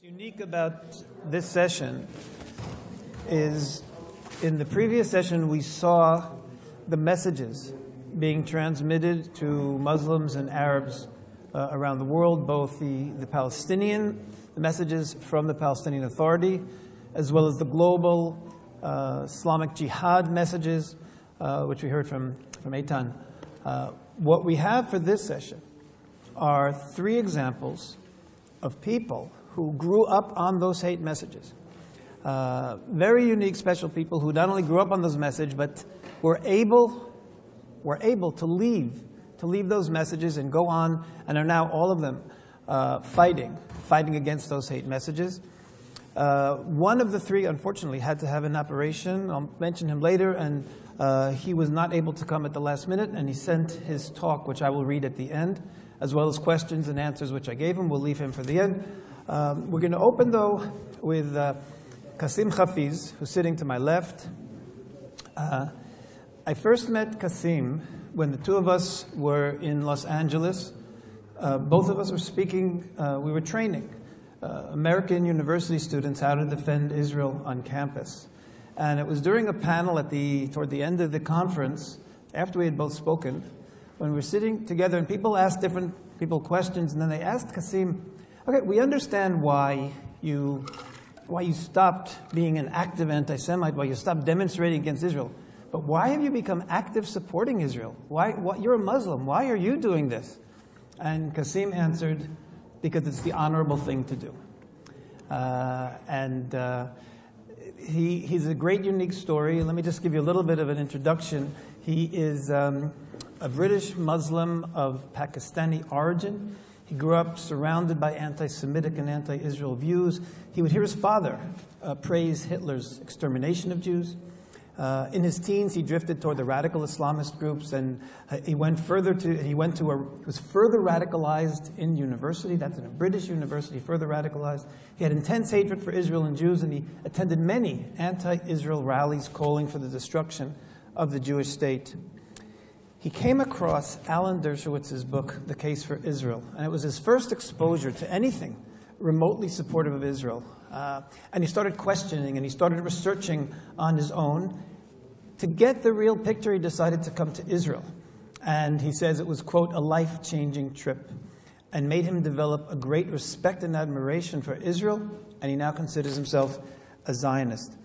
Unique about this session is in the previous session we saw the messages being transmitted to Muslims and Arabs around the world, both the messages from the Palestinian Authority, as well as the global Islamic Jihad messages, which we heard from Eitan. What we have for this session are three examples of people who grew up on those hate messages. Very unique, special people who not only grew up on those messages, but were able to leave those messages and go on, and are now all of them fighting against those hate messages. One of the three, unfortunately, had to have an operation. I'll mention him later, and he was not able to come at the last minute, and he sent his talk, which I will read at the end, as well as questions and answers, which I gave him. We'll leave him for the end. We're going to open, though, with Kasim Hafiz, who's sitting to my left. I first met Kasim when the two of us were in Los Angeles. Both of us were speaking, we were training American university students how to defend Israel on campus. And it was during a panel toward the end of the conference, after we had both spoken, when we were sitting together and people asked different people questions, and then they asked Kasim, okay, we understand why you stopped being an active anti-Semite, why you stopped demonstrating against Israel, but why have you become active supporting Israel? You're a Muslim, why are you doing this? And Kasim answered, because it's the honorable thing to do. He's a great, unique story. Let me just give you a little bit of an introduction. He is a British Muslim of Pakistani origin. He grew up surrounded by anti-Semitic and anti-Israel views. He would hear his father praise Hitler's extermination of Jews. In his teens, he drifted toward the radical Islamist groups, and he was further radicalized in university. That's in a British university, further radicalized. He had intense hatred for Israel and Jews, and he attended many anti-Israel rallies calling for the destruction of the Jewish state. He came across Alan Dershowitz's book, The Case for Israel, and it was his first exposure to anything remotely supportive of Israel. And he started questioning, and he started researching on his own. To get the real picture, he decided to come to Israel. And he says it was, quote, a life-changing trip, and made him develop a great respect and admiration for Israel, and he now considers himself a Zionist.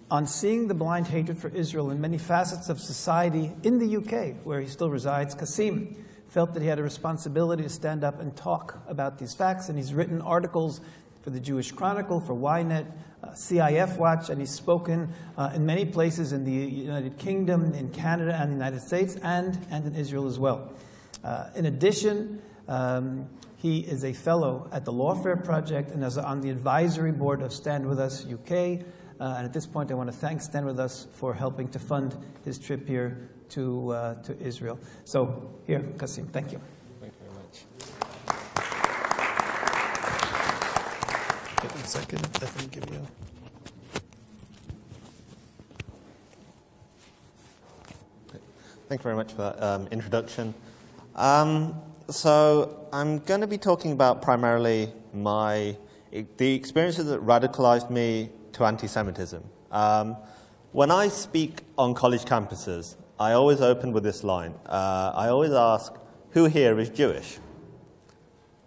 On seeing the blind hatred for Israel in many facets of society in the UK, where he still resides, Kasim felt that he had a responsibility to stand up and talk about these facts, and he's written articles for the Jewish Chronicle, for Ynet, CIF Watch, and he's spoken in many places in the United Kingdom, in Canada, and the United States, and in Israel as well. In addition, he is a fellow at the Lawfare Project and is on the advisory board of Stand With Us UK. And at this point, I want to thank Stand With Us for helping to fund his trip here to Israel. So here, Kasim, thank you. Thank you very much. Wait 1 second, definitely give you. Thank you very much for that introduction. So I'm going to be talking about primarily the experiences that radicalized me to anti-Semitism. When I speak on college campuses, I always open with this line. I always ask, who here is Jewish?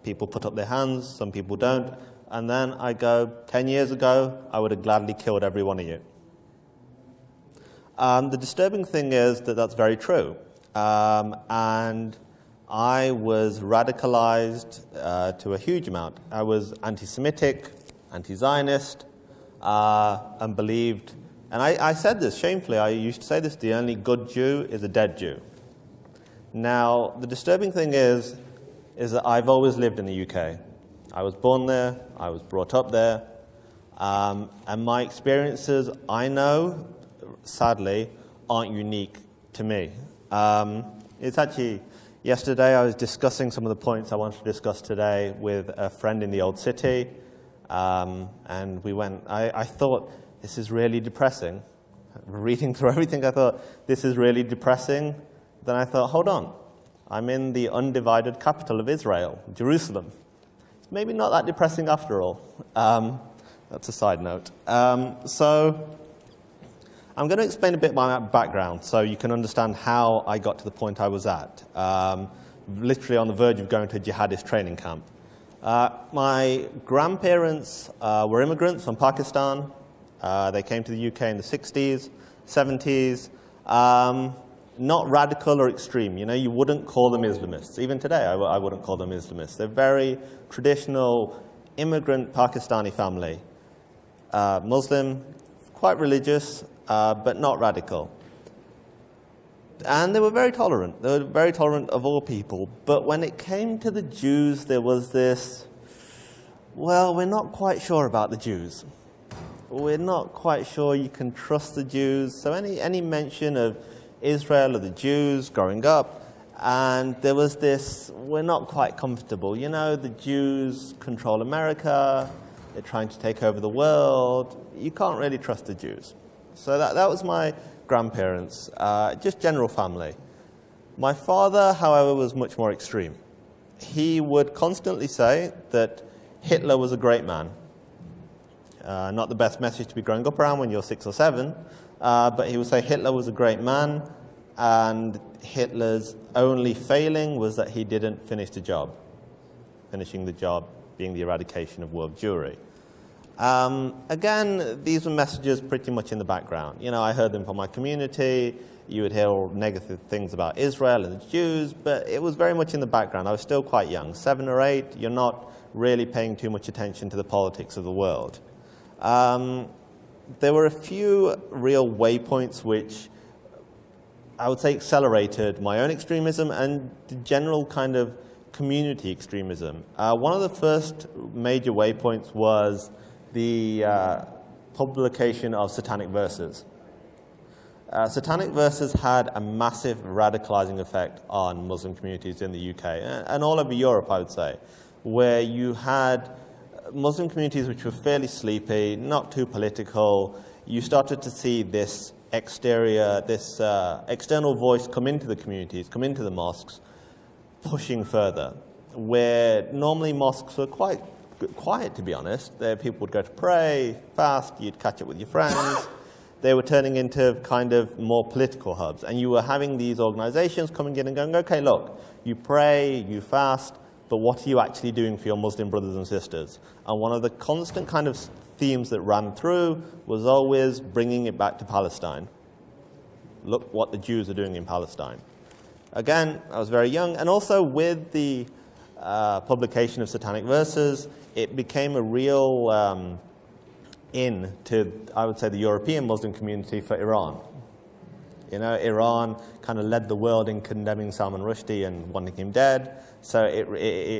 People put up their hands, some people don't, and then I go, 10 years ago, I would have gladly killed every one of you. The disturbing thing is that that's very true. And I was radicalized to a huge amount. I was anti-Semitic, anti-Zionist, and believed, and I said this shamefully, I used to say this, the only good Jew is a dead Jew. Now, the disturbing thing is that I've always lived in the UK. I was born there, I was brought up there, and my experiences, I know, sadly, aren't unique to me. It's actually, yesterday I was discussing some of the points I wanted to discuss today with a friend in the Old City, and we went, I thought, this is really depressing. Reading through everything, I thought, this is really depressing. Then I thought, hold on, I'm in the undivided capital of Israel, Jerusalem. It's maybe not that depressing after all. That's a side note. So I'm going to explain a bit my background so you can understand how I got to the point I was at, literally on the verge of going to a jihadist training camp. My grandparents were immigrants from Pakistan. They came to the UK in the 60s, 70s. Not radical or extreme. You know, you wouldn't call them Islamists. Even today, I wouldn't call them Islamists. They're very traditional immigrant Pakistani family. Muslim, quite religious, but not radical. And they were very tolerant. They were very tolerant of all people. But when it came to the Jews, there was this, well, we're not quite sure about the Jews. We're not quite sure you can trust the Jews. So any mention of Israel or the Jews growing up, and there was this, we're not quite comfortable. You know, the Jews control America. They're trying to take over the world. You can't really trust the Jews. So that was my grandparents, just general family. My father, however, was much more extreme. He would constantly say that Hitler was a great man. Not the best message to be growing up around when you're 6 or 7, but he would say Hitler was a great man, and Hitler's only failing was that he didn't finish the job, finishing the job being the eradication of world Jewry. Again, these were messages pretty much in the background. You know, I heard them from my community. You would hear all negative things about Israel and the Jews, but it was very much in the background. I was still quite young, 7 or 8. You're not really paying too much attention to the politics of the world. There were a few real waypoints which I would say accelerated my own extremism and the general kind of community extremism. One of the first major waypoints was the publication of satanic verses. Satanic verses had a massive radicalizing effect on Muslim communities in the UK and all over Europe, I would say, where you had Muslim communities which were fairly sleepy, not too political. You started to see this external voice come into the communities, come into the mosques, pushing further, where normally mosques were quite quiet, to be honest. There, people would go to pray, fast, you'd catch up with your friends. They were turning into kind of more political hubs. And you were having these organizations coming in and going, okay, look, you pray, you fast, but what are you actually doing for your Muslim brothers and sisters? And one of the constant kind of themes that ran through was always bringing it back to Palestine. Look what the Jews are doing in Palestine. Again, I was very young, and also with the publication of satanic verses, it became a real in to, I would say, the European Muslim community for Iran. You know, Iran kind of led the world in condemning Salman Rushdie and wanting him dead, so it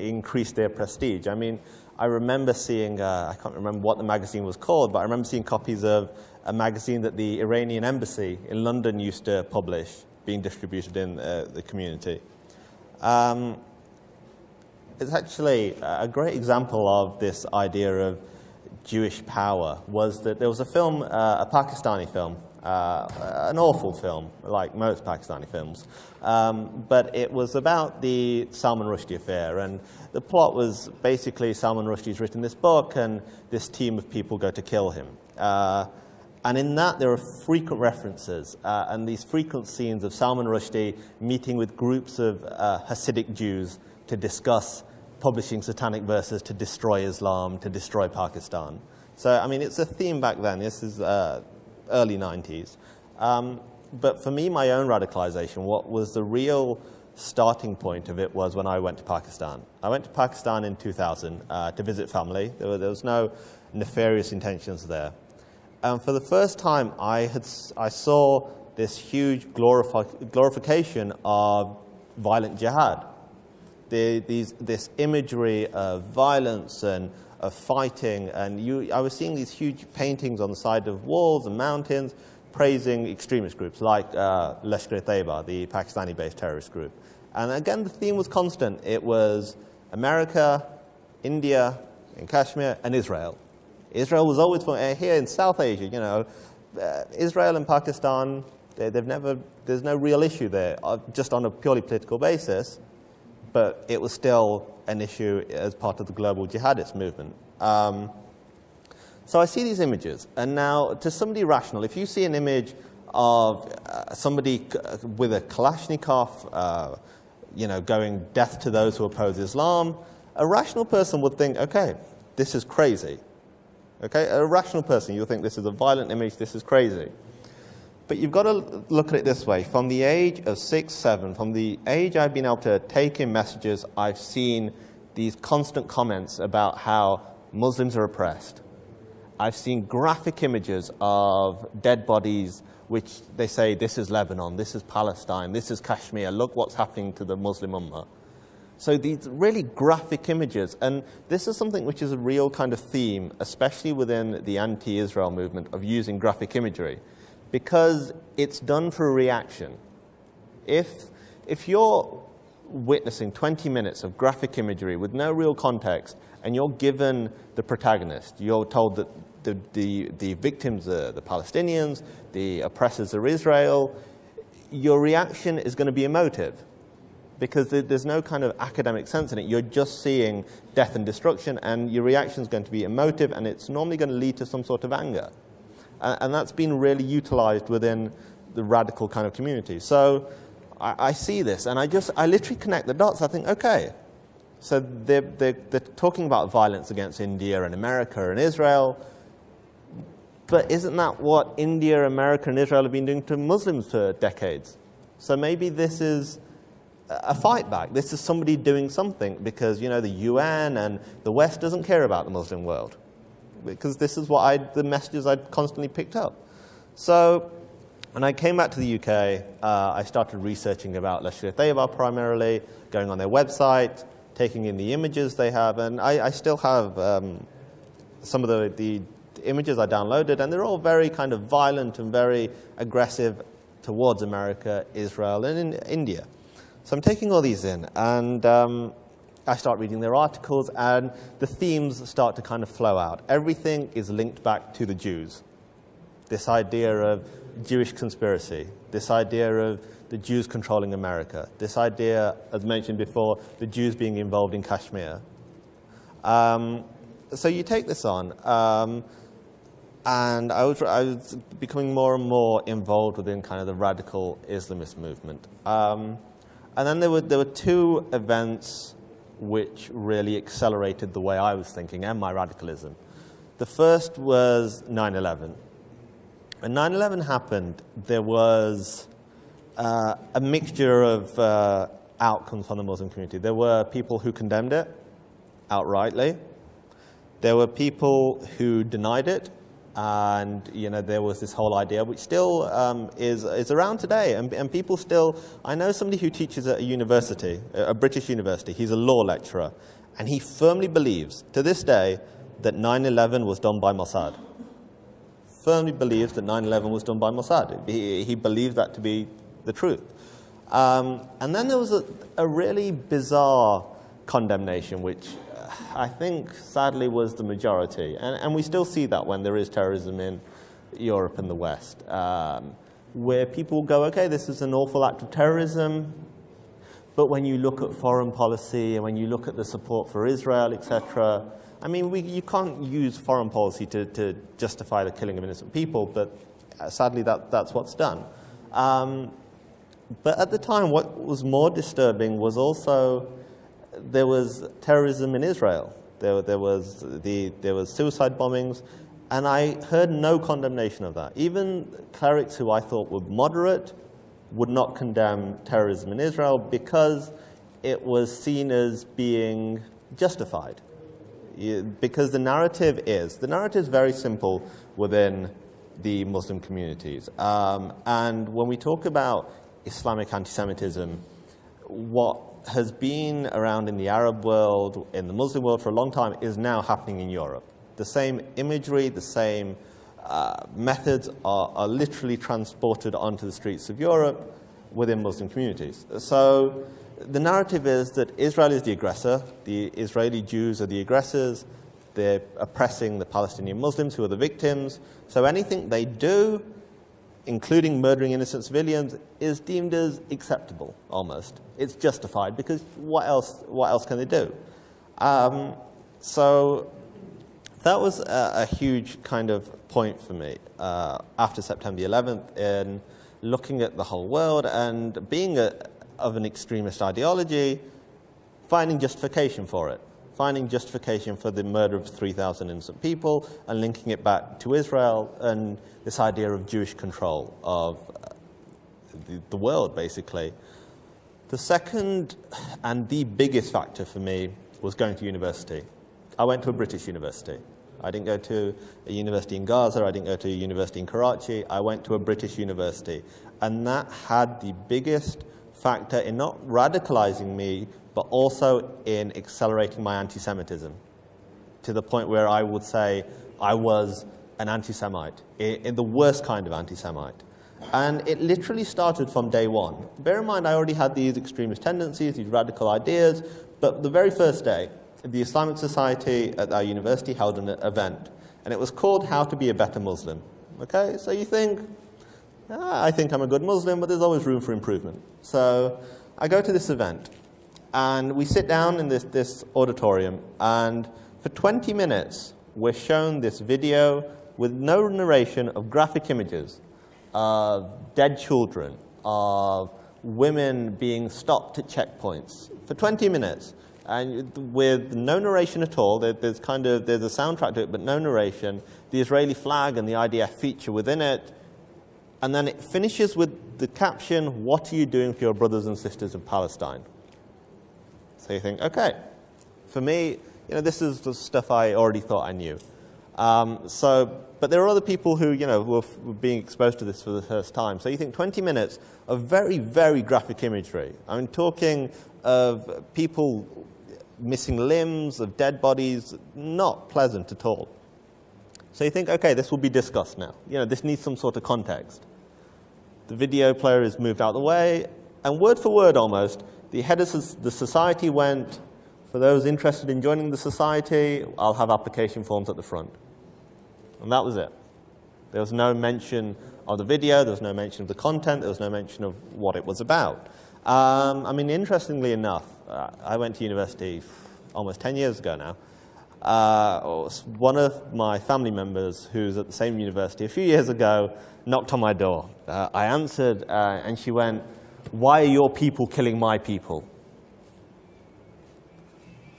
increased their prestige. I mean, I remember seeing, I can't remember what the magazine was called, but I remember seeing copies of a magazine that the Iranian embassy in London used to publish, being distributed in the community. It's actually a great example of this idea of Jewish power was that there was a film, a Pakistani film, an awful film, like most Pakistani films, but it was about the Salman Rushdie affair, and the plot was basically Salman Rushdie's written this book, and this team of people go to kill him. And in that, there are frequent references and these frequent scenes of Salman Rushdie meeting with groups of Hasidic Jews to discuss publishing satanic verses to destroy Islam, to destroy Pakistan. So, I mean, it's a theme back then. This is early 90s. But for me, my own radicalization, what was the real starting point of it was when I went to Pakistan. I went to Pakistan in 2000 to visit family. There was no nefarious intentions there. And for the first time, I saw this huge glorification of violent jihad. This imagery of violence and of fighting, and I was seeing these huge paintings on the side of walls and mountains praising extremist groups like Lashkar-e-Taiba, the Pakistani-based terrorist group. And again, the theme was constant. It was America, India, in Kashmir, and Israel. Israel was always here in South Asia, you know. Israel and Pakistan, there's no real issue there, just on a purely political basis. but it was still an issue as part of the global jihadist movement. So I see these images, and now, to somebody rational, if you see an image of somebody with a Kalashnikov, going death to those who oppose Islam, a rational person would think, okay, this is crazy. Okay, a rational person, you'll think this is a violent image, this is crazy. But you've got to look at it this way. From the age of 6, 7, from the age I've been able to take in messages, I've seen these constant comments about how Muslims are oppressed. I've seen graphic images of dead bodies, which they say, this is Lebanon, this is Palestine, this is Kashmir, look what's happening to the Muslim Ummah. So these really graphic images, and this is something which is a real kind of theme, especially within the anti-Israel movement, of using graphic imagery, because it's done for a reaction. If you're witnessing 20 minutes of graphic imagery with no real context, and you're given the protagonist, you're told that the victims are the Palestinians, the oppressors are Israel, your reaction is going to be emotive, because there's no kind of academic sense in it. You're just seeing death and destruction, and your reaction is going to be emotive, and it's normally going to lead to some sort of anger. And that's been really utilized within the radical kind of community. So I see this, and I literally connect the dots. I think, okay, so they're talking about violence against India and America and Israel, but isn't that what India, America, and Israel have been doing to Muslims for decades? So maybe this is a fight back. This is somebody doing something, because, the UN and the West doesn't care about the Muslim world, because this is what the messages I'd constantly picked up. So when I came back to the UK, I started researching about Lashkar Tayyiba primarily, going on their website, taking in the images they have, and I still have some of the images I downloaded, and they're all very kind of violent and very aggressive towards America, Israel, and in India. So I'm taking all these in, and I start reading their articles, and the themes start to kind of flow out. Everything is linked back to the Jews. This idea of Jewish conspiracy, this idea of the Jews controlling America, this idea, as mentioned before, the Jews being involved in Kashmir. So you take this on, and I was becoming more and more involved within kind of the radical Islamist movement. And then there were two events which really accelerated the way I was thinking and my radicalism. The first was 9/11. When 9/11 happened, there was a mixture of outcomes from the Muslim community. There were people who condemned it outrightly. There were people who denied it. And there was this whole idea, which still is around today, and people still. I know somebody who teaches at a university, a British university. He's a law lecturer, and he firmly believes to this day that 9/11 was done by Mossad. Firmly believes that 9/11 was done by Mossad. He believes that to be the truth. And then there was a really bizarre condemnation, which I think, sadly, was the majority. And we still see that when there is terrorism in Europe and the West, where people go, okay, this is an awful act of terrorism, but when you look at foreign policy and when you look at the support for Israel, etc., I mean, you can't use foreign policy to justify the killing of innocent people, but sadly, that's what's done. But at the time, what was more disturbing was also there was terrorism in Israel. There was suicide bombings, and I heard no condemnation of that. Even clerics who I thought were moderate would not condemn terrorism in Israel because it was seen as being justified. Because the narrative is very simple within the Muslim communities. And when we talk about Islamic anti-Semitism, what has been around in the Arab world, in the Muslim world for a long time, is now happening in Europe. The same imagery, the same methods are literally transported onto the streets of Europe within Muslim communities. So the narrative is that Israel is the aggressor, the Israeli Jews are the aggressors, they're oppressing the Palestinian Muslims who are the victims, so anything they do including murdering innocent civilians, is deemed as acceptable, almost. It's justified, because what else can they do? So that was a huge kind of point for me after September 11th in looking at the whole world and being of an extremist ideology, finding justification for it, finding justification for the murder of 3,000 innocent people and linking it back to Israel and this idea of Jewish control of the world, basically. The second and the biggest factor for me was going to university. I went to a British university. I didn't go to a university in Gaza, I didn't go to a university in Karachi, I went to a British university. And that had the biggest factor in not radicalizing me, but also in accelerating my anti-Semitism, to the point where I would say I was an anti-Semite, in the worst kind of anti-Semite. And it literally started from day one. Bear in mind, I already had these extremist tendencies, these radical ideas, but the very first day, the Islamic Society at our university held an event, and it was called How to Be a Better Muslim. Okay, so you think, I think I'm a good Muslim, but there's always room for improvement. So I go to this event, and we sit down in this auditorium, and for 20 minutes, we're shown this video with no narration of graphic images of dead children, of women being stopped at checkpoints, for 20 minutes. And with no narration at all, there's a soundtrack to it, but no narration, the Israeli flag and the IDF feature within it, and then it finishes with the caption, "What are you doing for your brothers and sisters of Palestine?" So you think, okay, for me, this is the stuff I already thought I knew. But there are other people who, were being exposed to this for the first time. So you think 20 minutes of very, very graphic imagery. I'm talking of people missing limbs, of dead bodies, not pleasant at all. So you think, okay, this will be discussed now. This needs some sort of context. The video player is moved out of the way, and word for word almost, the head of the society went, "For those interested in joining the society, I'll have application forms at the front." And that was it. There was no mention of the video, there was no mention of the content, there was no mention of what it was about. Interestingly enough, I went to university almost 10 years ago now. One of my family members who's at the same university a few years ago knocked on my door. I answered, and she went, "Why are your people killing my people?"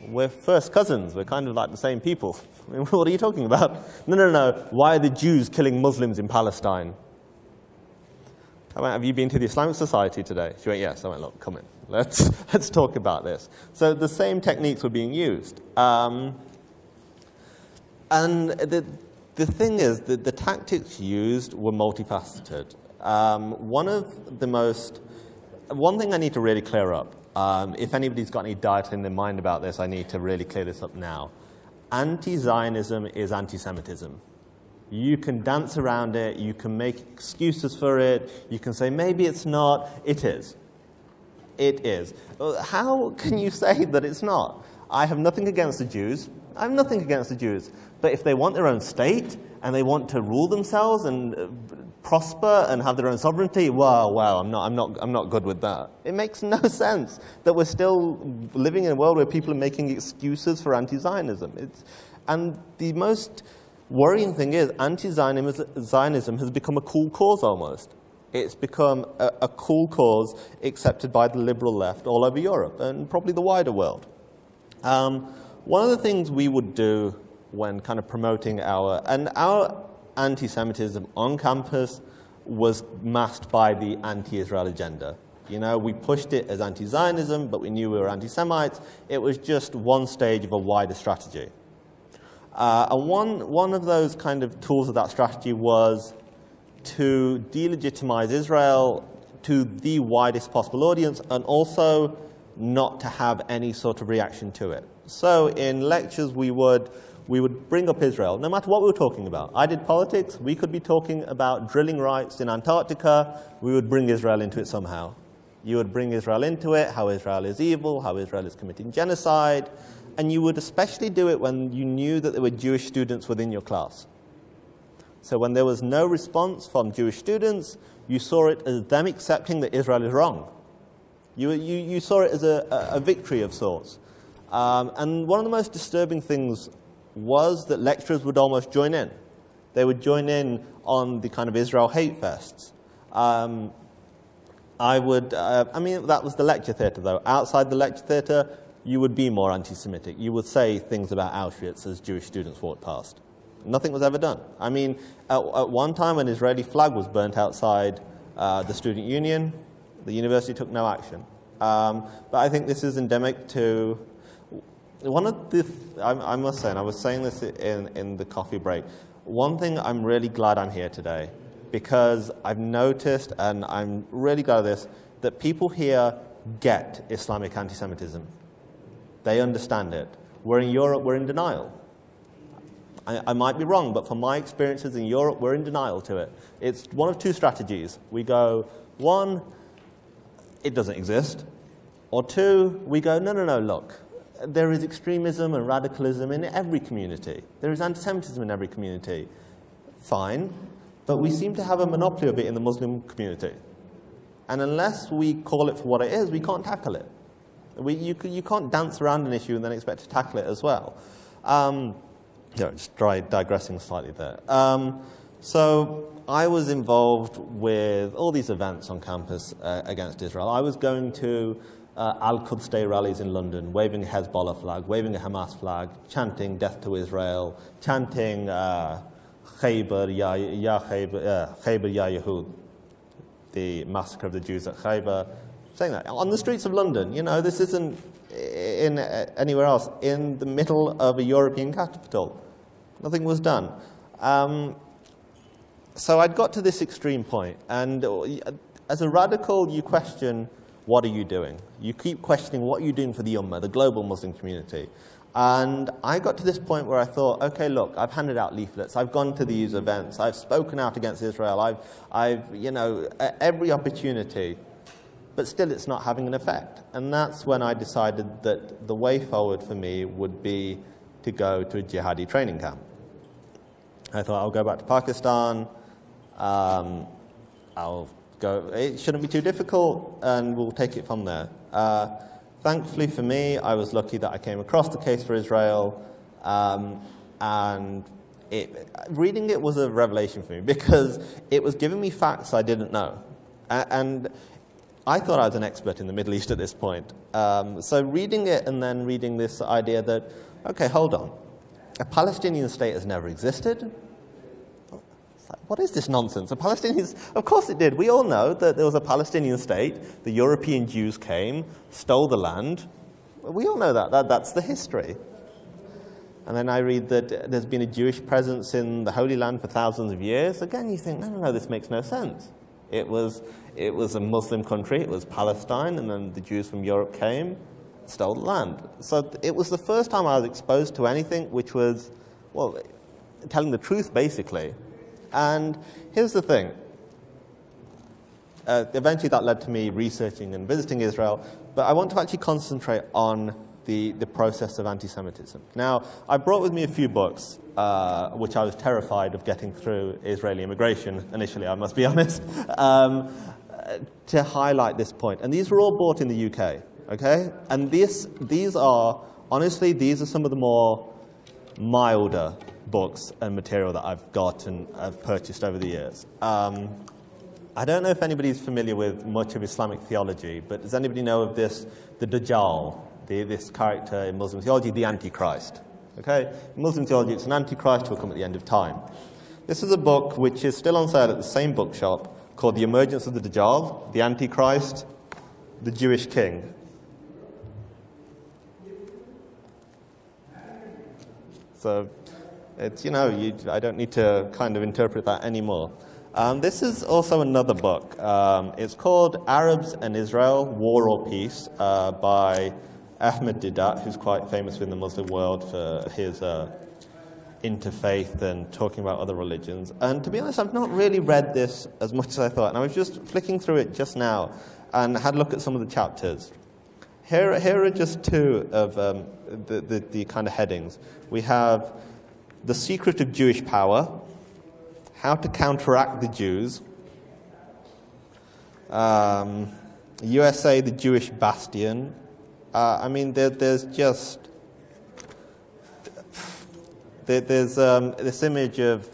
We're first cousins. We're kind of like the same people. What are you talking about? No. Why are the Jews killing Muslims in Palestine? I went, "Have you been to the Islamic Society today?" She went, "Yes." I went, "Look, come in. Let's talk about this." So the same techniques were being used. And the thing is that the tactics used were multifaceted. One thing I need to really clear up, if anybody's got any doubt in their mind about this, I need to really clear this up now. Anti-Zionism is anti-Semitism. You can dance around it, you can make excuses for it, you can say maybe it's not. It is. It is. How can you say that it's not? I have nothing against the Jews. I have nothing against the Jews. But if they want their own state and they want to rule themselves and prosper and have their own sovereignty, wow, I'm not good with that. It makes no sense that we're still living in a world where people are making excuses for anti-Zionism. And the most worrying thing is anti-Zionism has become a cool cause almost. It's become a cool cause accepted by the liberal left all over Europe and probably the wider world. One of the things we would do when kind of promoting our anti-Semitism on campus was masked by the anti-Israel agenda. We pushed it as anti-Zionism, but we knew we were anti-Semites. It was just one stage of a wider strategy. And one of those kind of tools of that strategy was to delegitimize Israel to the widest possible audience and also not to have any sort of reaction to it. So in lectures we would bring up Israel, no matter what we were talking about. I did politics, we could be talking about drilling rights in Antarctica, we would bring Israel into it somehow. You would bring Israel into it, how Israel is evil, how Israel is committing genocide, and you would especially do it when you knew that there were Jewish students within your class. So when there was no response from Jewish students, you saw it as them accepting that Israel is wrong. You saw it as a victory of sorts. And one of the most disturbing things was that lecturers would almost join in. They would join in on the kind of Israel hate fests. I mean, that was the lecture theatre, though. Outside the lecture theatre, you would be more anti-Semitic. You would say things about Auschwitz as Jewish students walked past. Nothing was ever done. I mean, at one time, an Israeli flag was burnt outside the student union. The university took no action. But I think this is endemic to one of the, I must say, and I was saying this in the coffee break, one thing I'm really glad I'm here today, because I've noticed, and I'm really glad of this, that people here get Islamic anti-Semitism. They understand it. We're in Europe, we're in denial. I might be wrong, but from my experiences in Europe, we're in denial to it. It's one of two strategies. We go, one, it doesn't exist. Or two, we go, no, no, no, look. There is extremism and radicalism in every community. There is anti-Semitism in every community. Fine. But we seem to have a monopoly of it in the Muslim community. And unless we call it for what it is, we can't tackle it. You can't dance around an issue and then expect to tackle it as well. Just digressing slightly there. So I was involved with all these events on campus against Israel. I was going to Al-Quds Day rallies in London, waving a Hezbollah flag, waving a Hamas flag, chanting death to Israel, chanting Khaybar ya Yahud, the massacre of the Jews at Khaybar, saying that on the streets of London. You know, this isn't in anywhere else. In the middle of a European capital, nothing was done. So I'd got to this extreme point, and as a radical, you question, what are you doing? You keep questioning what you're doing for the Ummah, the global Muslim community. And I got to this point where I thought, okay, look, I've handed out leaflets, I've gone to these events, I've spoken out against Israel, I've you know, every opportunity, but still it's not having an effect. And that's when I decided that the way forward for me would be to go to a jihadi training camp. I thought, I'll go back to Pakistan, I'll go, it shouldn't be too difficult, and we'll take it from there. Thankfully for me, I was lucky that I came across the case for Israel, and reading it was a revelation for me, because it was giving me facts I didn't know. And I thought I was an expert in the Middle East at this point. So reading it and then reading this idea that, okay, hold on, a Palestinian state has never existed. What is this nonsense? A Palestinian, of course it did. We all know that there was a Palestinian state. The European Jews came, stole the land. We all know that. That's the history. And then I read that there's been a Jewish presence in the Holy Land for thousands of years. Again, you think, no, no, no, this makes no sense. It was a Muslim country. It was Palestine, and then the Jews from Europe came, stole the land. So it was the first time I was exposed to anything which was, well, telling the truth, basically. And here's the thing. Eventually that led to me researching and visiting Israel, but I want to actually concentrate on the process of anti-Semitism. Now, I brought with me a few books, which I was terrified of getting through Israeli immigration initially, I must be honest, to highlight this point. And these were all bought in the UK, okay? And these are, honestly, these are some of the more milder books and material that I've got and I've purchased over the years. I don't know if anybody's familiar with much of Islamic theology, but does anybody know of this, the Dajjal, this character in Muslim theology, the Antichrist? Okay? In Muslim theology, it's an Antichrist who will come at the end of time. This is a book which is still on sale at the same bookshop called The Emergence of the Dajjal, the Antichrist, the Jewish King. So it's, you know, I don't need to kind of interpret that anymore. This is also another book. It's called Arabs and Israel, War or Peace, by Ahmed Mansour, who's quite famous in the Muslim world for his interfaith and talking about other religions. And to be honest, I've not really read this as much as I thought. And I was just flicking through it just now and had a look at some of the chapters. Here are just two of the kind of headings. We have The Secret of Jewish Power, How to Counteract the Jews, USA, the Jewish Bastion. I mean, there's just... There's this image of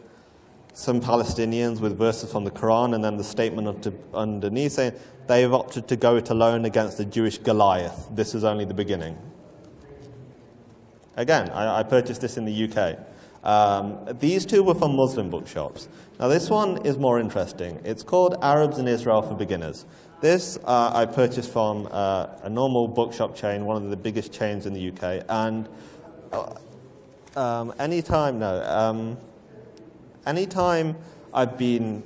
some Palestinians with verses from the Quran and then the statement underneath saying they've opted to go it alone against the Jewish Goliath. This is only the beginning. Again, I purchased this in the UK. These two were from Muslim bookshops. Now this one is more interesting. It's called Arabs in Israel for Beginners. This I purchased from a normal bookshop chain, one of the biggest chains in the UK, and anytime I've been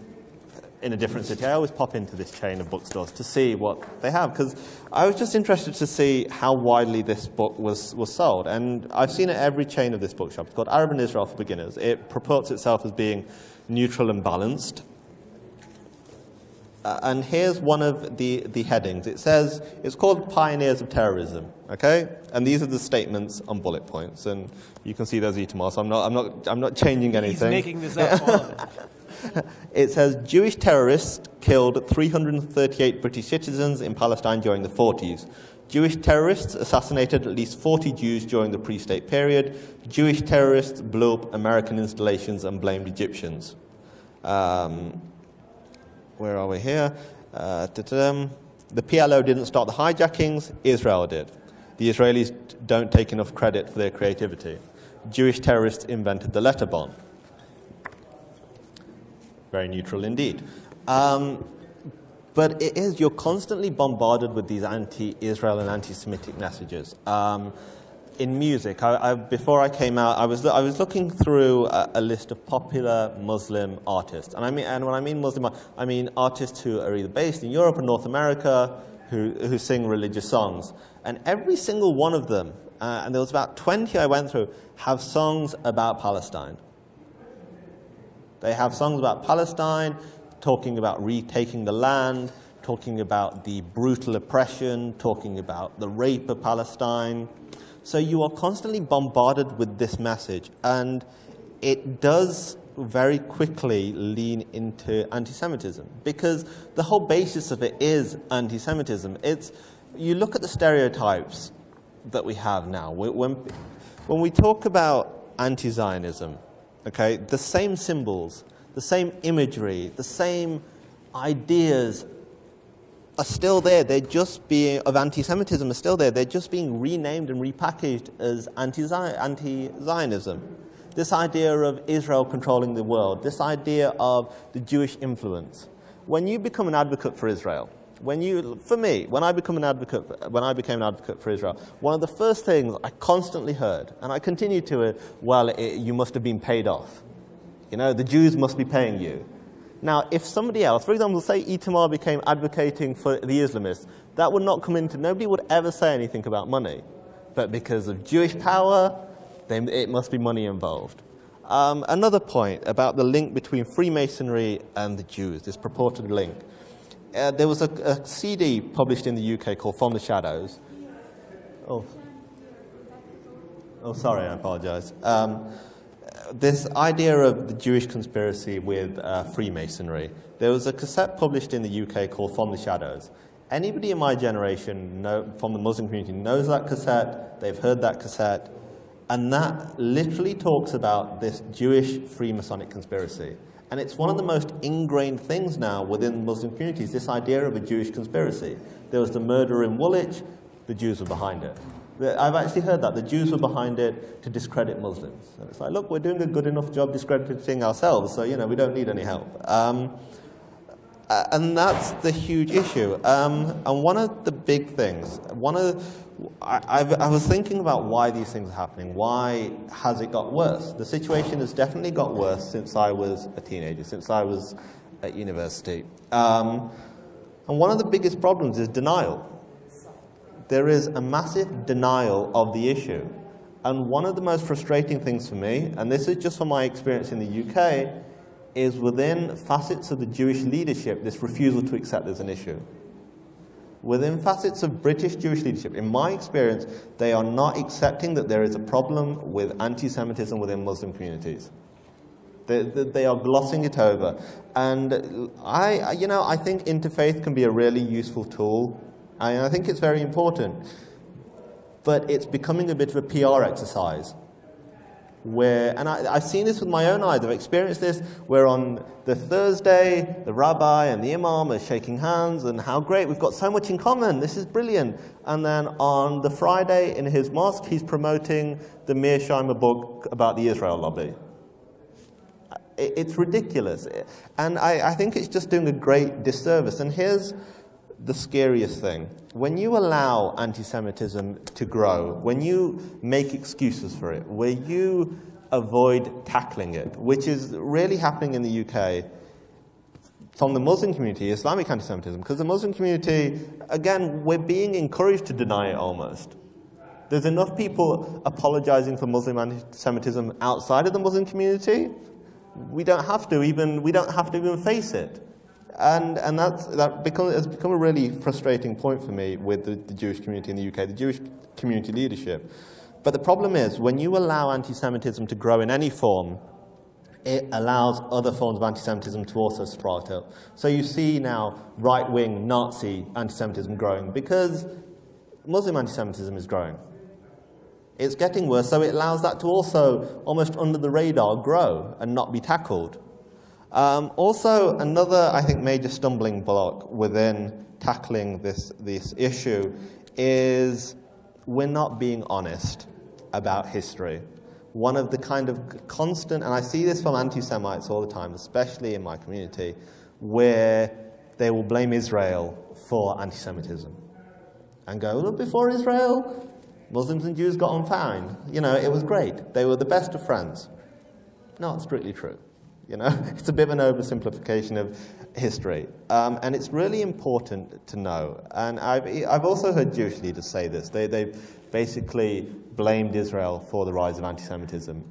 in a different city, I always pop into this chain of bookstores to see what they have, because I was just interested to see how widely this book was sold. And I've seen it at every chain of this bookshop. It's called Arab and Israel for Beginners. It purports itself as being neutral and balanced. And here's one of the headings. It says, it's called Pioneers of Terrorism, okay? And these are the statements on bullet points. And you can see those Itamar, so I'm not changing anything. He's making this up, all of it. It says, Jewish terrorists killed 338 British citizens in Palestine during the 40s. Jewish terrorists assassinated at least 40 Jews during the pre-state period. Jewish terrorists blew up American installations and blamed Egyptians. Where are we here? The PLO didn't start the hijackings, Israel did. The Israelis don't take enough credit for their creativity. Jewish terrorists invented the letter bomb. Very neutral indeed. But it is, you're constantly bombarded with these anti-Israel and anti-Semitic messages. In music, before I came out, I was looking through a list of popular Muslim artists, and when I mean Muslim, I mean artists who are either based in Europe or North America who sing religious songs, and every single one of them, and there was about 20 I went through, have songs about Palestine. They have songs about Palestine, talking about retaking the land, talking about the brutal oppression, talking about the rape of Palestine. So you are constantly bombarded with this message, and it does very quickly lean into anti-Semitism, because the whole basis of it is anti-Semitism. You look at the stereotypes that we have now. When we talk about anti-Zionism, okay, the same symbols, the same imagery, the same ideas are still there. They're just of anti-Semitism are still there. They're just being renamed and repackaged as anti-Zionism. This idea of Israel controlling the world, this idea of the Jewish influence. When you become an advocate for Israel, when I became an advocate for Israel, one of the first things I constantly heard, and I continue to, you must have been paid off. You know, the Jews must be paying you. Now, if somebody else, for example, say Itamar became advocating for the Islamists, that would not come into, nobody would ever say anything about money. But because of Jewish power, it must be money involved. Another point about the link between Freemasonry and the Jews, this purported link. There was a CD published in the UK called From the Shadows. Oh, sorry, I apologize. This idea of the Jewish conspiracy with Freemasonry. There was a cassette published in the UK called From the Shadows. Anybody in my generation from the Muslim community knows that cassette, they've heard that cassette, and that literally talks about this Jewish Freemasonic conspiracy. And it's one of the most ingrained things now within Muslim communities, this idea of a Jewish conspiracy. There was the murder in Woolwich, the Jews were behind it. I've actually heard that. The Jews were behind it to discredit Muslims. And it's like, look, we're doing a good enough job discrediting ourselves, so, we don't need any help. And that's the huge issue. And one of the big things, I was thinking about why these things are happening. Why has it got worse? The situation has definitely got worse since I was a teenager, since I was at university. And one of the biggest problems is denial. There is a massive denial of the issue. And one of the most frustrating things for me, and this is just from my experience in the UK, is within facets of the Jewish leadership, this refusal to accept there's an issue. Within facets of British Jewish leadership, in my experience, they are not accepting that there is a problem with anti-Semitism within Muslim communities. They are glossing it over. And I think interfaith can be a really useful tool. I think it's very important. But it's becoming a bit of a PR exercise. And I've seen this with my own eyes, I've experienced this, where on the Thursday, the rabbi and the imam are shaking hands, and how great, we've got so much in common, this is brilliant. And then on the Friday in his mosque, he's promoting the Mearsheimer book about the Israel lobby. It's ridiculous. And I think it's just doing a great disservice. And here's the scariest thing. When you allow anti-Semitism to grow, when you make excuses for it, where you avoid tackling it, which is really happening in the UK from the Muslim community, Islamic anti-Semitism, because the Muslim community, again, we're being encouraged to deny it almost. There's enough people apologizing for Muslim anti-Semitism outside of the Muslim community. We don't have to even face it. And has become a really frustrating point for me with the Jewish community in the UK, the Jewish community leadership. But the problem is, when you allow anti-Semitism to grow in any form, it allows other forms of anti-Semitism to also sprout up. So you see now right-wing Nazi anti-Semitism growing because Muslim anti-Semitism is growing. It's getting worse, so it allows that to also, almost under the radar, grow and not be tackled. Also, another, I think, major stumbling block within tackling this issue is we're not being honest about history. One of the kind of constant, and I see this from anti-Semites all the time, especially in my community, where they will blame Israel for anti-Semitism and go, look, before Israel, Muslims and Jews got on fine. You know, it was great. They were the best of friends. Not strictly true. You know, it's a bit of an oversimplification of history. And it's really important to know. And I've also heard Jewish leaders say this. They've basically blamed Israel for the rise of anti-Semitism.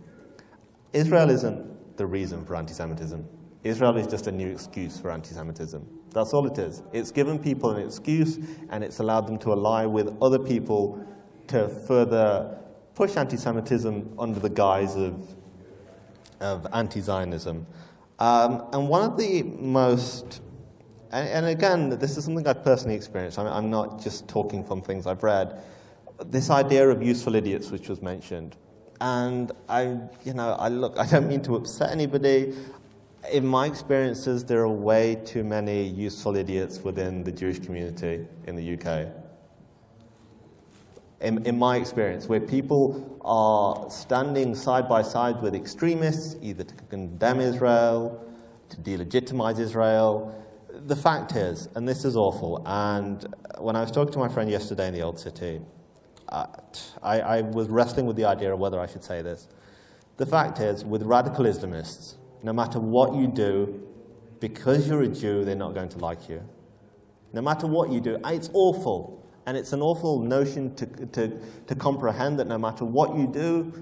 Israel isn't the reason for anti-Semitism. Israel is just a new excuse for anti-Semitism. That's all it is. It's given people an excuse, and it's allowed them to ally with other people to further push anti-Semitism under the guise of anti-Zionism. And one of the most, and again, this is something I've personally experienced. I'm not just talking from things I've read. This idea of useful idiots, which was mentioned. And I don't mean to upset anybody. In my experiences, there are way too many useful idiots within the Jewish community in the UK. In my experience, where people are standing side by side with extremists, either to condemn Israel, to delegitimize Israel. The fact is, and this is awful, and when I was talking to my friend yesterday in the Old City, I was wrestling with the idea of whether I should say this. The fact is, with radical Islamists, no matter what you do, because you're a Jew, they're not going to like you. No matter what you do, it's awful. And it's an awful notion to comprehend that no matter what you do,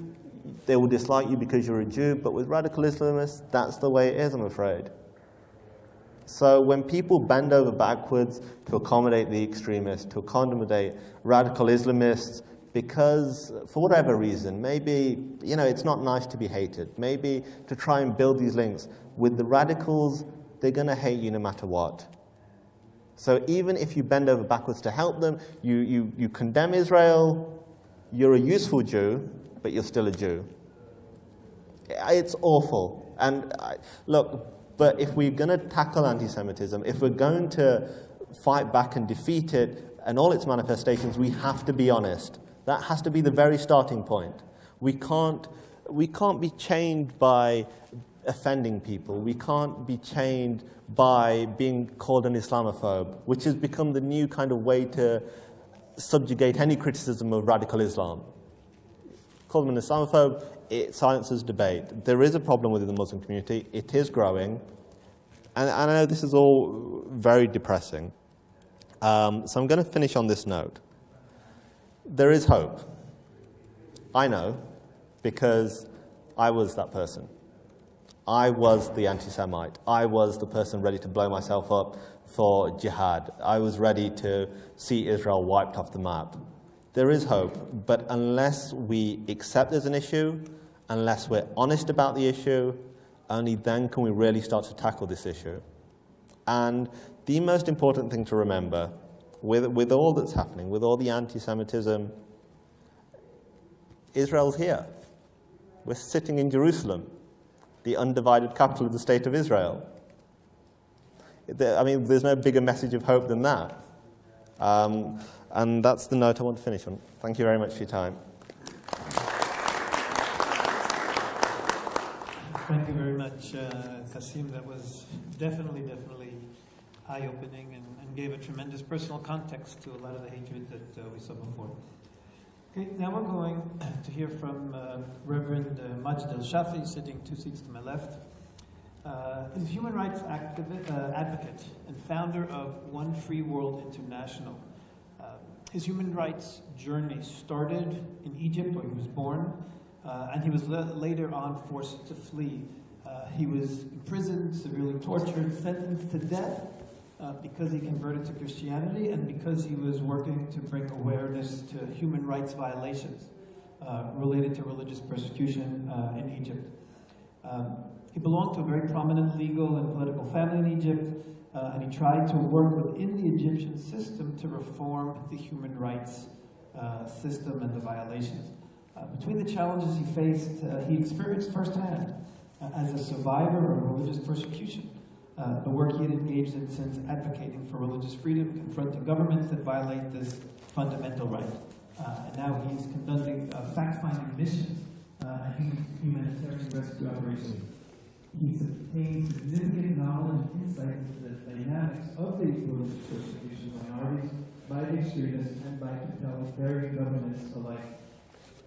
they will dislike you because you're a Jew. But with radical Islamists, that's the way it is, I'm afraid. So when people bend over backwards to accommodate the extremists, to accommodate radical Islamists, because for whatever reason, maybe, you know, it's not nice to be hated. Maybe to try and build these links. With the radicals, they're going to hate you no matter what. So even if you bend over backwards to help them, you condemn Israel, you're a useful Jew, but you're still a Jew. It's awful. And look, but if we're going to tackle anti-Semitism, if we're going to fight back and defeat it and all its manifestations, we have to be honest. That has to be the very starting point. We can't be chained by offending people. We can't be chained by being called an Islamophobe, which has become the new kind of way to subjugate any criticism of radical Islam. Call them an Islamophobe, it silences debate. There is a problem within the Muslim community. It is growing. And I know this is all very depressing. So I'm going to finish on this note. There is hope. I know, because I was that person. I was the anti-Semite. I was the person ready to blow myself up for jihad. I was ready to see Israel wiped off the map. There is hope, but unless we accept there's an issue, unless we're honest about the issue, only then can we really start to tackle this issue. And the most important thing to remember, with all that's happening, with all the anti-Semitism, Israel's here. We're sitting in Jerusalem, the undivided capital of the state of Israel. I mean, there's no bigger message of hope than that. And that's the note I want to finish on. Thank you very much for your time. Thank you very much, Kasim. That was definitely eye-opening and gave a tremendous personal context to a lot of the hatred that we saw before. Okay, now we're going to hear from Reverend Majid al-Shafi, sitting 2 seats to my left. He's a human rights advocate and founder of One Free World International. His human rights journey started in Egypt, where he was born, and he was later on forced to flee. He was imprisoned, severely tortured, sentenced to death because he converted to Christianity and because he was working to bring awareness to human rights violations related to religious persecution in Egypt. He belonged to a very prominent legal and political family in Egypt, and he tried to work within the Egyptian system to reform the human rights system and the violations. Between the challenges he faced, he experienced firsthand, as a survivor of religious persecution, the work he had engaged in since advocating for religious freedom, confronting governments that violate this fundamental right. And now he's conducting fact-finding missions and humanitarian rescue operations. He's obtained significant knowledge and insight into the dynamics of the religious persecution of minorities by the extremists and by totalitarian governments alike.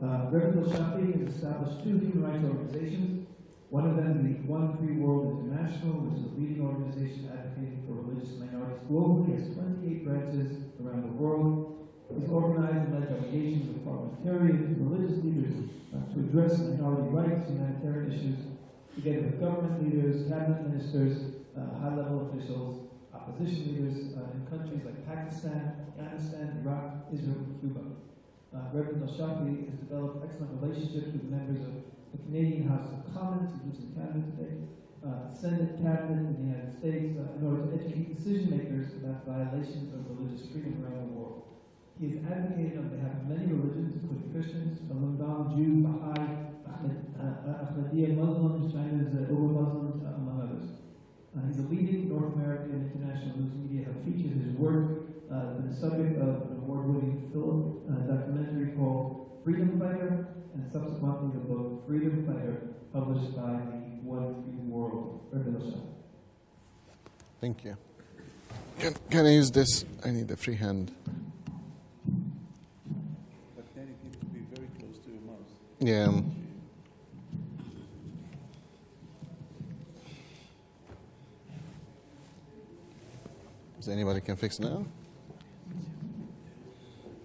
Reverend al-Shafi has established 2 human rights organizations. One of them, the One Free World International, which is a leading organization advocating for religious minorities globally, has 28 branches around the world. He's organized and led delegations of parliamentarians and religious leaders to address minority rights, humanitarian issues, together with government leaders, cabinet ministers, high-level officials, opposition leaders in countries like Pakistan, Afghanistan, Iraq, Israel, and Cuba. Reverend al-Shafi has developed excellent relationships with members of the Canadian House of Commons, who lives in Canada today, Senate, Cabinet in the United States, in order to educate decision makers about violations of religious freedom around the world. He has advocated on behalf of many religions, including Christians, Falun Gong, Jews, Baha'i, Ahmadiyya, Muslims, China's Uyghur Muslims, among others. He's a leading North American and international news media have featured his work, the subject of an award-winning film documentary called Freedom Fighter, and subsequently the book Freedom Fighter, published by the One Free World Organization. Thank you. Can I use this? I need a free hand. But then it needs to be very close to your mouth. Yeah. Does anybody can fix now?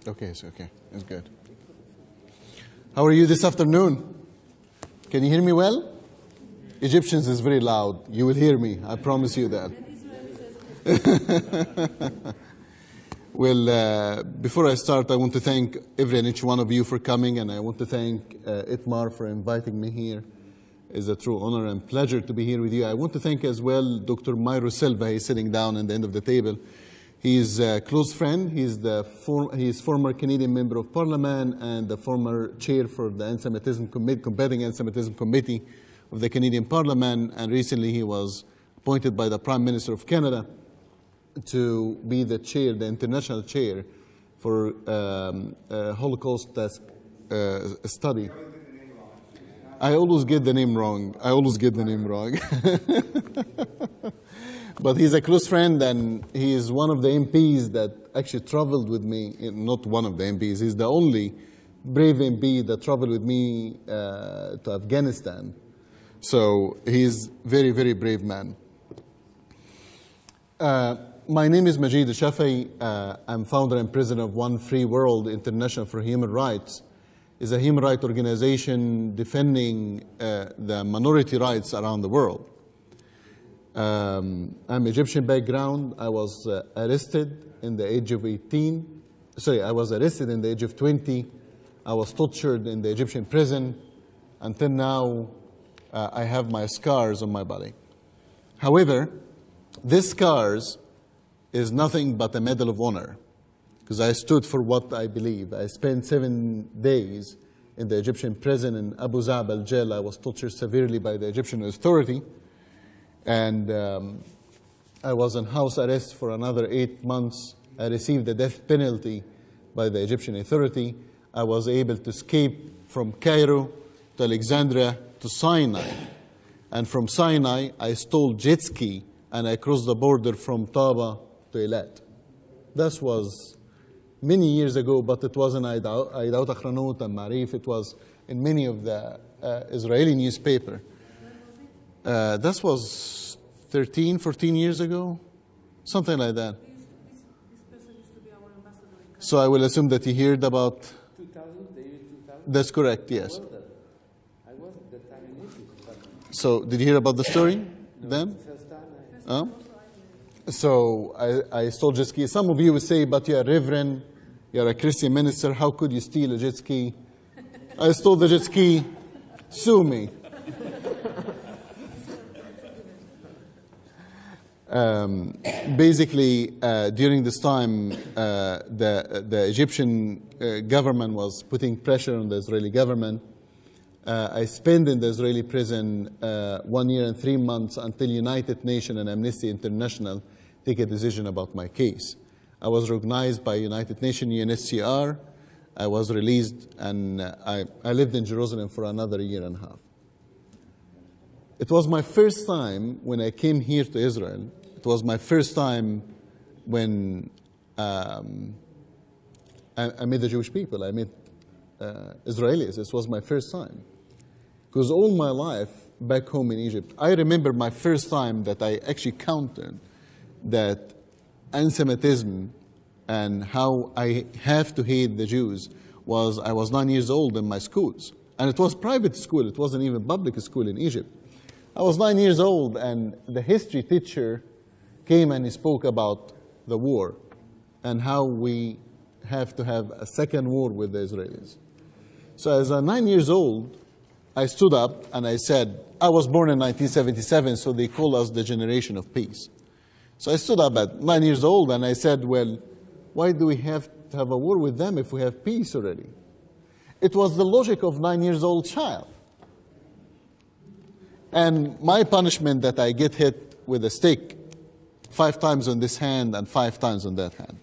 Okay, it's okay. It's good. How are you this afternoon? Can you hear me well? Egyptians is very loud. You will hear me. I promise you that. Well, before I start, I want to thank every and each one of you for coming, and I want to thank Itmar for inviting me here. It's a true honor and pleasure to be here with you. I want to thank as well Dr. Myro Silva. He's sitting down at the end of the table. He's a close friend. He's former Canadian Member of Parliament and the former chair for the Anti-Semitism Combating Antisemitism Committee of the Canadian Parliament, and recently he was appointed by the Prime Minister of Canada to be the chair, the international chair for Holocaust study. I always get the name wrong. But he's a close friend, and he is one of the MPs that actually traveled with me. Not one of the MPs. He's the only brave MP that traveled with me to Afghanistan. So he's very, very brave man. My name is Majid al-Shafi. I'm founder and president of One Free World International for Human Rights. It's a human rights organization defending the minority rights around the world. I'm Egyptian background. I was arrested in the age of 18. Sorry, I was arrested in the age of 20. I was tortured in the Egyptian prison. Until now, I have my scars on my body. However, this scars is nothing but a medal of honor, because I stood for what I believe. I spent 7 days in the Egyptian prison in Abu Zabal jail. I was tortured severely by the Egyptian authority, and I was in house arrest for another 8 months. I received the death penalty by the Egyptian authority. I was able to escape from Cairo to Alexandria to Sinai. And from Sinai, I stole jet ski and I crossed the border from Taba to Eilat. This was many years ago, but it wasn't Aidaut Akhranut and Marif. It was in many of the Israeli newspaper. This was 13, 14 years ago, something like that. So I will assume that you heard about... 2000, the year 2000? That's correct, yes. I was at that time in Egypt. So did you hear about the story then? The first time So I stole jet ski. Some of you will say, but you're a reverend, you're a Christian minister, how could you steal a jet ski? I stole the jet ski, sue me. Basically, during this time, the Egyptian government was putting pressure on the Israeli government. I spent in the Israeli prison 1 year and 3 months until United Nations and Amnesty International take a decision about my case. I was recognized by United Nations, UNHCR. I was released, and I lived in Jerusalem for another year and a half. It was my first time when I came here to Israel. It was my first time when I met the Jewish people. I met Israelis. This was my first time. Because all my life back home in Egypt, I remember my first time that I actually counted that anti-Semitism and how I have to hate the Jews was I was 9 years old in my schools. And it was private school. It wasn't even public school in Egypt. I was 9 years old, and the history teacher came and he spoke about the war and how we have to have a second war with the Israelis. So as a 9 years old, I stood up and I said, I was born in 1977, so they call us the generation of peace. So I stood up at 9 years old and I said, well, why do we have to have a war with them if we have peace already? It was the logic of 9 years old child. And my punishment that I get hit with a stick 5 times on this hand and 5 times on that hand.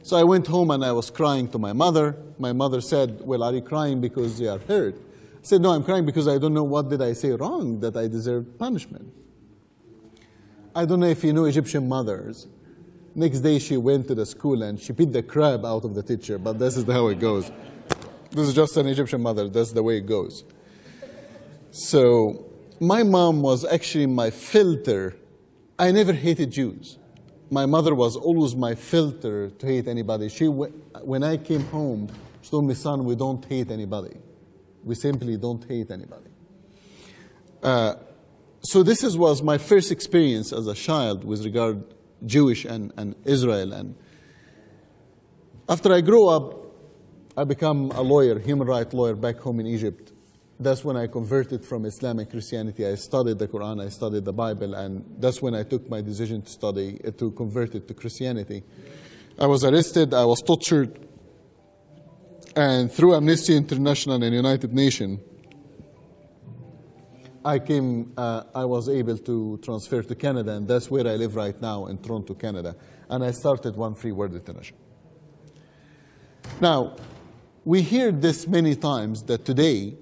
So I went home and I was crying to my mother. My mother said, well, are you crying because you are hurt? I said, no, I'm crying because I don't know what did I say wrong that I deserve punishment. I don't know if you know Egyptian mothers. Next day she went to the school and she beat the crap out of the teacher, but this is how it goes. This is just an Egyptian mother. That's the way it goes. So my mom was actually my filter. I never hated Jews. My mother was always my filter to hate anybody. When I came home, she told me, son, we don't hate anybody. We simply don't hate anybody. So this was my first experience as a child with regard Jewish and Israel. And after I grew up, I became a lawyer, human rights lawyer back home in Egypt. That's when I converted from Islam and Christianity. I studied the Quran, I studied the Bible, and that's when I took my decision to convert it to Christianity. I was arrested, I was tortured, and through Amnesty International and United Nations, I was able to transfer to Canada, and that's where I live right now, in Toronto, Canada. And I started One Free World International. Now, we hear this many times that today,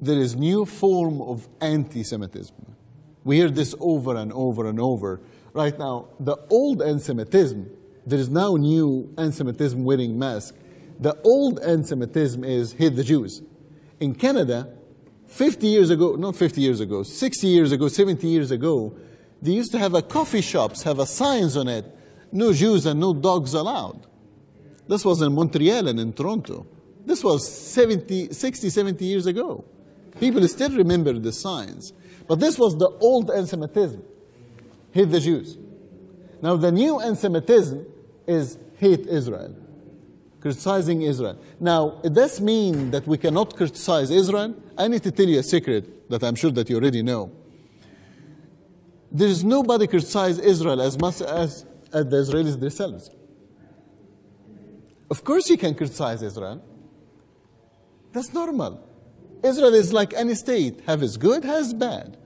there is new form of anti-Semitism. We hear this over and over and over. Right now, the old anti-Semitism, there is now new anti-Semitism wearing masks. The old anti-Semitism is hate the Jews. In Canada, 50 years ago, not 50 years ago, 60 years ago, 70 years ago, they used to have a coffee shops, have a signs on it, no Jews and no dogs allowed. This was in Montreal and in Toronto. This was 60, 70 years ago. People still remember the signs. But this was the old anti-Semitism, hate the Jews. Now the new anti-Semitism is hate Israel. criticizing Israel. Now, does this mean that we cannot criticize Israel? I need to tell you a secret that I'm sure that you already know. There is nobody criticize Israel as much as the Israelis themselves. Of course you can criticize Israel. That's normal. Israel is like any state, have its good, has bad.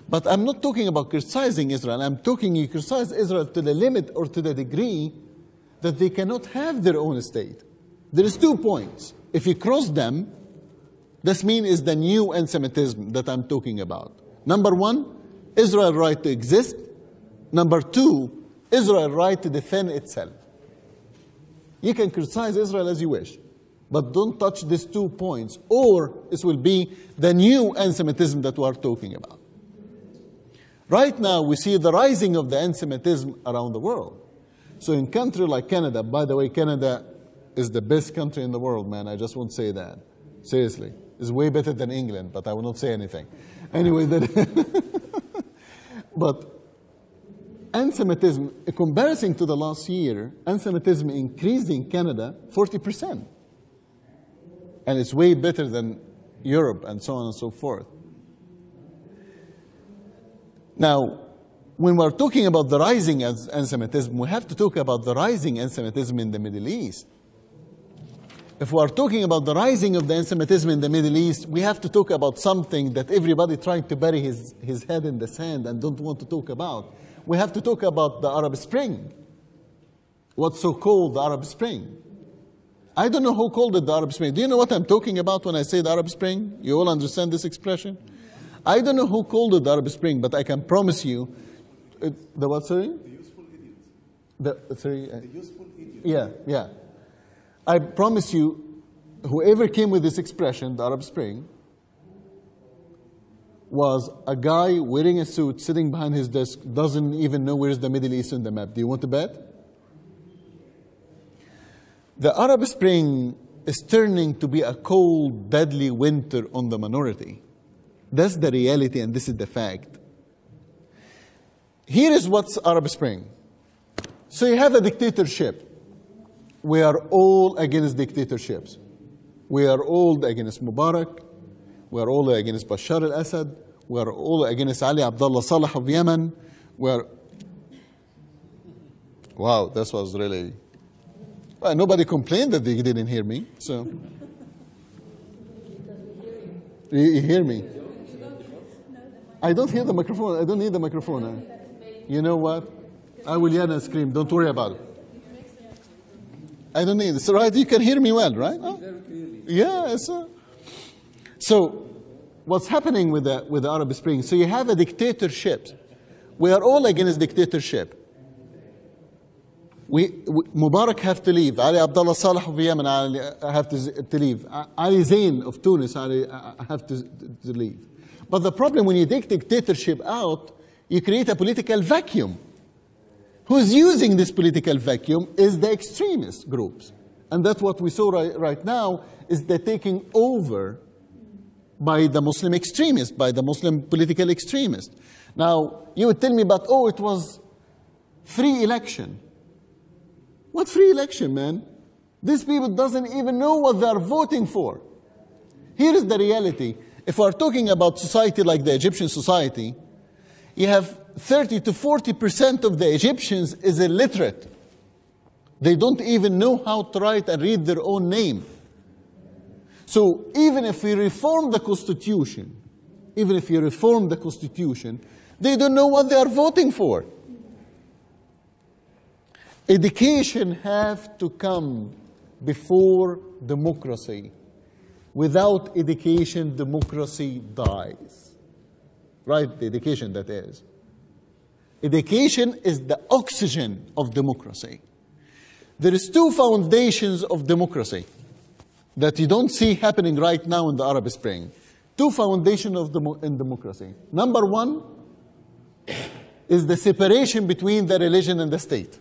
But I'm not talking about criticizing Israel. I'm talking you criticize Israel to the limit or to the degree that they cannot have their own state. There is 2 points. If you cross them, this means is the new anti-Semitism that I'm talking about. Number 1, Israel's right to exist. Number 2, Israel's right to defend itself. You can criticize Israel as you wish, but don't touch these 2 points, or it will be the new anti-Semitism that we are talking about. Right now, we see the rising of the anti-Semitism around the world. So in countries like Canada, by the way, Canada is the best country in the world, man. I just won't say that. Seriously. It's way better than England, but I will not say anything. Anyway, but anti-Semitism, in comparison to the last year, anti-Semitism increased in Canada 40%. And it's way better than Europe and so on and so forth. Now, when we're talking about the rising anti-Semitism, we have to talk about the rising anti-Semitism in the Middle East. If we are talking about the rising of the anti-Semitism in the Middle East, we have to talk about something that everybody trying to bury his head in the sand and don't want to talk about. We have to talk about the Arab Spring. What's so-called the Arab Spring. I don't know who called it the Arab Spring. Do you know what I'm talking about when I say the Arab Spring? You all understand this expression? I don't know who called it the Arab Spring, but I can promise you, the what, sorry? The useful idiots. The useful idiots. Yeah, yeah. I promise you, whoever came with this expression, the Arab Spring, was a guy wearing a suit, sitting behind his desk, doesn't even know where's the Middle East on the map. Do you want to bet? The Arab Spring is turning to be a cold, deadly winter on the minority. That's the reality, and this is the fact. Here is what's Arab Spring. So you have a dictatorship. We are all against dictatorships. We are all against Mubarak. We are all against Bashar al-Assad. We are all against Ali Abdullah Saleh of Yemen. Wow, this was really... Well, nobody complained that they didn't hear me, so... You hear me? I don't hear the microphone. I don't need the microphone. You know what? I will yell and scream. Don't worry about it. I don't need it. So, right, you can hear me well, right? Oh. Yeah. So, what's happening with the Arab Spring? So you have a dictatorship. We are all against dictatorship. Mubarak have to leave. Ali Abdullah Saleh of Yemen have to leave. Ali Zain of Tunis have to leave. But the problem when you take dictatorship out, you create a political vacuum. Who's using this political vacuum is the extremist groups. And that's what we saw right now, is they're taking over by the Muslim extremists, by the Muslim political extremists. Now, you would tell me, but oh, it was free election. What free election, man? These people doesn't even know what they are voting for. Here is the reality. If we're talking about society like the Egyptian society, you have 30 to 40% of the Egyptians is illiterate. They don't even know how to write and read their own name. So even if we reform the Constitution, they don't know what they are voting for. Education has to come before democracy. Without education, democracy dies. Right? The education, that is. Education is the oxygen of democracy. There is 2 foundations of democracy that you don't see happening right now in the Arab Spring. 2 foundations in democracy. Number 1 is the separation between the religion and the state.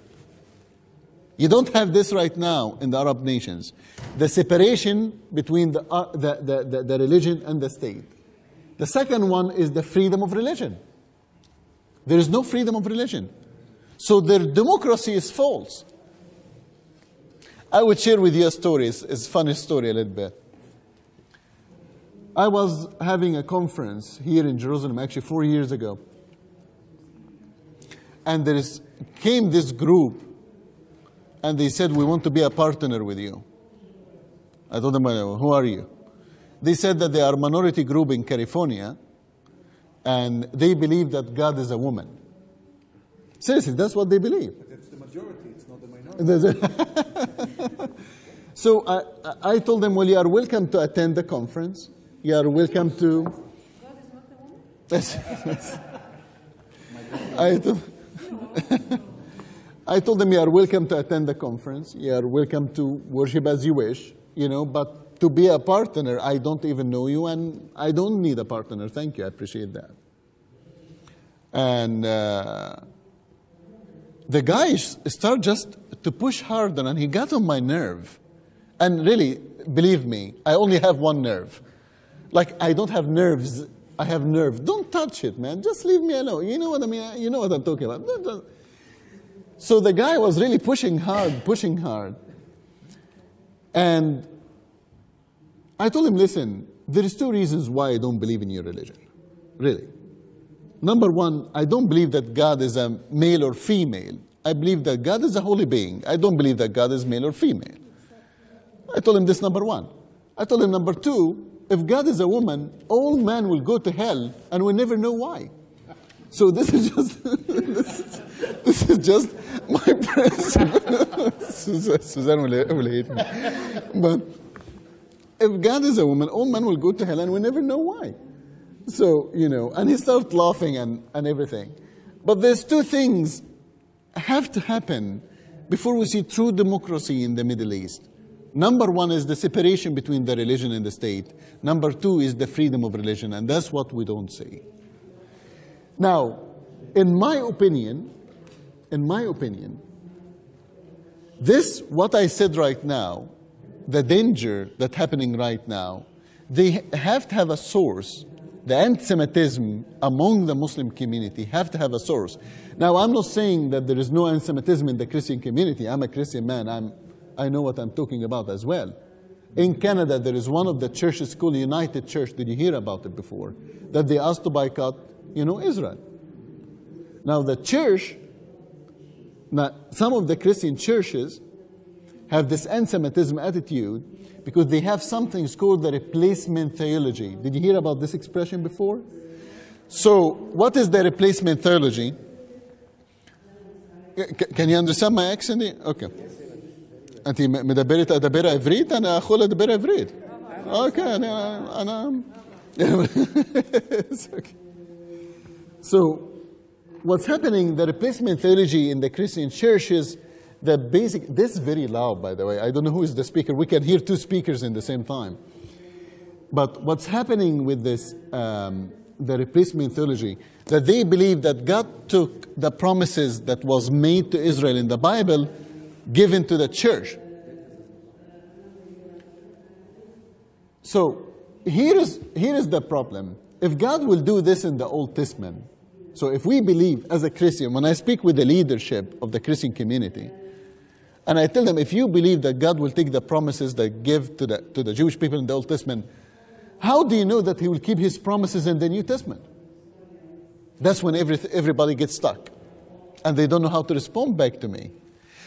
You don't have this right now in the Arab nations. The separation between the religion and the state. The second one is the freedom of religion. There is no freedom of religion. So their democracy is false. I would share with you a story. It's a funny story a little bit. I was having a conference here in Jerusalem, actually 4 years ago. And came this group, and they said, we want to be a partner with you. I told them, who are you? They said that they are a minority group in California, and they believe that God is a woman. Seriously, that's what they believe. But it's the majority, it's not the minority. So I told them, well, you are welcome to attend the conference. You are welcome to... God is not the woman? I told them, you are welcome to attend the conference. You are welcome to worship as you wish, but to be a partner, I don't even know you, and I don't need a partner. Thank you, I appreciate that. And the guy started just to push harder, and he got on my nerve. And really, believe me, I only have one nerve. Like, I don't have nerves, I have nerve. Don't touch it, man. Just leave me alone. You know what I mean? You know what I'm talking about. So the guy was really pushing hard. And I told him, listen, there is 2 reasons why I don't believe in your religion. Really. Number one, I don't believe that God is a male or female. I believe that God is a holy being. I don't believe that God is male or female. I told him this, number one. I told him, number two, if God is a woman, all men will go to hell, and we never know why. So this is just this is just my principle. Suzanne will hate me. But if God is a woman, all men will go to hell, and we never know why. So, and he started laughing and everything. But there's 2 things have to happen before we see true democracy in the Middle East. Number one is the separation between the religion and the state. Number 2 is the freedom of religion, and that's what we don't see. Now, in my opinion, this, what I said right now, the danger that's happening right now, they have to have a source. The anti-Semitism among the Muslim community have to have a source. Now, I'm not saying that there is no anti-Semitism in the Christian community. I'm a Christian man. I know what I'm talking about as well. In Canada, there is one of the churches called United Church. Did you hear about it before? That they asked to boycott, Israel. Now, the church, some of the Christian churches have this anti-Semitism attitude because they have something called the replacement theology. Did you hear about this expression before? So, what is the replacement theology? Can you understand my accent? Okay. أنت مدبرة أدبرة عبريت أنا أقول أدبرة عبريت. Okay, أنا. So, what's happening? The replacement theology in the Christian church is the basic. This is very loud, by the way. I don't know who is the speaker. We can hear 2 speakers in the same time. But what's happening with this, the replacement theology, that they believe that God took the promises that was made to Israel in the Bible, given to the church. So here is the problem. If God will do this in the Old Testament, so if we believe as a Christian, when I speak with the leadership of the Christian community, and I tell them, if you believe that God will take the promises that give to the Jewish people in the Old Testament, how do you know that he will keep his promises in the New Testament? That's when everybody gets stuck, and they don't know how to respond back to me.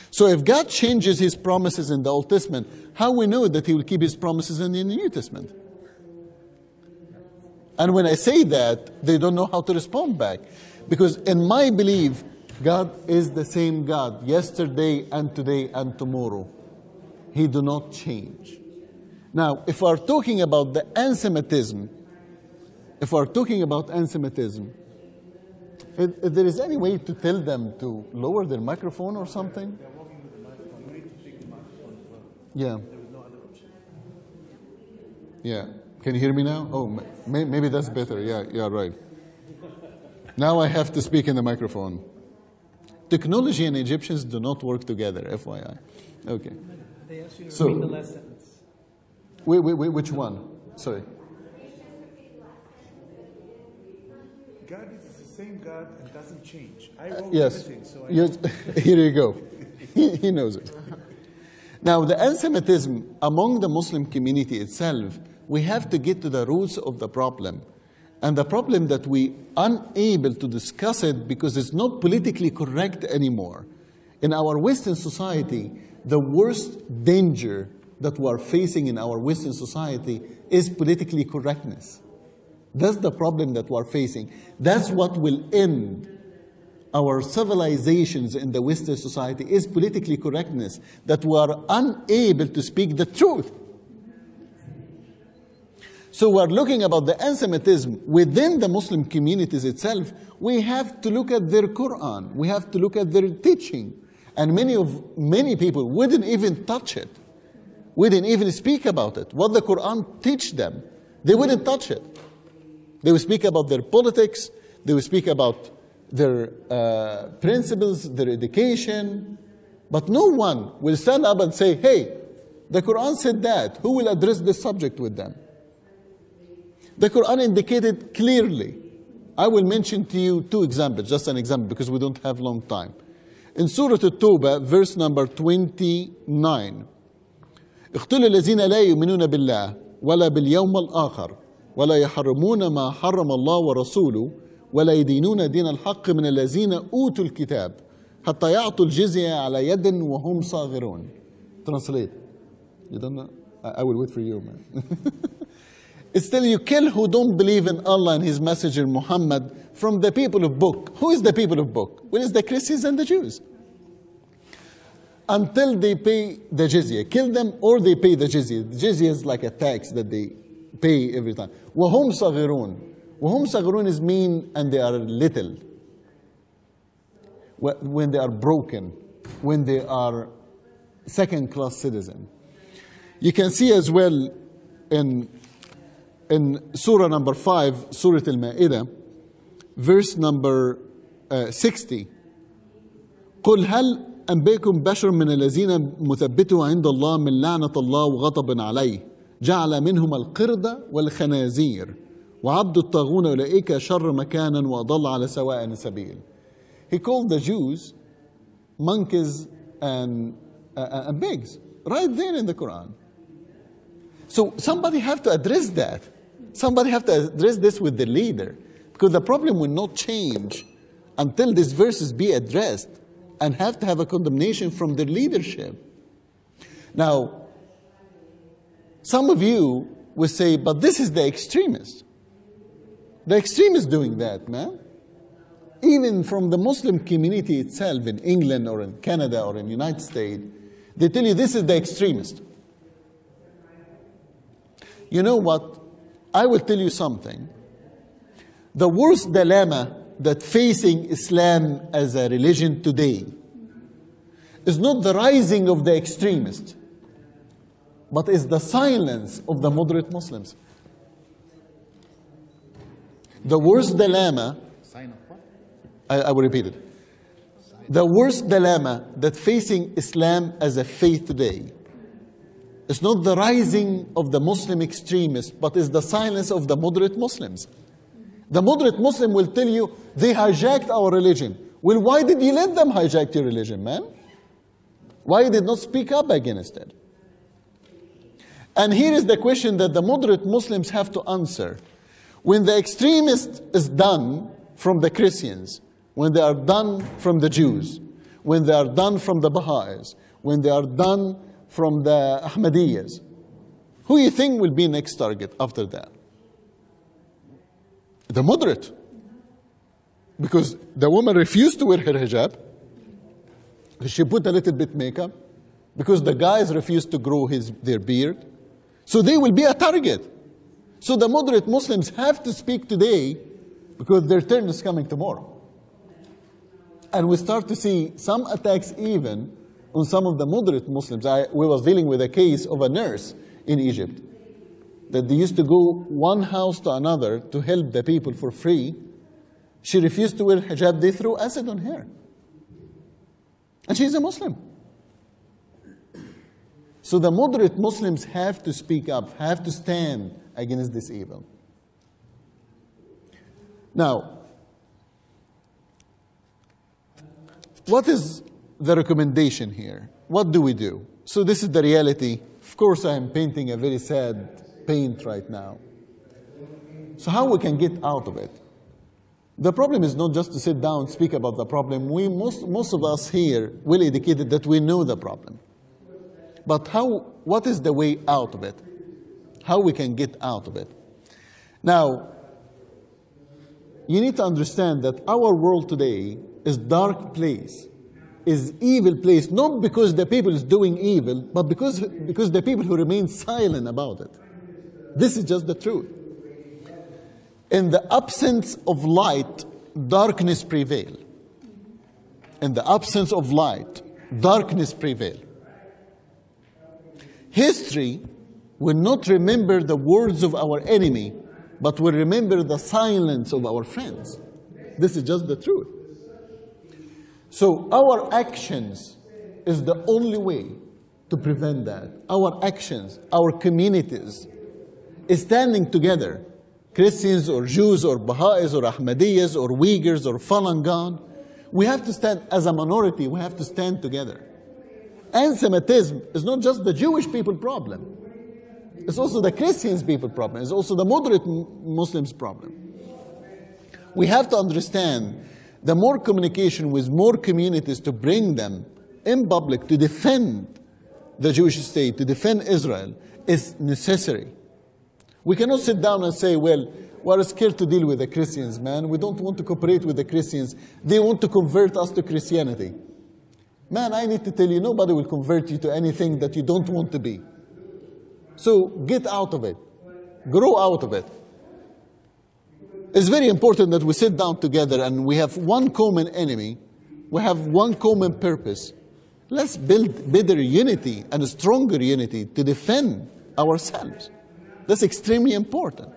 So if God changes his promises in the Old Testament, how we know that he will keep his promises in the New Testament? And when I say that, they don't know how to respond back. Because in my belief, God is the same God, yesterday and today and tomorrow. He do not change. Now, if we're talking about the anti-Semitism, if there is any way to tell them to lower their microphone or something? Yeah. Yeah. Can you hear me now? Oh, maybe that's better. Yeah, right. Now I have to speak in the microphone. Technology and Egyptians do not work together, FYI. Okay. They asked you to read the last sentence. Wait, which one? Sorry. God is the same God and doesn't change. I wrote yes. everything, so here you go. He knows it. Now, the anti-Semitism among the Muslim community itself, we have to get to the roots of the problem. And the problem that we unable to discuss it because it's not politically correct anymore. In our Western society, the worst danger that we are facing in our Western society is politically correctness. That's the problem that we are facing. That's what will end our civilizations in the Western society, is politically correctness, that we are unable to speak the truth. So we're looking about the anti-Semitism within the Muslim communities itself. We have to look at their Quran. We have to look at their teaching. And many people wouldn't even touch it. Wouldn't even speak about it. What the Quran teach them, they wouldn't touch it. They would speak about their politics. They would speak about their principles, their education. But no one will stand up and say, hey, the Quran said that. Who will address this subject with them? The Quran indicated clearly. I will mention to you two examples, just an example, because we don't have long time. In Surah At-Tawbah, verse number 29, اقتلوا الذين لا يؤمنون بالله ولا باليوم الآخر ولا يحرمون ما حرم الله ورسوله ولا يدينون دين الحق من الذين أوتوا الكتاب حتى يعطوا الجزية على يد وهم صاغرون. Translate. You don't know? I will wait for you, man. Still, you kill who don't believe in Allah and His Messenger Muhammad from the people of book. Who is the people of book? Well, it's the Christians and the Jews. Until they pay the jizya. Kill them or they pay the jizya. The jizya is like a tax that they pay every time. وَهُمْ صَغِرُونَ. وَهُمْ صَغِرُونَ is mean and they are little. When they are broken. When they are second-class citizen. You can see as well in Surah number 5, Surah Al-Ma'idah, verse number 60. قُلْ هَلْ أَنْبَئُكُمْ بَشَرٌ مِّنَ الَّذِينَ مُثَبِّتُهُ عِندَ اللَّهِ مِنْ لَعْنَةِ اللَّهِ وَغَضَبٍ عَلَيْهِ جَعَلَ مِنْهُمَ الْقِرْدَ وَالْخَنَازِيرَ وَعَبْدُ الطَّاغُونَ أُولَئِكَ شَرٌّ مَكَانًا وَأَضَلُّ عَلَى سَوَاءِ السَّبِيلِ. He called the Jews monkeys and pigs, right there in the Quran. So somebody have to address that. Somebody have to address this with the leader, because the problem will not change until these verses be addressed and have to have a condemnation from the leadership. Now, some of you will say, but this is the extremist. The extremist doing that, man. Even from the Muslim community itself in England or in Canada or in the United States, they tell you this is the extremist. You know what? I will tell you something. The worst dilemma that facing Islam as a religion today is not the rising of the extremists, but is the silence of the moderate Muslims. The worst dilemma, I will repeat it. The worst dilemma that facing Islam as a faith today is not the rising of the Muslim extremists, but is the silence of the moderate Muslims. The moderate Muslim will tell you, they hijacked our religion. Well, why did you let them hijack your religion, man? Why did not speak up against it? And here is the question that the moderate Muslims have to answer. When the extremist is done from the Christians, when they are done from the Jews, when they are done from the Baha'is, when they are done from the Ahmadiyyas, who do you think will be next target after that? The moderate. Because the woman refused to wear her hijab, because she put a little bit makeup, because the guys refused to grow their beard. So they will be a target. So the moderate Muslims have to speak today, because their turn is coming tomorrow. And we start to see some attacks even on some of the moderate Muslims. We was dealing with a case of a nurse in Egypt, that they used to go one house to another to help the people for free. She refused to wear hijab. They threw acid on her. And she's a Muslim. So the moderate Muslims have to speak up, have to stand against this evil. Now, what is the recommendation here? what do we do? So this is the reality. Of course, I am painting a very sad paint right now. So how we can get out of it? The problem is not just to sit down and speak about the problem. Most of us here, well educated, that we know the problem. But what is the way out of it? How we can get out of it? Now, you need to understand that our world today is dark place, is evil place, not because the people is doing evil, but because the people who remain silent about it. This is just the truth. In the absence of light, darkness prevails. In the absence of light, darkness prevails. History will not remember the words of our enemy, but will remember the silence of our friends. This is just the truth. So our actions is the only way to prevent that. Our actions, our communities, is standing together. Christians or Jews or Baha'is or Ahmadiyyas or Uyghurs or Falun Gong, we have to stand as a minority, we have to stand together. Anti-Semitism is not just the Jewish people problem. It's also the Christians people problem. It's also the moderate Muslims problem. We have to understand the more communication with more communities to bring them in public to defend the Jewish state, to defend Israel, is necessary. We cannot sit down and say, well, we're scared to deal with the Christians, man. We don't want to cooperate with the Christians. They want to convert us to Christianity. Man, I need to tell you, nobody will convert you to anything that you don't want to be. So get out of it. Grow out of it. It's very important that we sit down together and we have one common enemy. We have one common purpose. Let's build better unity and a stronger unity to defend ourselves. That's extremely important.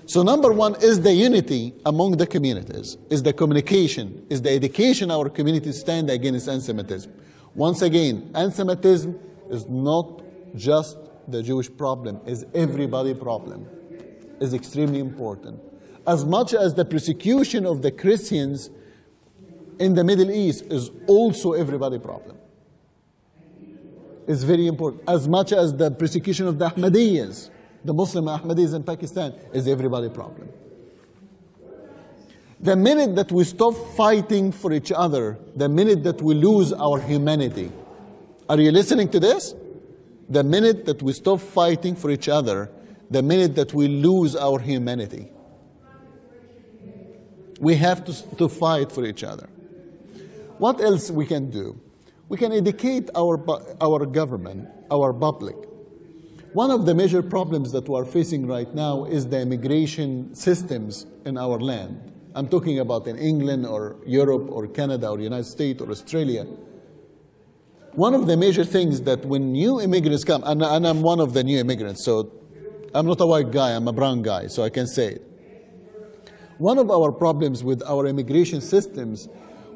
So number one is the unity among the communities, is the communication, is the education our communities stand against anti-Semitism. Once again, anti-Semitism is not just the Jewish problem, is everybody's problem. Is extremely important. As much as the persecution of the Christians in the Middle East is also everybody's problem. It's very important. As much as the persecution of the Ahmadiyyas, the Muslim Ahmadis in Pakistan, is everybody's problem. The minute that we stop fighting for each other, the minute that we lose our humanity, are you listening to this? The minute that we stop fighting for each other, the minute that we lose our humanity. We have to fight for each other. What else we can do? We can educate our government, our public. One of the major problems that we are facing right now is the immigration systems in our land. I'm talking about in England or Europe or Canada or United States or Australia. One of the major things that when new immigrants come, and I'm one of the new immigrants, so I'm not a white guy, I'm a brown guy, so I can say it. One of our problems with our immigration systems,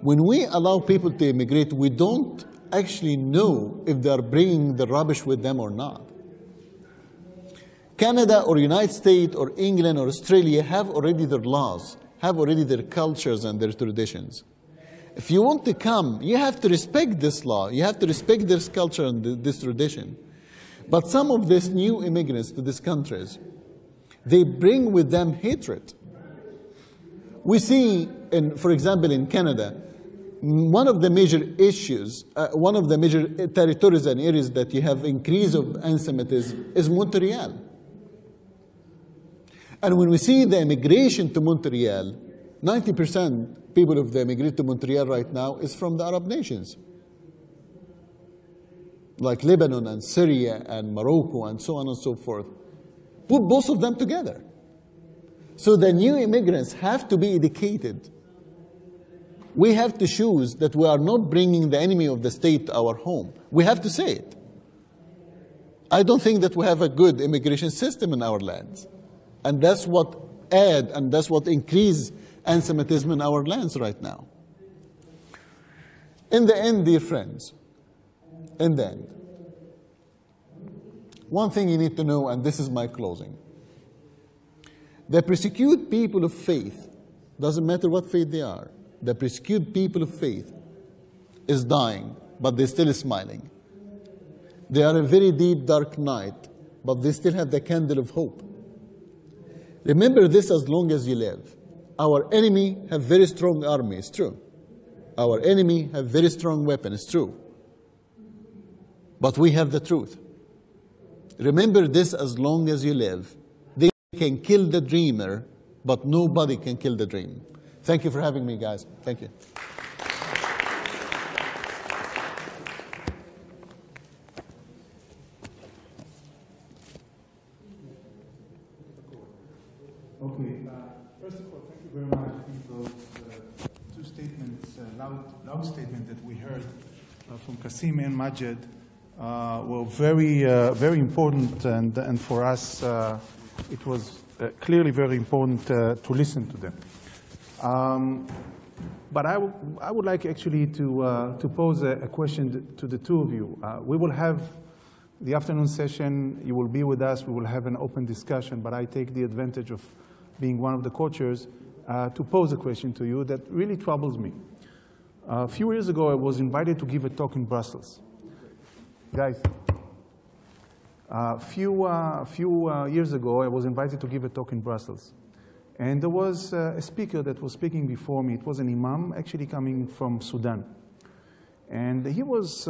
when we allow people to immigrate, we don't actually know if they are bringing the rubbish with them or not. Canada or United States or England or Australia have already their laws, have already their cultures and their traditions. If you want to come, you have to respect this law, you have to respect this culture and this tradition. But some of these new immigrants to these countries, they bring with them hatred. We see, for example, in Canada, one of the major issues, one of the major territories and areas that you have increase of anti-Semitism is Montreal. And when we see the immigration to Montreal, 90% people of the immigrate to Montreal right now is from the Arab nations, like Lebanon and Syria and Morocco and so on and so forth. Put both of them together. So the new immigrants have to be educated. We have to choose that we are not bringing the enemy of the state to our home. We have to say it. I don't think that we have a good immigration system in our lands. And that's what add and that's what increase anti-Semitism in our lands right now. In the end, dear friends, in the end, one thing you need to know, and this is my closing. The persecuted people of faith, doesn't matter what faith they are, the persecuted people of faith is dying but they're still smiling. They are a very deep, dark night, but they still have the candle of hope. Remember this as long as you live. Our enemy have very strong army, it's true. Our enemy have very strong weapons, it's true. But we have the truth. Remember this as long as you live. They can kill the dreamer, but nobody can kill the dream. Thank you for having me, guys. Thank you. Okay, first of all, thank you very much. I think those two statements, loud statement that we heard from Kasim and Majid were very important, and for us it was clearly very important to listen to them. But I would like actually to pose a question to the two of you. We will have the afternoon session. You will be with us. We will have an open discussion, but I take the advantage of being one of the co-chairs to pose a question to you that really troubles me. A few years ago, I was invited to give a talk in Brussels. Guys, a few years ago, I was invited to give a talk in Brussels. And there was a speaker that was speaking before me. It was an imam, actually coming from Sudan. And he was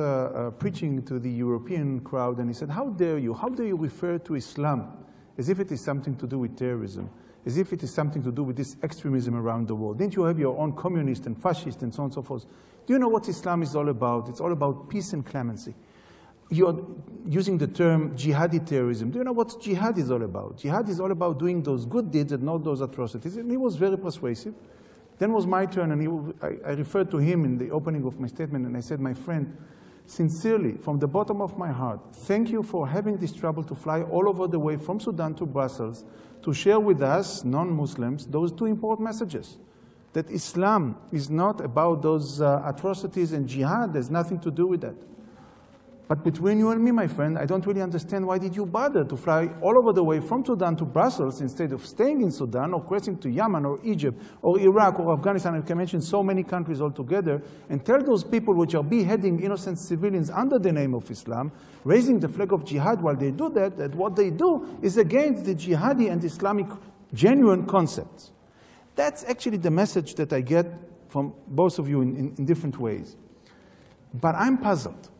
preaching to the European crowd, and he said, how dare you refer to Islam as if it is something to do with terrorism, as if it is something to do with this extremism around the world? Didn't you have your own communist and fascist and so on and so forth? Do you know what Islam is all about? It's all about peace and clemency. You're using the term jihadi terrorism. Do you know what jihad is all about? Jihad is all about doing those good deeds and not those atrocities. And he was very persuasive. Then was my turn, and I referred to him in the opening of my statement, and I said, my friend, sincerely, from the bottom of my heart, thank you for having this trouble to fly all over the way from Sudan to Brussels to share with us, non-Muslims, those two important messages. That Islam is not about those atrocities, and jihad has nothing to do with that. But between you and me, my friend, I don't really understand why did you bother to fly all over the way from Sudan to Brussels instead of staying in Sudan or crossing to Yemen or Egypt or Iraq or Afghanistan. I can mention so many countries altogether, and tell those people which are beheading innocent civilians under the name of Islam, raising the flag of jihad while they do that, that what they do is against the jihadi and Islamic genuine concepts. That's actually the message that I get from both of you in different ways. But I'm puzzled.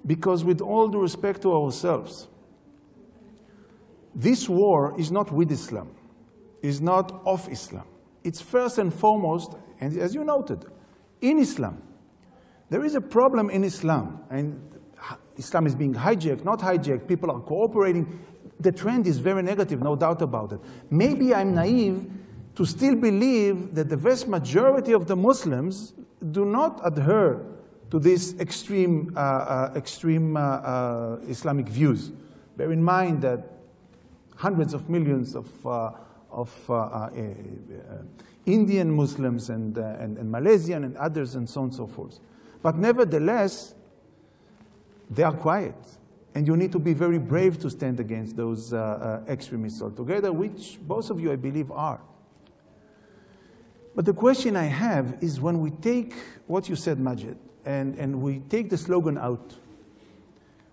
Because with all due respect to ourselves, this war is not with Islam, is not of Islam. It's first and foremost, and as you noted, in Islam. There is a problem in Islam, and Islam is being hijacked, not hijacked, people are cooperating. The trend is very negative, no doubt about it. Maybe I'm naive to still believe that the vast majority of the Muslims do not adhere to these extreme Islamic views. Bear in mind that hundreds of millions of Indian Muslims and Malaysian and others and so on and so forth. But nevertheless, they are quiet. And you need to be very brave to stand against those extremists altogether, which both of you, I believe, are. But the question I have is when we take what you said, Majid, and we take the slogan out,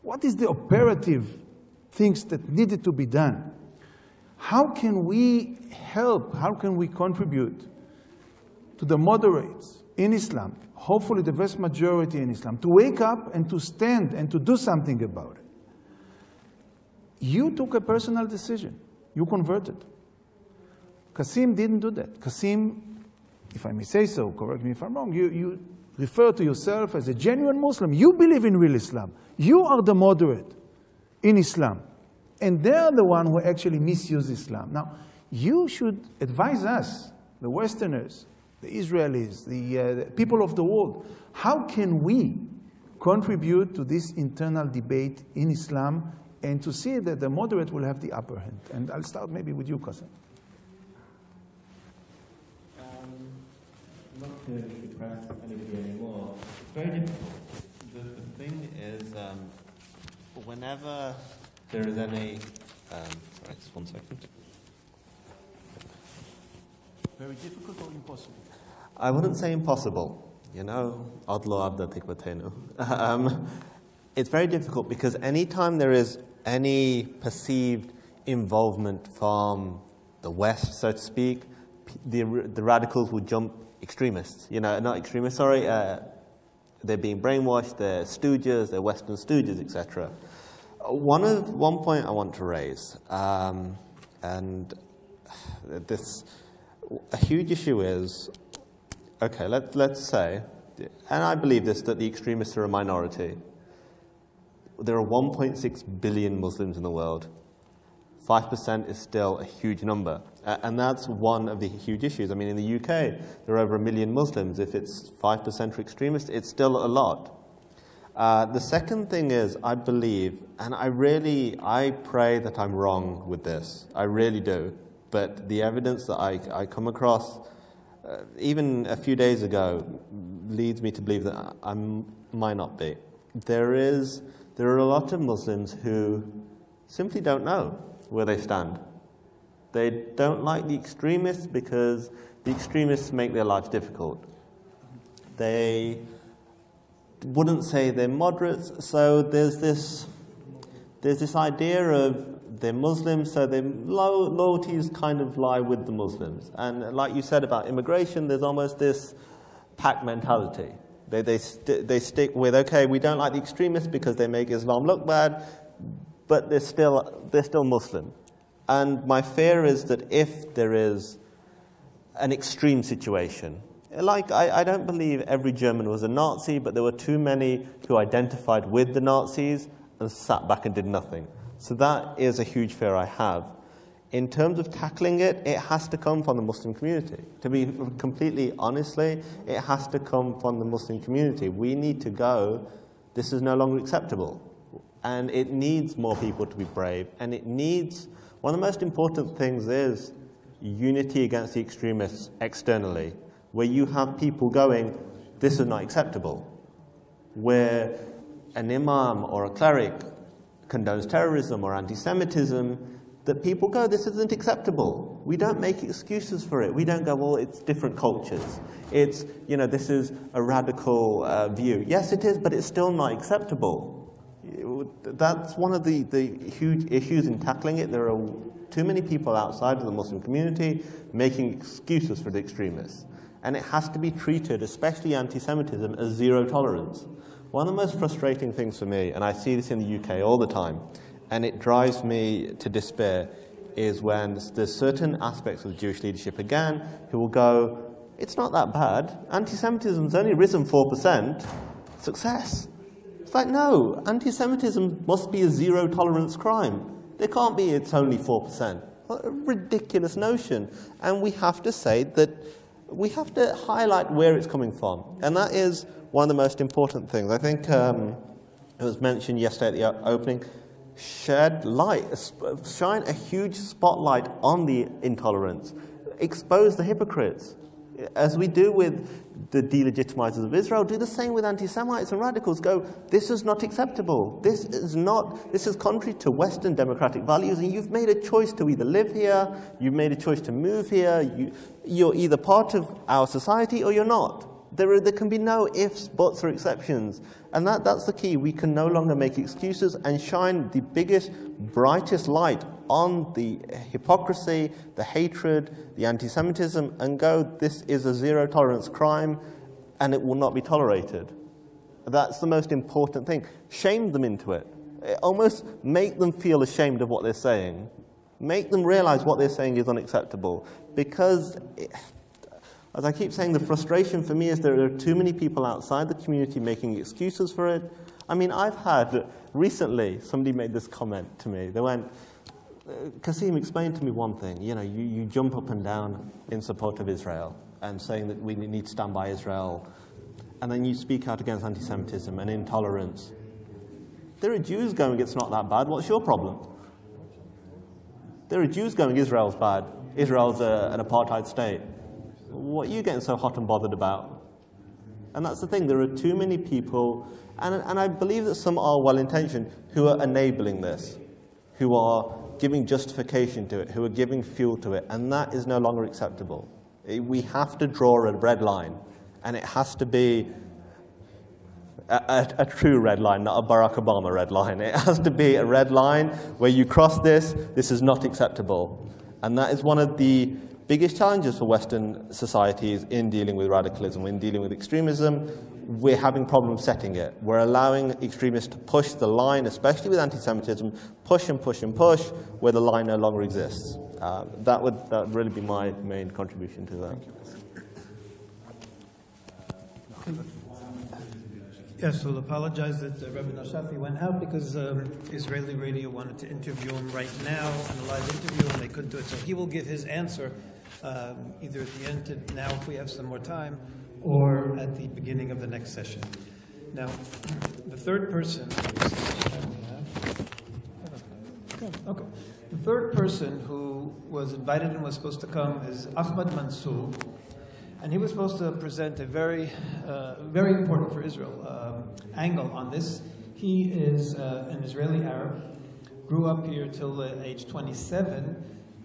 what is the operative things that needed to be done? How can we help, how can we contribute to the moderates in Islam, hopefully the vast majority in Islam, to wake up and to stand and to do something about it? You took a personal decision. You converted. Kasim didn't do that. Kasim, if I may say so, correct me if I'm wrong, you refer to yourself as a genuine Muslim. You believe in real Islam. You are the moderate in Islam. And they're the one who actually misuse Islam. Now, you should advise us, the Westerners, the Israelis, the people of the world, how can we contribute to this internal debate in Islam and to see that the moderate will have the upper hand? And I'll start maybe with you, Kasim. Not to depress anybody anymore. It's very difficult. The thing is, whenever there is any... sorry, just 1 second. Very difficult or impossible? I wouldn't say impossible. you know, adlo abda tikvatenu. It's very difficult because anytime there is any perceived involvement from the West, so to speak, the radicals will jump extremists. You know, not extremists, sorry. They're being brainwashed, they're stooges, they're Western stooges, etc. One point I want to raise, and this, a huge issue is, okay, let's say, and I believe this, that the extremists are a minority. There are 1.6 billion Muslims in the world. 5% is still a huge number. And that's one of the huge issues. I mean, in the UK, there are over 1 million Muslims. If it's 5% for extremists, it's still a lot. The second thing is, I believe, and I pray that I'm wrong with this. I really do. But the evidence that I come across, even a few days ago, leads me to believe that I might not be. There are a lot of Muslims who simply don't know where they stand. They don't like the extremists because the extremists make their lives difficult. They wouldn't say they're moderates, so there's this idea of they're Muslims, so their loyalties kind of lie with the Muslims. And like you said about immigration, there's almost this pack mentality. They stick with, okay, we don't like the extremists because they make Islam look bad, but they're still Muslim. And my fear is that if there is an extreme situation, like I don't believe every German was a Nazi, but there were too many who identified with the Nazis and sat back and did nothing. So that is a huge fear I have. In terms of tackling it, it has to come from the Muslim community. To be completely honestly, it has to come from the Muslim community. We need to go, this is no longer acceptable. And it needs more people to be brave. And it needs, one of the most important things is unity against the extremists externally, where you have people going, this is not acceptable. Where an imam or a cleric condones terrorism or anti-Semitism, that people go, this isn't acceptable. We don't make excuses for it. We don't go, well, it's different cultures. It's, you know, this is a radical view. Yes, it is, but it's still not acceptable. That's one of the huge issues in tackling it. There are too many people outside of the Muslim community making excuses for the extremists. And it has to be treated, especially anti-Semitism, as zero tolerance. One of the most frustrating things for me, and I see this in the UK all the time, and it drives me to despair, is when there's certain aspects of the Jewish leadership, again, who will go, it's not that bad. Anti-Semitism's only risen 4%. Success. It's like, no, anti-Semitism must be a zero-tolerance crime. There can't be it's only 4%. What a ridiculous notion. And we have to say that we have to highlight where it's coming from. And that is one of the most important things. I think it was mentioned yesterday at the opening, shed light, shine a huge spotlight on the intolerance, expose the hypocrites. As we do with the delegitimizers of Israel, do the same with anti-Semites and radicals. Go, this is not acceptable. This is contrary to Western democratic values, and you've made a choice to either live here, you've made a choice to move here, you're either part of our society or you're not. There can be no ifs, buts, or exceptions. And that's the key. We can no longer make excuses and shine the biggest, brightest light on the hypocrisy, the hatred, the anti-Semitism, and go, this is a zero-tolerance crime, and it will not be tolerated. That's the most important thing. Shame them into it. Almost make them feel ashamed of what they're saying. Make them realize what they're saying is unacceptable. Because as I keep saying, the frustration for me is there are too many people outside the community making excuses for it. I mean, I've had, recently, somebody made this comment to me. They went, Kasim, explain to me one thing. You know, you jump up and down in support of Israel and saying that we need to stand by Israel, and then you speak out against anti-Semitism and intolerance. There are Jews going, it's not that bad. What's your problem? There are Jews going, Israel's bad. Israel's an apartheid state. What are you getting so hot and bothered about? And that's the thing, there are too many people, and I believe that some are well-intentioned, who are enabling this, who are giving justification to it, who are giving fuel to it, and that is no longer acceptable. We have to draw a red line, and it has to be a true red line, not a Barack Obama red line. It has to be a red line where you cross this is not acceptable. And that is one of the biggest challenges for Western societies in dealing with radicalism, in dealing with extremism. We're having problems setting it. We're allowing extremists to push the line, especially with anti-Semitism, push and push and push, where the line no longer exists. That would really be my main contribution to that. Yes, we'll apologize that Rabbi Nashafi went out because Israeli radio wanted to interview him right now in a live interview, and they couldn't do it. So he will give his answer either at the end now if we have some more time, or at the beginning of the next session. Now, the third person. Okay. The third person who was invited and was supposed to come is Ahmed Mansour. And he was supposed to present a very important for Israel angle on this. He is an Israeli Arab, grew up here till age 27,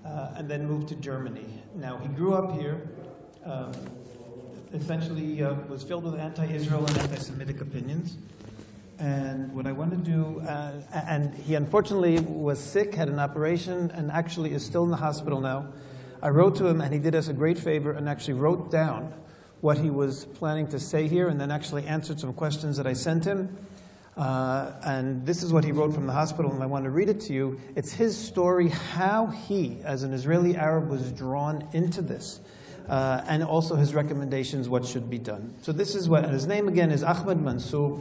and then moved to Germany. Now, he grew up here, essentially was filled with anti-Israel and anti-Semitic opinions. And what I want to do, and he unfortunately was sick, had an operation, and actually is still in the hospital now. I wrote to him, and he did us a great favor and actually wrote down what he was planning to say here, and then actually answered some questions that I sent him. And this is what he wrote from the hospital, and I want to read it to you. It's his story, how he, as an Israeli Arab, was drawn into this, and also his recommendations, what should be done. So this is what, his name again is Ahmed Mansour.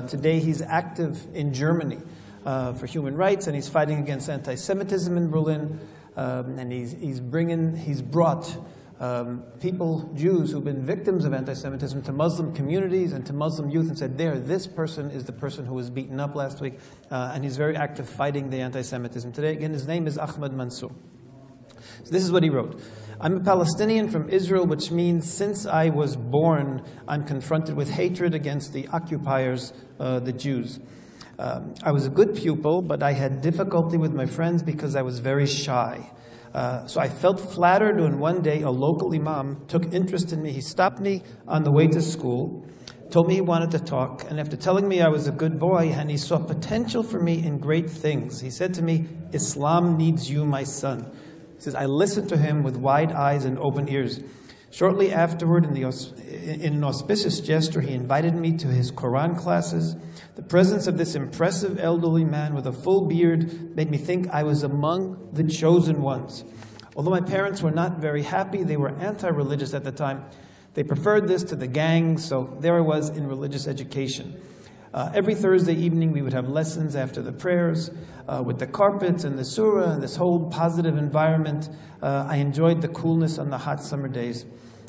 Today he's active in Germany for human rights, and he's fighting against anti-Semitism in Berlin. And he's brought people, Jews who've been victims of anti-Semitism, to Muslim communities and to Muslim youth, and said, this person is the person who was beaten up last week, and he's very active fighting the anti-Semitism. Today, again, his name is Ahmed Mansour. So this is what he wrote. I'm a Palestinian from Israel, which means since I was born, I'm confronted with hatred against the occupiers, the Jews. I was a good pupil, but I had difficulty with my friends because I was very shy. So I felt flattered when one day a local imam took interest in me. He stopped me on the way to school, told me he wanted to talk, and after telling me I was a good boy and he saw potential for me in great things, he said to me, Islam needs you, my son. He says, I listened to him with wide eyes and open ears. Shortly afterward, in an auspicious gesture, he invited me to his Quran classes. The presence of this impressive elderly man with a full beard made me think I was among the chosen ones. Although my parents were not very happy, they were anti-religious at the time. They preferred this to the gangs, so there I was in religious education. Every Thursday evening we would have lessons after the prayers with the carpets and the surah and this whole positive environment. I enjoyed the coolness on the hot summer days.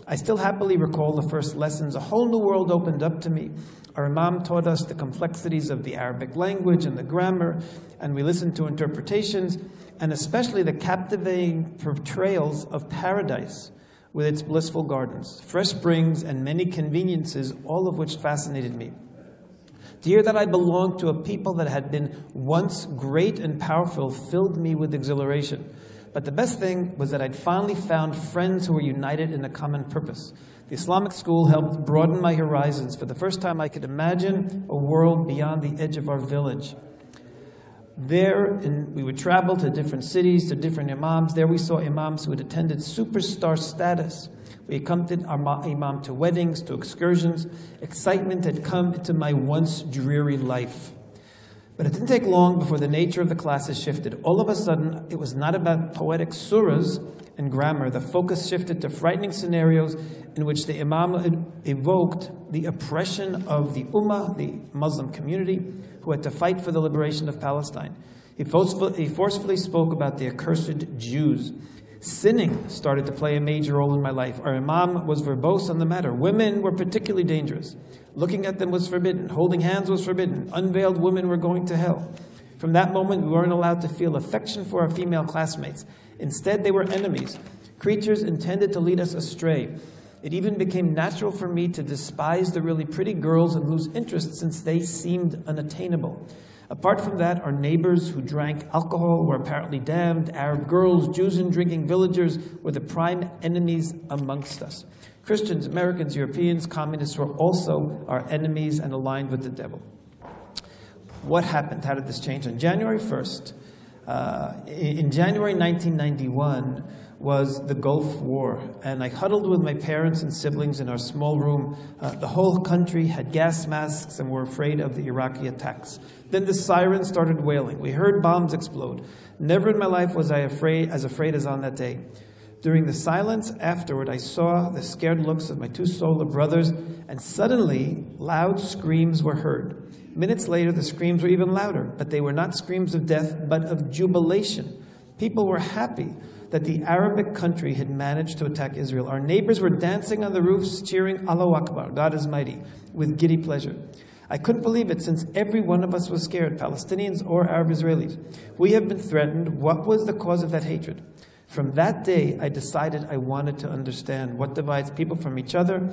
I still happily recall the first lessons. A whole new world opened up to me. Our imam taught us the complexities of the Arabic language and the grammar, and we listened to interpretations, and especially the captivating portrayals of paradise with its blissful gardens, fresh springs, and many conveniences, all of which fascinated me. To hear that I belonged to a people that had been once great and powerful filled me with exhilaration. But the best thing was that I'd finally found friends who were united in a common purpose. The Islamic school helped broaden my horizons. For the first time, I could imagine a world beyond the edge of our village. We would travel to different cities, to different imams. There we saw imams who had attended superstar status. We accompanied our imam to weddings, to excursions. Excitement had come into my once dreary life. But it didn't take long before the nature of the classes shifted. All of a sudden, it was not about poetic surahs and grammar. The focus shifted to frightening scenarios in which the imam evoked the oppression of the ummah, the Muslim community, who had to fight for the liberation of Palestine. He forcefully spoke about the accursed Jews. Sinning started to play a major role in my life. Our imam was verbose on the matter. Women were particularly dangerous. Looking at them was forbidden. Holding hands was forbidden. Unveiled women were going to hell. From that moment, we weren't allowed to feel affection for our female classmates. Instead, they were enemies, creatures intended to lead us astray. It even became natural for me to despise the really pretty girls and lose interest since they seemed unattainable. Apart from that, our neighbors who drank alcohol were apparently damned. Arab girls, Jews and drinking villagers were the prime enemies amongst us. Christians, Americans, Europeans, communists were also our enemies and aligned with the devil. What happened? How did this change? On January 1st, in January 1991, was the Gulf War, and I huddled with my parents and siblings in our small room. The whole country had gas masks and were afraid of the Iraqi attacks. Then the sirens started wailing. We heard bombs explode. Never in my life was I as afraid as on that day. During the silence afterward, I saw the scared looks of my two solar brothers, and suddenly loud screams were heard. Minutes later, the screams were even louder, but they were not screams of death, but of jubilation. People were happy that the Arabic country had managed to attack Israel. Our neighbors were dancing on the roofs, cheering Allahu Akbar, God is mighty, with giddy pleasure. I couldn't believe it, since every one of us was scared, Palestinians or Arab Israelis. We have been threatened. What was the cause of that hatred? From that day, I decided I wanted to understand what divides people from each other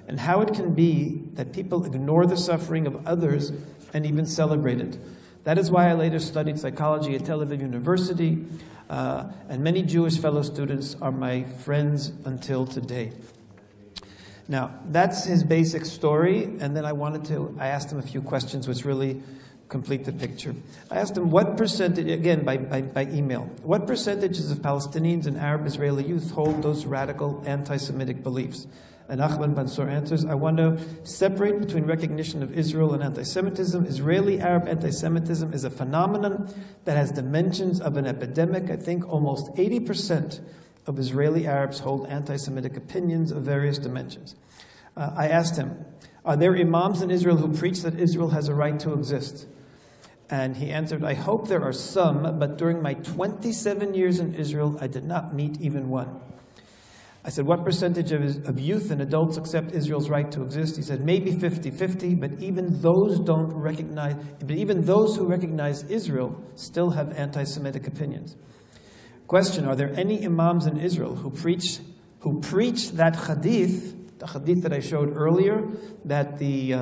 and how it can be that people ignore the suffering of others and even celebrate it. That is why I later studied psychology at Tel Aviv University, and many Jewish fellow students are my friends until today. Now, that's his basic story, and then I asked him a few questions which really complete the picture. I asked him what percentage, again by email, what percentages of Palestinians and Arab Israeli youth hold those radical anti-Semitic beliefs? And Ahmed Mansour answers, I want to separate between recognition of Israel and anti-Semitism. Israeli-Arab anti-Semitism is a phenomenon that has dimensions of an epidemic. I think almost 80% of Israeli Arabs hold anti-Semitic opinions of various dimensions. I asked him, are there imams in Israel who preach that Israel has a right to exist? And he answered, I hope there are some, but during my 27 years in Israel, I did not meet even one. I said, what percentage of youth and adults accept Israel's right to exist? He said, maybe 50-50, but even those who recognize Israel still have anti-Semitic opinions. Question, are there any imams in Israel who preach that hadith, the hadith that I showed earlier, that the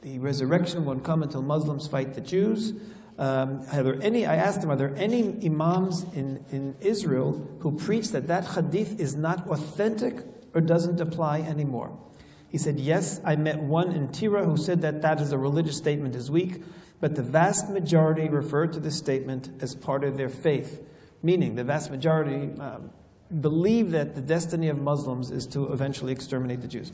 resurrection won't come until Muslims fight the Jews? I asked him, are there any imams in Israel who preach that hadith is not authentic or doesn't apply anymore? He said, yes, I met one in Tira who said that is a religious statement is weak, but the vast majority referred to this statement as part of their faith, meaning the vast majority believe that the destiny of Muslims is to eventually exterminate the Jews.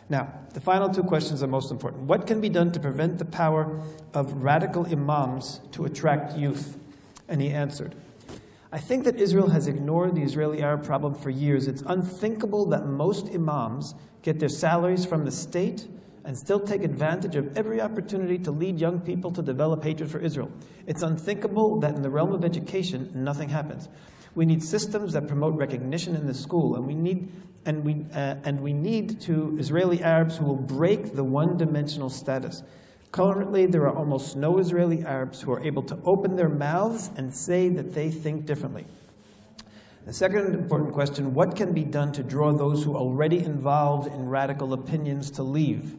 Now, the final two questions are most important. What can be done to prevent the power of radical imams to attract youth? And he answered, I think that Israel has ignored the Israeli-Arab problem for years. It's unthinkable that most imams get their salaries from the state and still take advantage of every opportunity to lead young people to develop hatred for Israel. It's unthinkable that in the realm of education, nothing happens. We need systems that promote recognition in the school, and we need to Israeli Arabs who will break the one-dimensional status. Currently, there are almost no Israeli Arabs who are able to open their mouths and say that they think differently. The second important question, what can be done to draw those who are already involved in radical opinions to leave?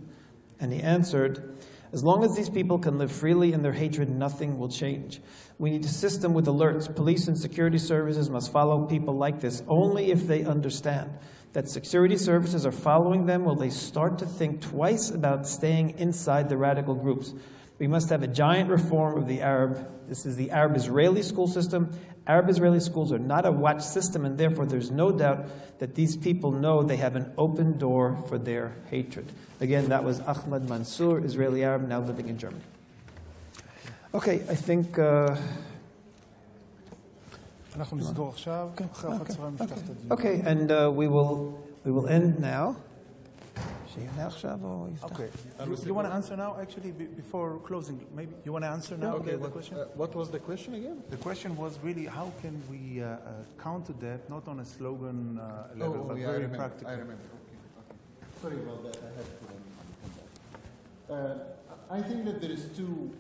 And he answered, as long as these people can live freely in their hatred, nothing will change. We need a system with alerts. Police and security services must follow people like this only if they understand that security services are following them will they start to think twice about staying inside the radical groups. We must have a giant reform of the this is the Arab-Israeli school system. Arab-Israeli schools are not a watch system, and therefore there's no doubt that these people know they have an open door for their hatred. Again, that was Ahmed Mansour, Israeli Arab, now living in Germany. Okay, I think... Okay, and we will end now. Okay. You want to answer now, actually, before closing? Maybe you want to answer now? Okay. The question? What was the question again? The question was really how can we counter that, not on a slogan level, but very practical. I remember. Okay. Sorry about that. I had to come back. I think that there is two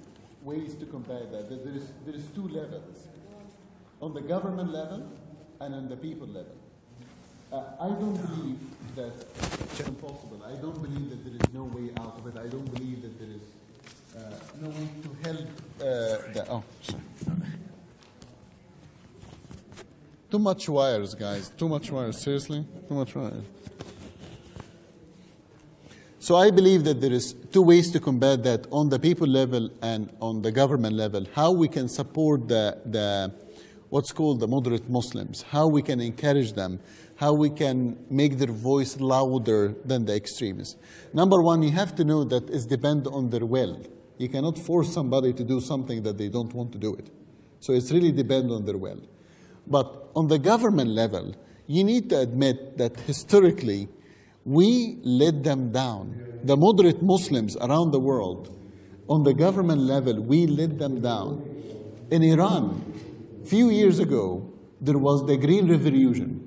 ways to combat that. There is two levels, on the government level and on the people level. I don't believe that it's impossible. I don't believe that there is no way out of it. I don't believe that there is knowing to help oh, sorry. Too much wires, guys. Too much wires. Seriously? Too much wires. So I believe that there is two ways to combat that on the people level and on the government level. How we can support the what's called the moderate Muslims. How we can encourage them. How we can make their voice louder than the extremists. Number one, you have to know that it depends on their will. You cannot force somebody to do something that they don't want to do it. So it's really depends on their will. But on the government level, you need to admit that historically, we let them down. The moderate Muslims around the world, on the government level, we let them down. In Iran, a few years ago, there was the Green Revolution,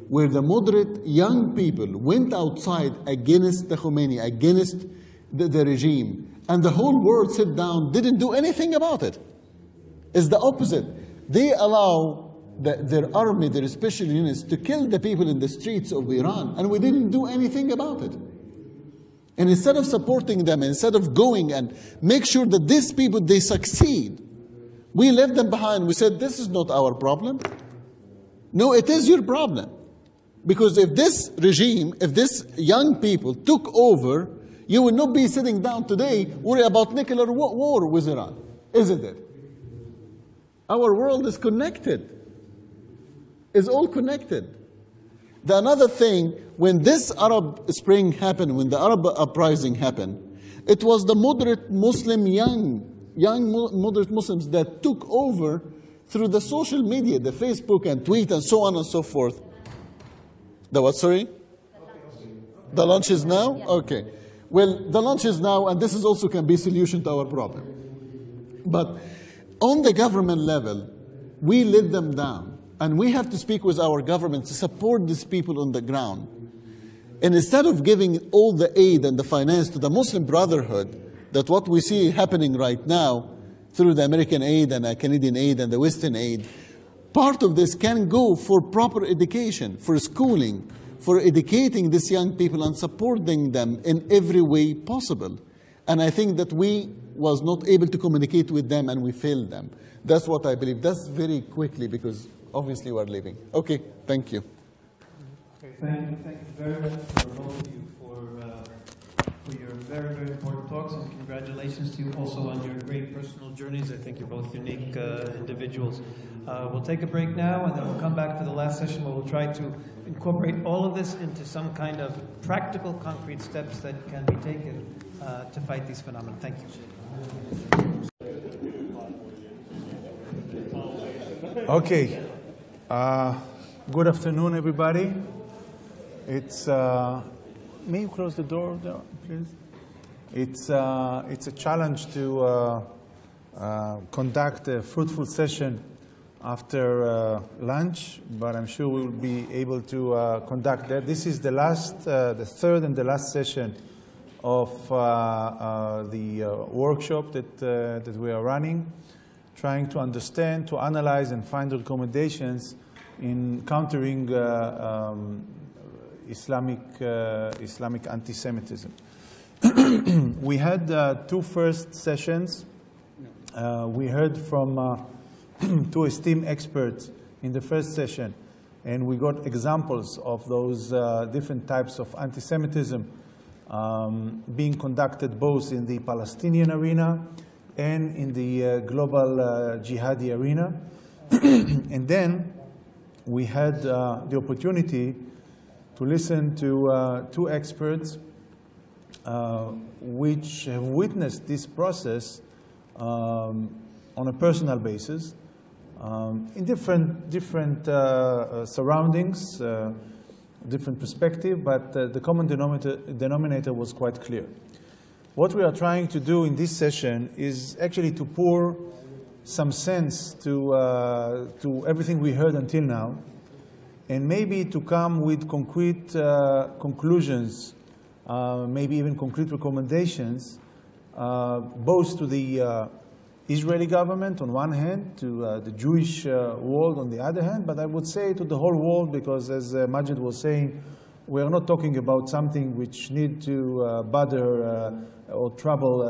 where the moderate young people went outside against the Khomeini, against the regime, and the whole world sat down, didn't do anything about it. It's the opposite. They allow their army, their special units, to kill the people in the streets of Iran, and we didn't do anything about it. And instead of supporting them, instead of going and make sure that these people, they succeed, we left them behind. We said, this is not our problem. No, it is your problem. Because if this regime, if this young people took over, you would not be sitting down today worrying about nuclear war with Iran, isn't it? Our world is connected. It's all connected. The another thing, when this Arab Spring happened, when the Arab uprising happened, it was the moderate Muslim, young moderate Muslims that took over through the social media, the Facebook and tweet and so on and so forth. The what, sorry? The lunch is now? Okay. Well, the lunch is now, and this is also can be a solution to our problem. But on the government level, we let them down. And we have to speak with our government to support these people on the ground. And instead of giving all the aid and the finance to the Muslim Brotherhood, that what we see happening right now through the American aid and the Canadian aid and the Western aid, part of this can go for proper education, for schooling, for educating these young people and supporting them in every way possible. And I think that we was not able to communicate with them and we failed them. That's what I believe. That's very quickly because obviously we are leaving. Okay, thank you. Okay, thank you very much for both of you for your very, very important talks, and congratulations to you also on your great personal journeys. I think you're both unique individuals. We'll take a break now, and then we'll come back for the last session where we'll try to incorporate all of this into some kind of practical, concrete steps that can be taken to fight these phenomena. Thank you. Okay. Good afternoon, everybody. It's may you close the door, please? It's a challenge to conduct a fruitful session after lunch, but I'm sure we'll be able to conduct that. This is the last, the third and the last session of the workshop that we are running, trying to understand, to analyze, and find recommendations in countering Islamic anti-Semitism. We had two first sessions. We heard from two esteemed experts in the first session, and we got examples of those different types of anti-Semitism being conducted both in the Palestinian arena and in the global jihadi arena. And then we had the opportunity to listen to two experts which have witnessed this process on a personal basis in different surroundings, different perspective, but the common denominator was quite clear. What we are trying to do in this session is actually to pour some sense to everything we heard until now, and maybe to come with concrete conclusions, maybe even concrete recommendations, both to the Israeli government on one hand, to the Jewish world on the other hand, but I would say to the whole world, because as Majid was saying, we are not talking about something which need to bother or trouble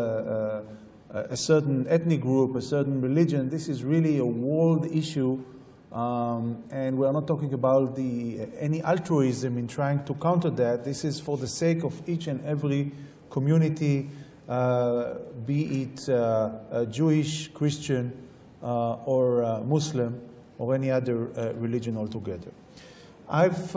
a certain ethnic group, a certain religion. This is really a world issue, and we are not talking about any altruism in trying to counter that. This is for the sake of each and every community, be it Jewish, Christian, or Muslim, or any other religion altogether. I've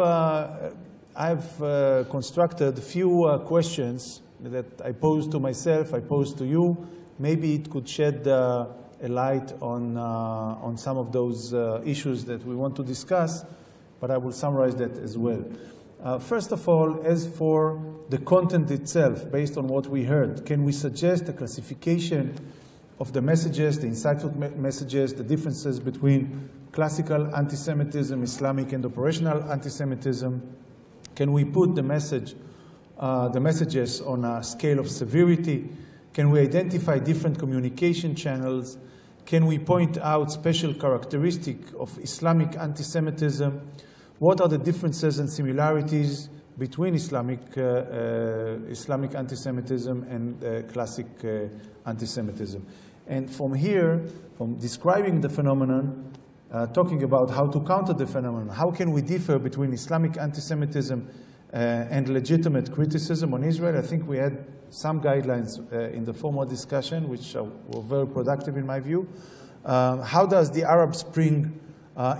constructed a few questions that I posed to myself, I posed to you. Maybe it could shed a light on some of those issues that we want to discuss, but I will summarize that as well. First of all, as for the content itself, based on what we heard, can we suggest a classification of the messages, the insightful messages, the differences between classical anti-Semitism, Islamic and operational anti-Semitism? Can we put the messages on a scale of severity? Can we identify different communication channels? Can we point out special characteristics of Islamic anti-Semitism? What are the differences and similarities between Islamic anti-Semitism and classic anti-Semitism? And from here, from describing the phenomenon, talking about how to counter the phenomenon, how can we differ between Islamic anti-Semitism and legitimate criticism on Israel? I think we had some guidelines in the former discussion, which were very productive in my view. How does the Arab Spring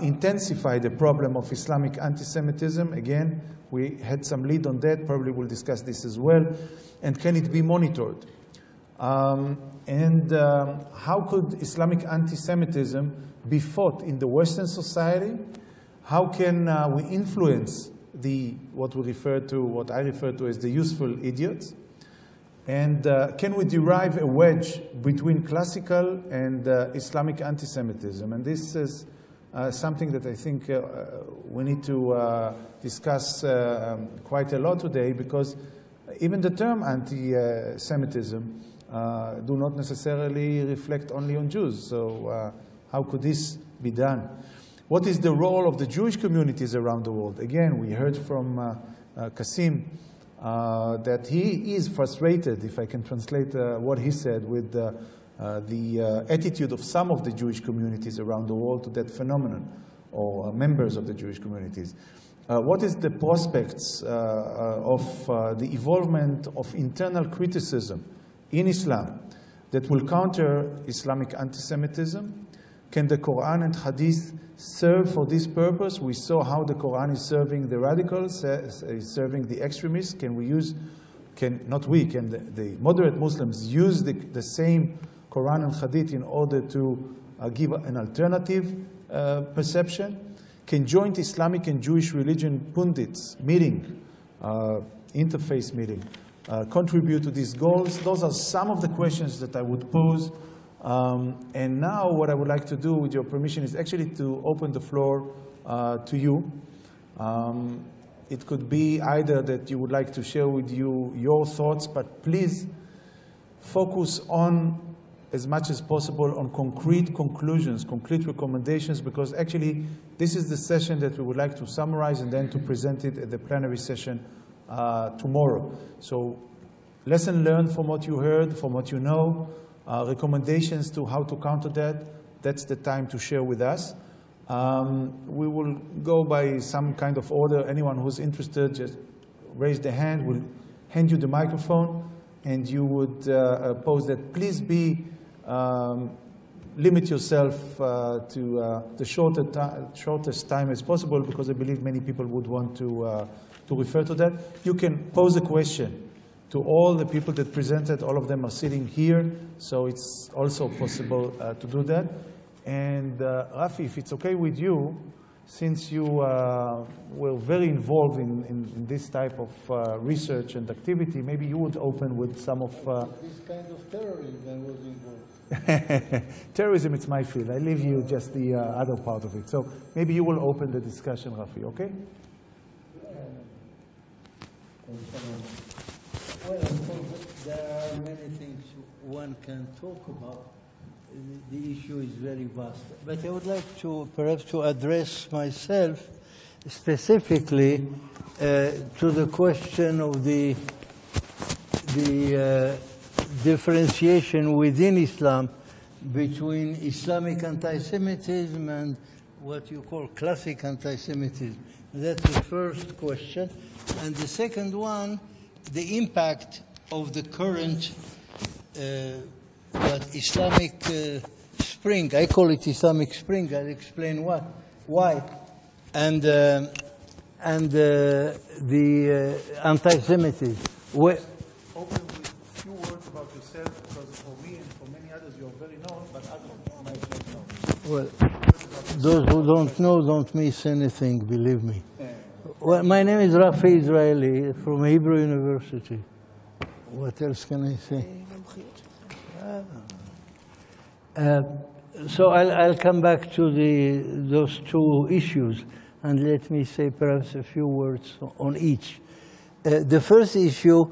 intensify the problem of Islamic anti-Semitism? Again, we had some lead on that. Probably we'll discuss this as well. And can it be monitored? How could Islamic anti-Semitism be fought in the Western society? How can we influence what I refer to as the useful idiots? And can we derive a wedge between classical and Islamic anti-Semitism? And this is something that I think we need to discuss quite a lot today, because even the term anti-Semitism do not necessarily reflect only on Jews. So how could this be done? What is the role of the Jewish communities around the world? Again, we heard from Kasim that he is frustrated, if I can translate what he said, with the attitude of some of the Jewish communities around the world to that phenomenon, or members of the Jewish communities. What is the prospects of the evolvement of internal criticism in Islam that will counter Islamic anti-Semitism? Can the Quran and Hadith serve for this purpose? We saw how the Quran is serving the radicals, is serving the extremists. Can the moderate Muslims use the same Quran and Hadith in order to give an alternative perception? Can joint Islamic and Jewish religion pundits meeting, interface meeting, contribute to these goals? Those are some of the questions that I would pose. And now what I would like to do, with your permission, is actually to open the floor to you. It could be either that you would like to share with you your thoughts, but please focus on, as much as possible, on concrete conclusions, concrete recommendations, because actually this is the session that we would like to summarize and then to present it at the plenary session tomorrow. So lesson learned from what you heard, from what you know, recommendations to how to counter that, that's the time to share with us. We will go by some kind of order. Anyone who's interested, just raise their hand. We'll hand you the microphone, and you would pose that. Please limit yourself to the shortest time as possible, because I believe many people would want to refer to that. You can pose a question to all the people that presented. All of them are sitting here, so it's also possible to do that. And Rafi, if it's okay with you, since you were very involved in this type of research and activity, maybe you would open with some of... This kind of terrorism I was involved. Terrorism, it's my field. I leave you just the other part of it. So maybe you will open the discussion, Rafi, okay? Well, of course, there are many things one can talk about. The issue is very vast. But I would like to perhaps to address myself specifically to the question of the differentiation within Islam between Islamic anti-Semitism and what you call classic anti-Semitism. That's the first question. And the second one, the impact of the current Islamic spring. I call it Islamic spring. I'll explain why. And the anti-Semitism. Open with a few words about yourself, because for me and for many others, you're very known, but others might not know. Well, those who don't know don't miss anything, believe me. Well, my name is Rafi Israeli from Hebrew University. What else can I say? So I'll come back to those two issues, and let me say perhaps a few words on each. The first issue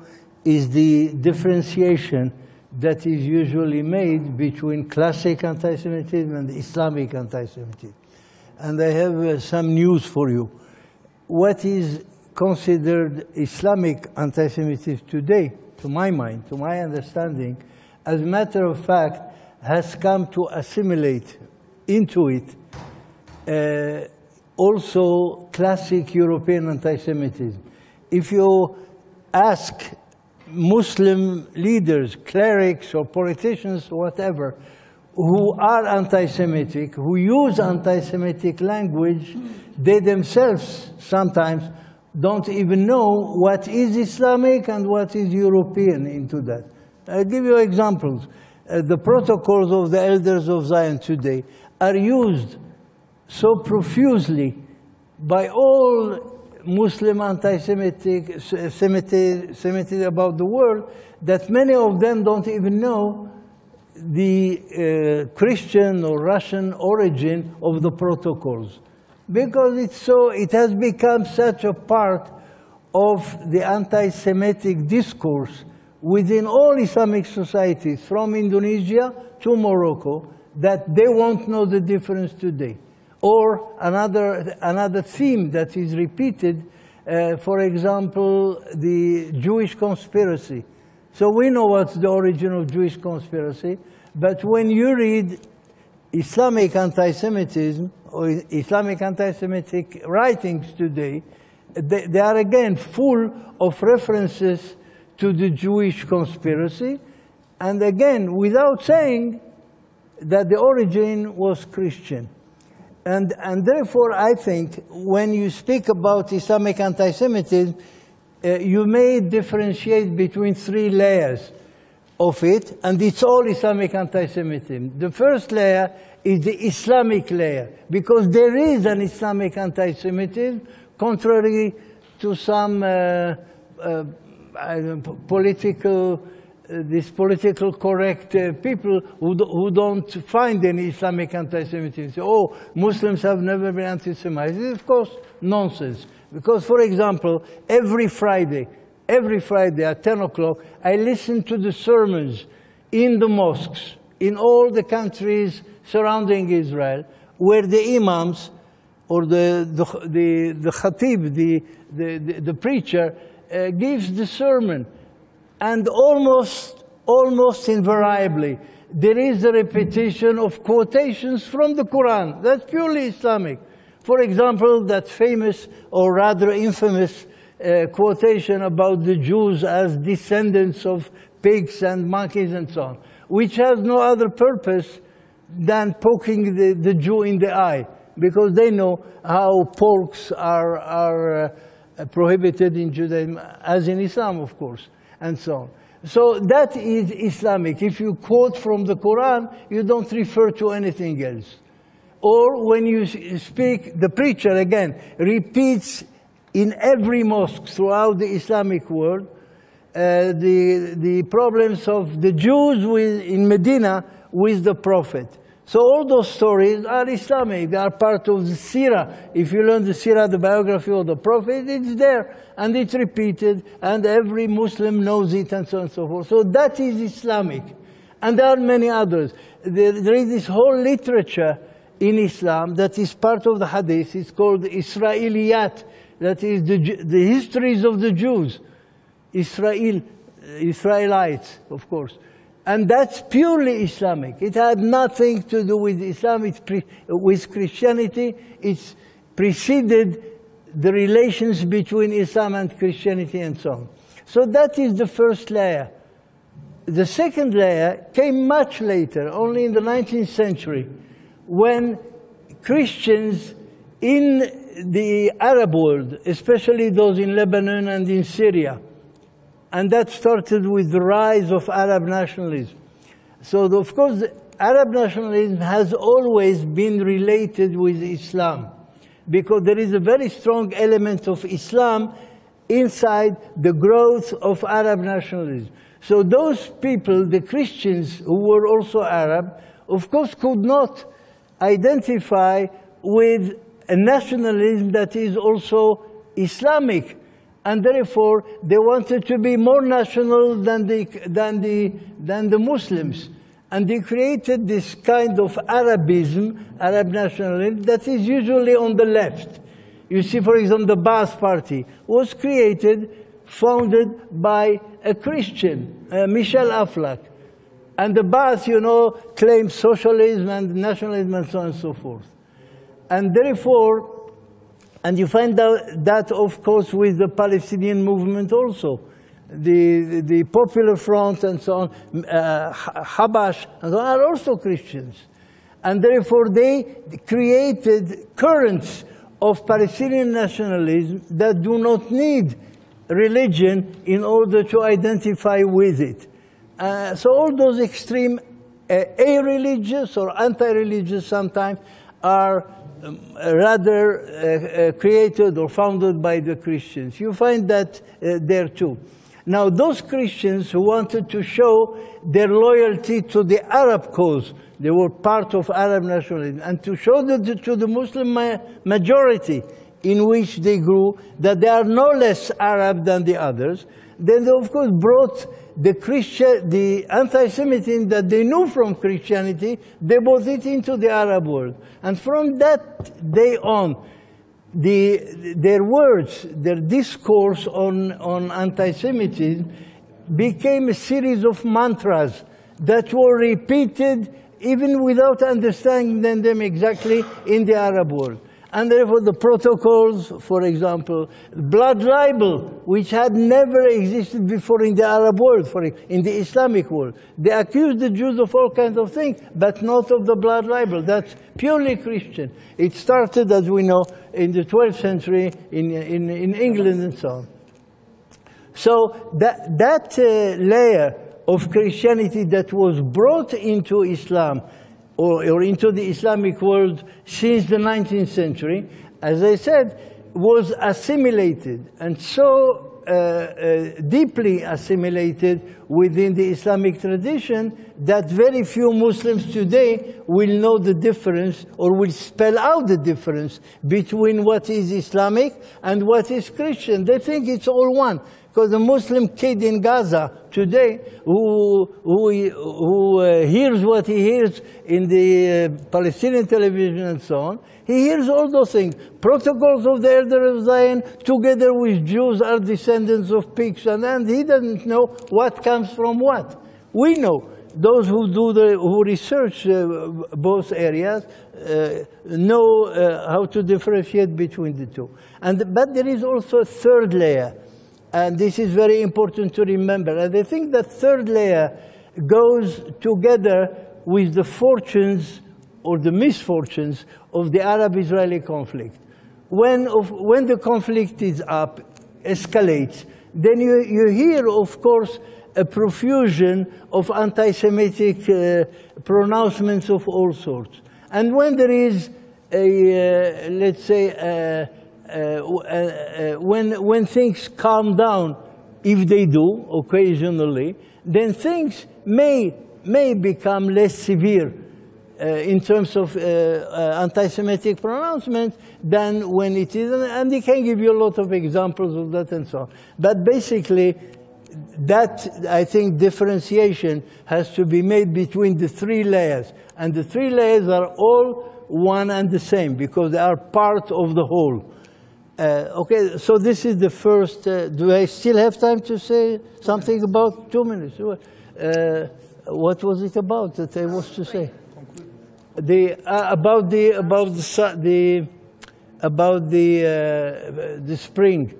is the differentiation that is usually made between classic anti-Semitism and Islamic anti-Semitism. And I have some news for you. What is considered Islamic anti-Semitism today, to my mind, to my understanding, as a matter of fact, has come to assimilate into it also classic European anti-Semitism. If you ask Muslim leaders, clerics or politicians, whatever, who are anti-Semitic, who use anti-Semitic language, they themselves sometimes don't even know what is Islamic and what is European into that. I'll give you examples. The protocols of the elders of Zion today are used so profusely by all Muslim anti-Semitic Semitism about the world that many of them don't even know the Christian or Russian origin of the protocols, because it has become such a part of the anti-Semitic discourse within all Islamic societies, from Indonesia to Morocco, that they won't know the difference today. Or another theme that is repeated, for example, the Jewish conspiracy. So we know what's the origin of Jewish conspiracy, but when you read Islamic anti-Semitism or Islamic anti-Semitic writings today, they are again full of references to the Jewish conspiracy, and again, without saying that the origin was Christian. And therefore, I think, when you speak about Islamic anti-Semitism, you may differentiate between three layers of it, and it's all Islamic anti-Semitism. The first layer is the Islamic layer, because there is an Islamic anti-Semitism, contrary to some these political correct people who don't find any Islamic anti-Semitism. Say, oh, Muslims have never been anti-Semitic. This is, of course, nonsense. Because, for example, every Friday at 10 o'clock, I listen to the sermons in the mosques in all the countries surrounding Israel, where the imams or the khatib, the preacher, gives the sermon. And almost invariably, there is a repetition of quotations from the Quran. That's purely Islamic. For example, that famous, or rather infamous, quotation about the Jews as descendants of pigs and monkeys and so on, which has no other purpose than poking the Jew in the eye, because they know how porks are prohibited in Judaism, as in Islam, of course, and so on. So that is Islamic. If you quote from the Quran, you don't refer to anything else. Or when you speak, the preacher, again, repeats in every mosque throughout the Islamic world the problems of the Jews in Medina with the Prophet. So all those stories are Islamic. They are part of the Sirah. If you learn the Sirah, the biography of the Prophet, it's there, and it's repeated, and every Muslim knows it, and so on and so forth. So that is Islamic. And there are many others. There is this whole literature in Islam that is part of the Hadith. It's called Israeliyat. That is the histories of the Jews. Israel, Israelites, of course. And that's purely Islamic. It had nothing to do with Islam, with Christianity. It's preceded the relations between Islam and Christianity and so on. So that is the first layer. The second layer came much later, only in the 19th century, when Christians in the Arab world, especially those in Lebanon and in Syria, and that started with the rise of Arab nationalism. So, of course, Arab nationalism has always been related with Islam, because there is a very strong element of Islam inside the growth of Arab nationalism. So those people, the Christians who were also Arab, of course could not identify with a nationalism that is also Islamic. And therefore, they wanted to be more national than the Muslims. And they created this kind of Arabism, Arab nationalism, that is usually on the left. You see, for example, the Ba'ath Party was created, founded by a Christian, Michel Aflaq. And the Ba'ath, you know, claims socialism and nationalism and so on and so forth. And therefore, and you find that, of course, with the Palestinian movement also. The Popular Front and so on, Habash, and so on, are also Christians. And therefore, they created currents of Palestinian nationalism that do not need religion in order to identify with it. So all those extreme a-religious or anti-religious sometimes are rather created or founded by the Christians. You find that there too. Now, those Christians who wanted to show their loyalty to the Arab cause, they were part of Arab nationalism, and to show to the Muslim majority in which they grew that they are no less Arab than the others, then they, of course, brought the anti-Semitism that they knew from Christianity, they brought it into the Arab world. And from that day on, their words, their discourse on anti-Semitism became a series of mantras that were repeated even without understanding them exactly in the Arab world. And therefore the protocols, for example, blood libel, which had never existed before in the Arab world, in the Islamic world. They accused the Jews of all kinds of things, but not of the blood libel. That's purely Christian. It started, as we know, in the 12th century in England and so on. So that layer of Christianity that was brought into Islam, or into the Islamic world since the 19th century, as I said, was assimilated, and so deeply assimilated within the Islamic tradition that very few Muslims today will know the difference or will spell out the difference between what is Islamic and what is Christian. They think it's all one. Because the Muslim kid in Gaza today, who hears what he hears in the Palestinian television and so on, he hears all those things. Protocols of the Elder of Zion, together with Jews, are descendants of pigs, and he doesn't know what comes from what. We know. Those who research both areas know how to differentiate between the two. But there is also a third layer. And this is very important to remember. And I think that third layer goes together with the fortunes or the misfortunes of the Arab-Israeli conflict. When the conflict is up, escalates, then you hear, of course, a profusion of anti-Semitic pronouncements of all sorts. And when there is let's say, when things calm down, if they do occasionally, then things may become less severe in terms of anti-Semitic pronouncements than when it is, and they can give you a lot of examples of that and so on. But basically, that, I think, differentiation has to be made between the three layers. And the three layers are all one and the same because they are part of the whole. Okay, so this is the first. Do I still have time to say something about 2 minutes? What was it about that I was to say? About the spring,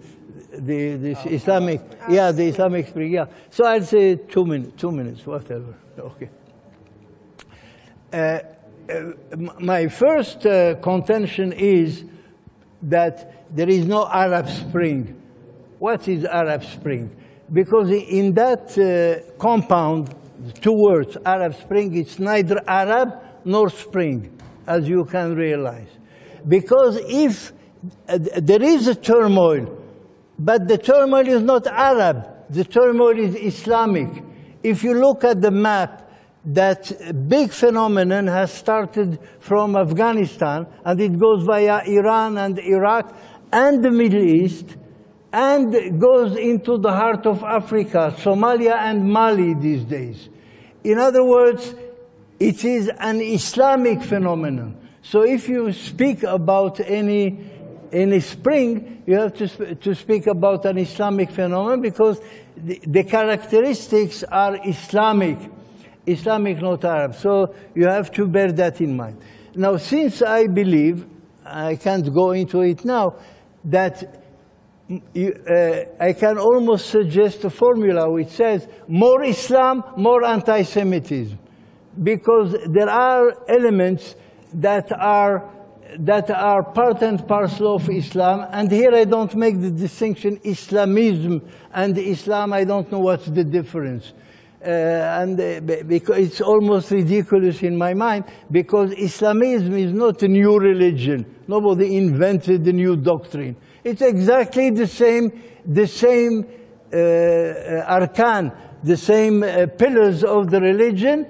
the Islamic, yeah, the Islamic spring, yeah. So I'd say 2 minutes, whatever. Okay. My first contention is that there is no Arab Spring. What is Arab Spring? Because in that compound, 2 words, Arab Spring, it's neither Arab nor Spring, as you can realize. Because if there is a turmoil, but the turmoil is not Arab, the turmoil is Islamic. If you look at the map, that big phenomenon has started from Afghanistan, and it goes via Iran and Iraq and the Middle East, and goes into the heart of Africa, Somalia and Mali these days. In other words, it is an Islamic phenomenon. So if you speak about any spring, you have to speak about an Islamic phenomenon, because the characteristics are Islamic, not Arab. So you have to bear that in mind. Now, since I believe, I can't go into it now, that I can almost suggest a formula which says more Islam, more anti-Semitism, because there are elements that are part and parcel of Islam, and here I don't make the distinction Islamism and Islam. I don't know what's the difference, because it's almost ridiculous in my mind, because Islamism is not a new religion. Nobody invented a new doctrine. It's exactly the same arkan, the same pillars of the religion.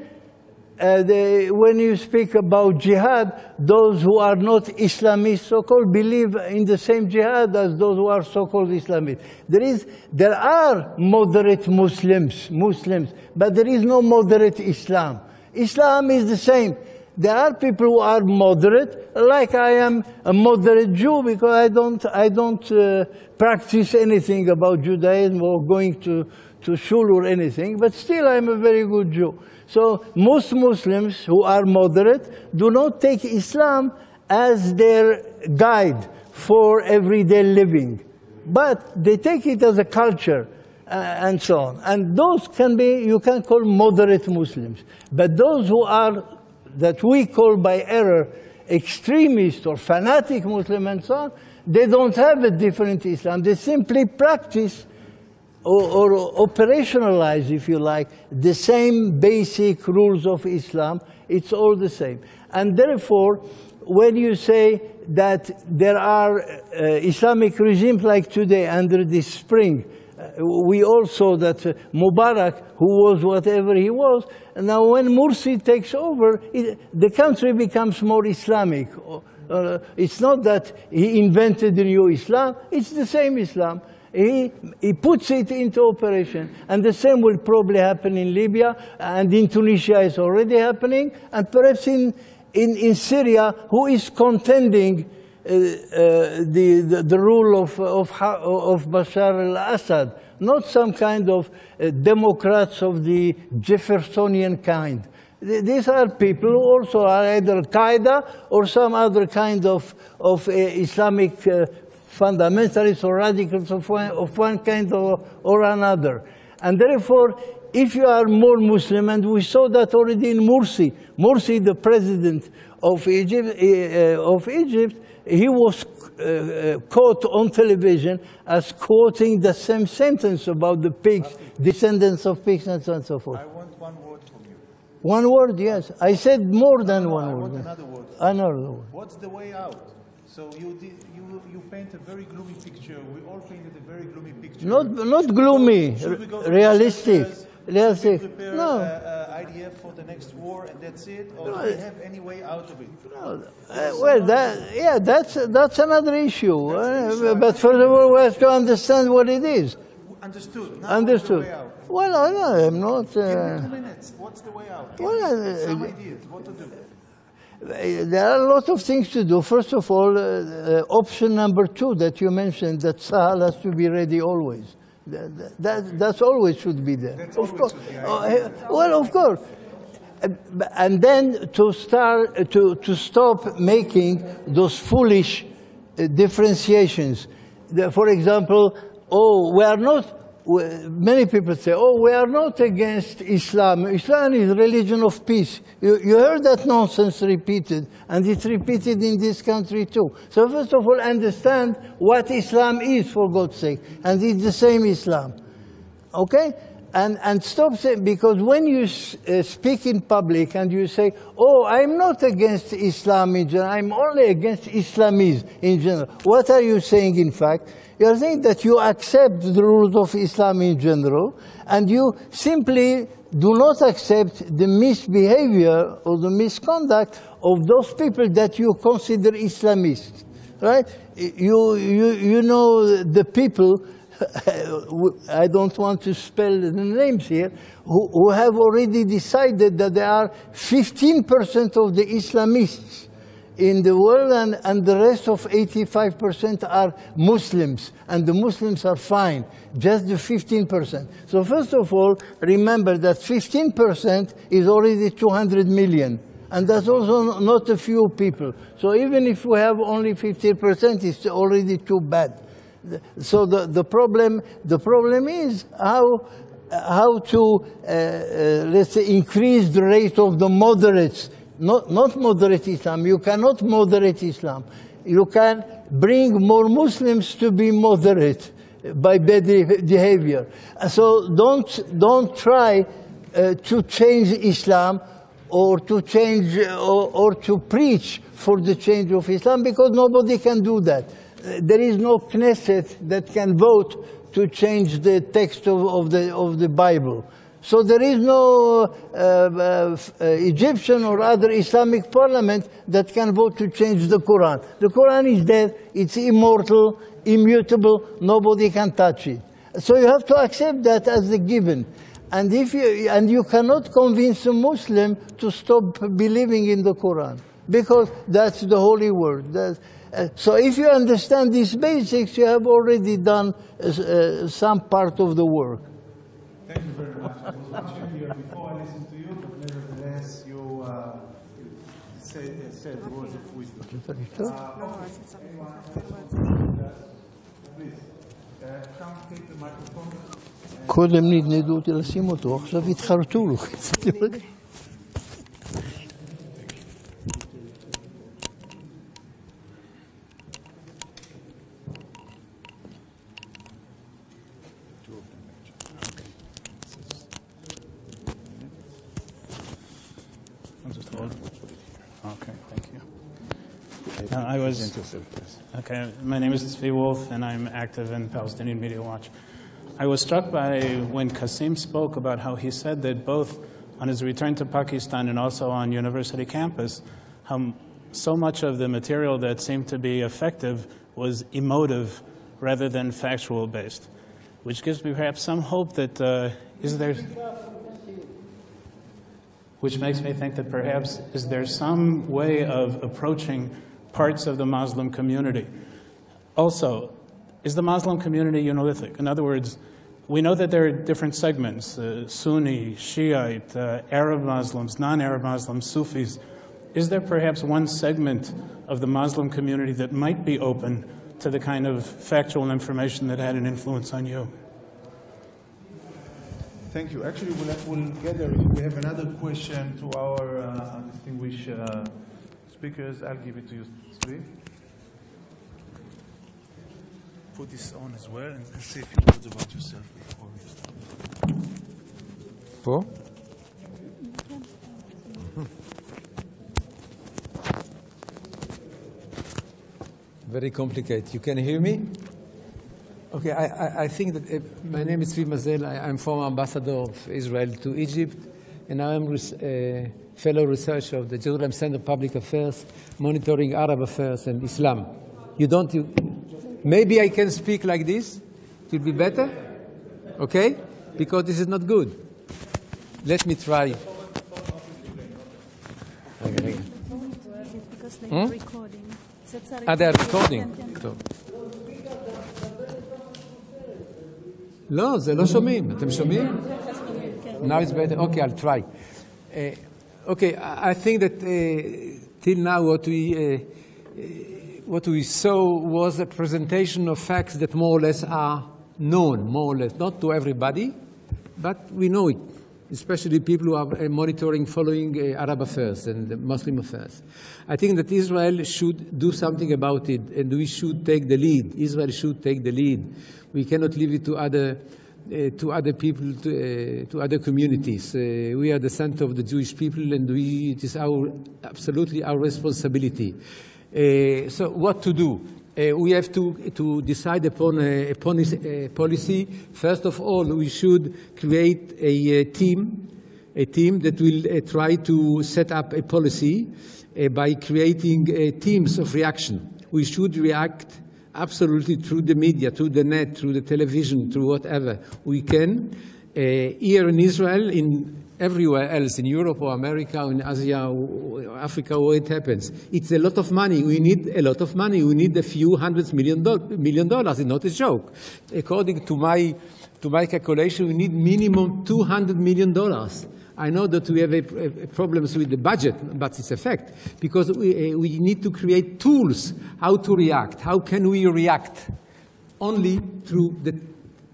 When you speak about jihad, those who are not Islamists, so-called, believe in the same jihad as those who are so-called Islamists. There are moderate Muslims, but there is no moderate Islam. Islam is the same. There are people who are moderate, like I am a moderate Jew, because I don't practice anything about Judaism or going to shul or anything, but still I'm a very good Jew. So most Muslims who are moderate do not take Islam as their guide for everyday living, but they take it as a culture and so on. And those you can call moderate Muslims. But those who are, that we call by error, extremist or fanatic Muslim and so on, they don't have a different Islam. They simply practice or operationalize, if you like, the same basic rules of Islam. It's all the same. And therefore, when you say that there are Islamic regimes like today under this spring, we all saw that Mubarak, who was whatever he was, now when Morsi takes over, the country becomes more Islamic. It's not that he invented the new Islam, it's the same Islam. He puts it into operation. And the same will probably happen in Libya, and in Tunisia it's already happening, and perhaps in Syria, who is contending the rule of Bashar al-Assad, not some kind of Democrats of the Jeffersonian kind. These are people who also are either Al-Qaeda or some other kind of Islamic fundamentalists or radicals of one kind or another. And therefore, if you are more Muslim, and we saw that already in Morsi, the president of Egypt, he was caught on television as quoting the same sentence about the pigs, descendants of pigs, and so on and so forth. I want one word from you. One word, yes. I said more than one word. I want another word. Another word. What's the way out? So you paint a very gloomy picture. We all painted a very gloomy picture. Not gloomy, realistic. Realistic. No. IDF for the next war, and that's it. Or do we have any way out of it? No. Well, that's another issue. But furthermore, we have to understand what it is. Understood. Now Understood. What's the way out? Well, I'm not. Give me 2 minutes. What's the way out? Give me some ideas. What to do? There are a lot of things to do. First of all, option number 2 that you mentioned, that Sahel has to be ready always. That's always should be there. That's of course. Well, of course. And then to stop making those foolish differentiations. For example, we are not. Many people say, we are not against Islam. Islam is a religion of peace. You heard that nonsense repeated, and it's repeated in this country too. So first of all, understand what Islam is, for God's sake, and it's the same Islam. Okay? And stop saying, because when you speak in public and you say, I'm not against Islam in general, I'm only against Islamism in general. What are you saying, in fact? You are saying that you accept the rules of Islam in general, and you simply do not accept the misbehavior or the misconduct of those people that you consider Islamists, right? You know the people, I don't want to spell the names here, who have already decided that there are 15% of the Islamists in the world, and the rest of 85% are Muslims, and the Muslims are fine, just the 15%. So first of all, remember that 15% is already 200 million, and that's also not a few people. So even if we have only 15%, it's already too bad. So the problem is how to let's say increase the rate of the moderates. Not moderate Islam. You cannot moderate Islam. You can bring more Muslims to be moderate by bad behavior. So don't try to change Islam or to change or to preach for the change of Islam, because nobody can do that. There is no Knesset that can vote to change the text of the Bible. So there is no Egyptian or other Islamic parliament that can vote to change the Quran. The Quran is dead, it's immortal, immutable, nobody can touch it. So you have to accept that as a given. And you cannot convince a Muslim to stop believing in the Quran, because that's the holy word. So if you understand these basics, you have already done some part of the work. Thank you very much. I was watching here before I listened to you, but nevertheless, you said words of wisdom. Please, come take the microphone. קודם נדנדו אותי לשים אותו, עכשיו התחרטו לו. Okay, my name is Tzvi Wolf, and I'm active in Palestinian Media Watch. I was struck by when Kasim spoke about how he said that both on his return to Pakistan and also on university campus, how so much of the material that seemed to be effective was emotive rather than factual based, which gives me perhaps some hope that which makes me think that perhaps is there some way of approaching parts of the Muslim community. Also, is the Muslim community monolithic? In other words, we know that there are different segments, Sunni, Shiite, Arab Muslims, non-Arab Muslims, Sufis. Is there perhaps one segment of the Muslim community that might be open to the kind of factual information that had an influence on you? Thank you. Actually, we'll gather, if we have another question to our distinguished speakers, I'll give it to you, Tzvi. Put this on as well and say a few words about yourself before we start. For? Very complicated. You can hear me? Okay, I think that my name is Tzvi Mazel. I'm former ambassador of Israel to Egypt, and I am a fellow researcher of the Jerusalem Center of Public Affairs, monitoring Arab affairs and Islam. Maybe I can speak like this. It will be better? Okay? Because this is not good. Let me try. like recording. They are recording. טוב. לא, זה לא שומעים. אתם שומעים? Now it's better. Okay, I'll try. Okay, I think that till now what we saw was a presentation of facts that more or less are known, more or less, not to everybody, but we know it, especially people who are monitoring, following Arab affairs and Muslim affairs. I think that Israel should do something about it, and we should take the lead. Israel should take the lead. We cannot leave it to other people, to other communities. We are the center of the Jewish people, and it is absolutely our responsibility. So what to do? We have to decide upon a policy. First of all, we should create a team that will try to set up a policy by creating teams of reaction. We should react absolutely through the media, through the net, through the television, through whatever we can. Here in Israel, everywhere else, in Europe or America, or in Asia, or Africa, where it happens. It's a lot of money. We need a lot of money. We need a few $100 million. It's not a joke. According to my calculation, we need minimum $200 million. I know that we have problems with the budget, but it's a fact, because we need to create tools how to react. How can we react? Only through the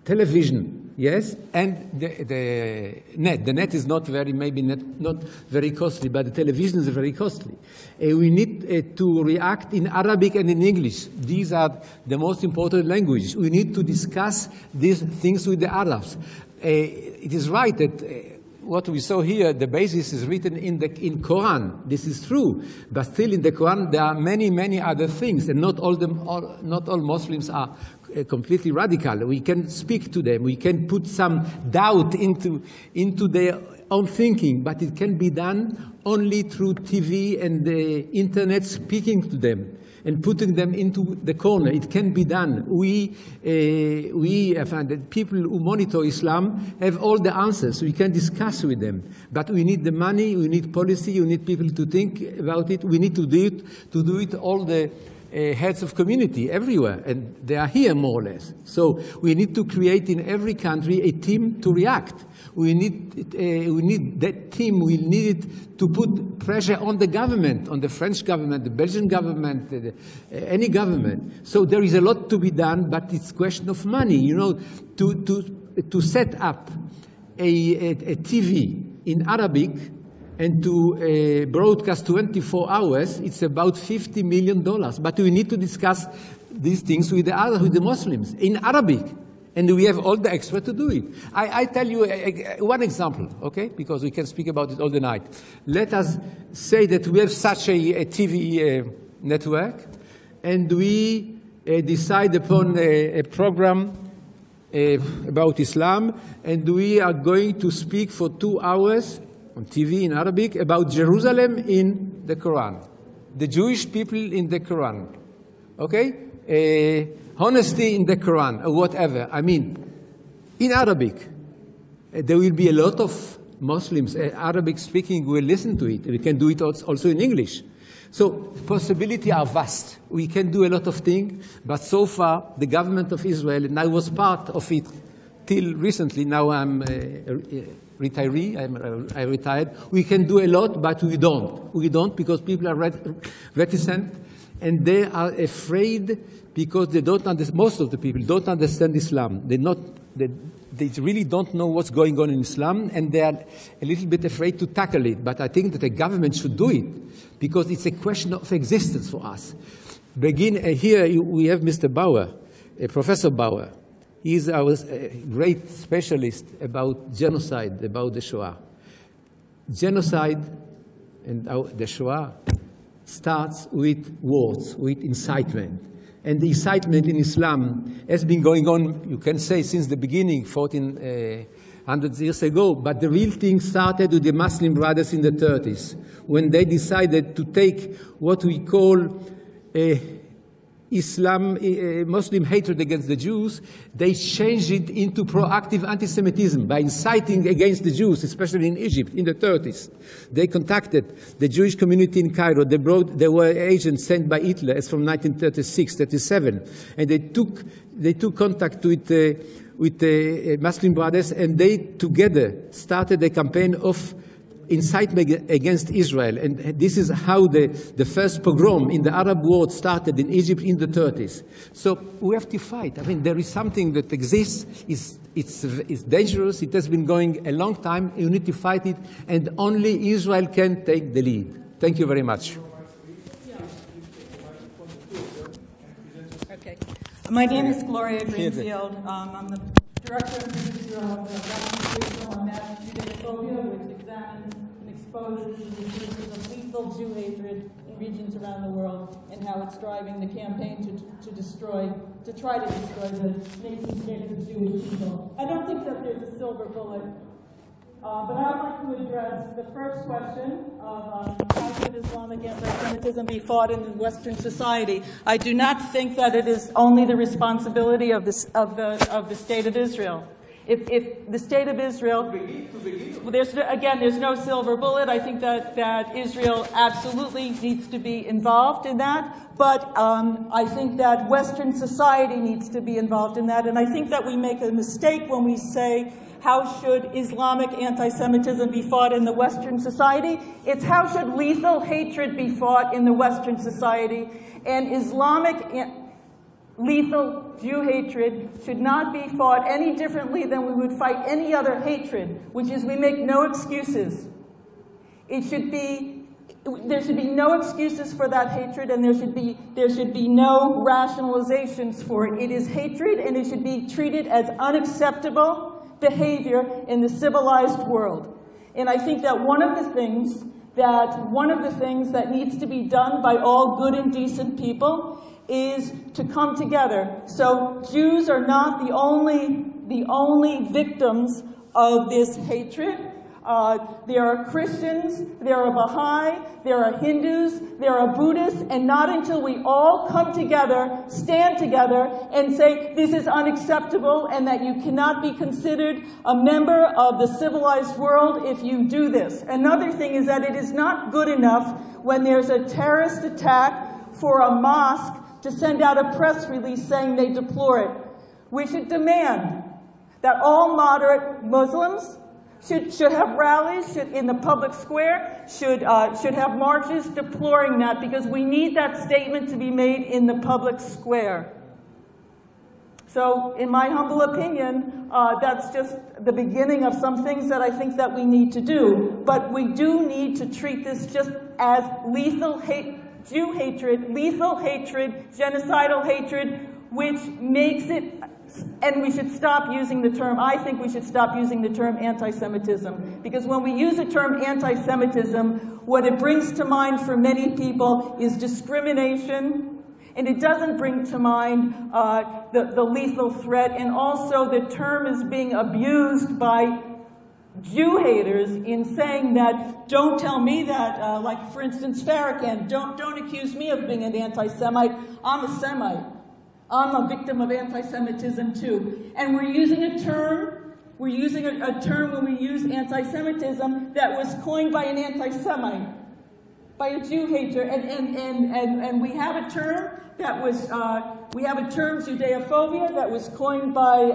television. Yes, and the net. The net is not very costly, but the television is very costly. We need to react in Arabic and in English. These are the most important languages. We need to discuss these things with the Arabs. It is right that what we saw here, the basis is written in Quran. This is true, but still in the Quran there are many other things, and not all Muslims are completely radical. We can speak to them. We can put some doubt into their own thinking, but it can be done only through TV and the internet, speaking to them and putting them into the corner. It can be done. We find that people who monitor Islam have all the answers. We can discuss with them. But we need the money, we need policy, we need people to think about it. We need to do it all the heads of community everywhere, and they are here more or less. So we need to create in every country a team to react. We need that team. We need it to put pressure on the government, on the French government, the Belgian government, any government. So there is a lot to be done, but it's a question of money. You know, to set up a TV in Arabic and to broadcast 24 hours, it's about $50 million. But we need to discuss these things with the Muslims in Arabic. And we have all the experts to do it. I tell you one example, okay? Because we can speak about it all the night. Let us say that we have such a TV network, and we decide upon a program about Islam, and we are going to speak for 2 hours on TV in Arabic about Jerusalem in the Quran, the Jewish people in the Quran, okay? Honesty in the Quran, or whatever. I mean, in Arabic, there will be a lot of Muslims, Arabic speaking, will listen to it. We can do it also in English. So possibilities are vast. We can do a lot of things, but so far, the government of Israel, and I was part of it till recently, now I'm retiree, I retired. We can do a lot, but we don't. We don't because people are reticent, and they are afraid because they don't understand. Most of the people don't understand Islam. They really don't know what's going on in Islam, and they are a little bit afraid to tackle it. But I think that the government should do it because it's a question of existence for us. Here we have Mr. Bauer, Professor Bauer. He's our great specialist about genocide, about the Shoah. Genocide and the Shoah starts with words, with incitement. And the incitement in Islam has been going on, you can say, since the beginning, 1400 years ago. But the real thing started with the Muslim brothers in the 30s, when they decided to take what we call Muslim hatred against the Jews, they changed it into proactive anti-Semitism by inciting against the Jews, especially in Egypt in the 30s. They contacted the Jewish community in Cairo. They were agents sent by Hitler as from 1936, 37, and they took contact with the Muslim brothers, and they together started a campaign of incitement against Israel. And this is how the first pogrom in the Arab world started in Egypt in the 30s. So we have to fight. I mean, there is something that exists. It's dangerous. It has been going a long time. You need to fight it, and only Israel can take the lead. Thank you very much. Okay. My name is Gloria Greenfield. I'm the director of the Israel of the on Judaophobia, which examines and exposes the sources of lethal Jew hatred in regions around the world and how it's driving the campaign to try to destroy the nation state of the Jewish people. I don't think that there's a silver bullet, but I would like to address the first question of how should Islamic anti-Semitism be fought in Western society. I do not think that it is only the responsibility of the State of Israel. If the State of Israel, there's no silver bullet. I think that Israel absolutely needs to be involved in that, but I think that Western society needs to be involved in that, and I think that we make a mistake when we say, how should Islamic anti-Semitism be fought in the Western society? It's how should lethal hatred be fought in the Western society, and Islamic lethal Jew hatred should not be fought any differently than we would fight any other hatred, which is we make no excuses. There should be no excuses for that hatred, and there should be no rationalizations for it. It is hatred, and it should be treated as unacceptable behavior in the civilized world. And I think that one of the things that needs to be done by all good and decent people is to come together. So Jews are not the only victims of this hatred. There are Christians, there are Baha'i, there are Hindus, there are Buddhists, and not until we all come together, stand together, and say this is unacceptable and that you cannot be considered a member of the civilized world if you do this. Another thing is that it is not good enough when there's a terrorist attack for a mosque to send out a press release saying they deplore it. We should demand that all moderate Muslims should have rallies in the public square, should have marches deploring that, because we need that statement to be made in the public square. So in my humble opinion, that's just the beginning of some things that I think that we need to do. But we do need to treat this just as lethal Jew hatred, lethal hatred, genocidal hatred, which makes it. And we should stop using the term, I think we should stop using the term anti-Semitism. Because when we use the term anti-Semitism, what it brings to mind for many people is discrimination, and it doesn't bring to mind the lethal threat, and also the term is being abused by Jew haters in saying that, don't tell me that, like for instance Farrakhan, don't accuse me of being an anti-Semite, I'm a Semite. I'm a victim of anti-Semitism too. And we're using a term when we use anti-Semitism that was coined by an anti-Semite, by a Jew hater, and we have a term that was, we have a term Judeophobia that was coined by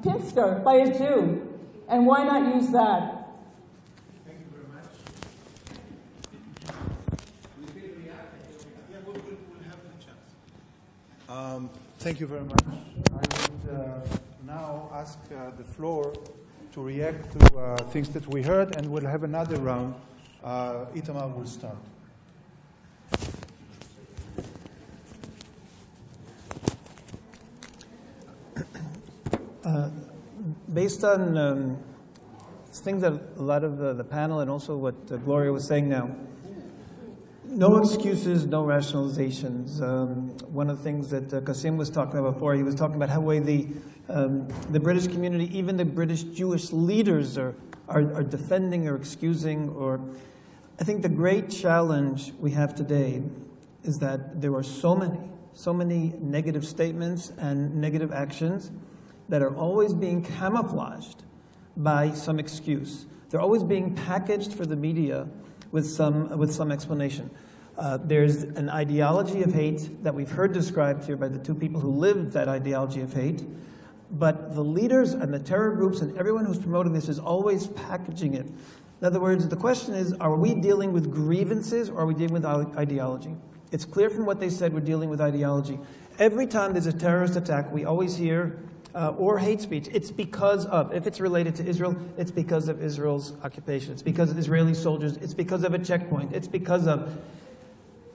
Pinsker, by a Jew. And why not use that? Thank you very much. We'll have the chance. Thank you very much. I would now ask the floor to react to things that we heard, and we'll have another round. Itamar will start. Based on things that a lot of the panel and also what Gloria was saying now, no excuses, no rationalizations. One of the things that Kasim was talking about before, he was talking about how the British community, even the British Jewish leaders are defending or excusing. Or I think the great challenge we have today is that there are so so many negative statements and negative actions that are always being camouflaged by some excuse. They're always being packaged for the media with some explanation. There's an ideology of hate that we've heard described here by the two people who lived that ideology of hate, but the leaders and the terror groups and everyone who's promoting this is always packaging it. In other words, the question is, are we dealing with grievances or are we dealing with ideology? It's clear from what they said we're dealing with ideology. Every time there's a terrorist attack, we always hear, or hate speech, it's because of, if it's related to Israel, it's because of Israel's occupation. It's because of Israeli soldiers. It's because of a checkpoint. It's because of...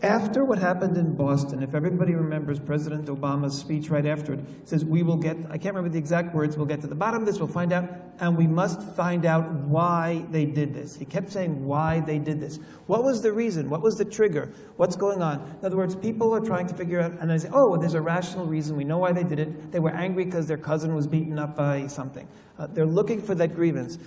After what happened in Boston, if everybody remembers President Obama's speech right after it, says, we will get, I can't remember the exact words, we'll get to the bottom of this, we'll find out, and we must find out why they did this. He kept saying why they did this. What was the reason? What was the trigger? What's going on? In other words, people are trying to figure out, and they say, oh, well, there's a rational reason. We know why they did it. They were angry because their cousin was beaten up by something. They're looking for that grievance.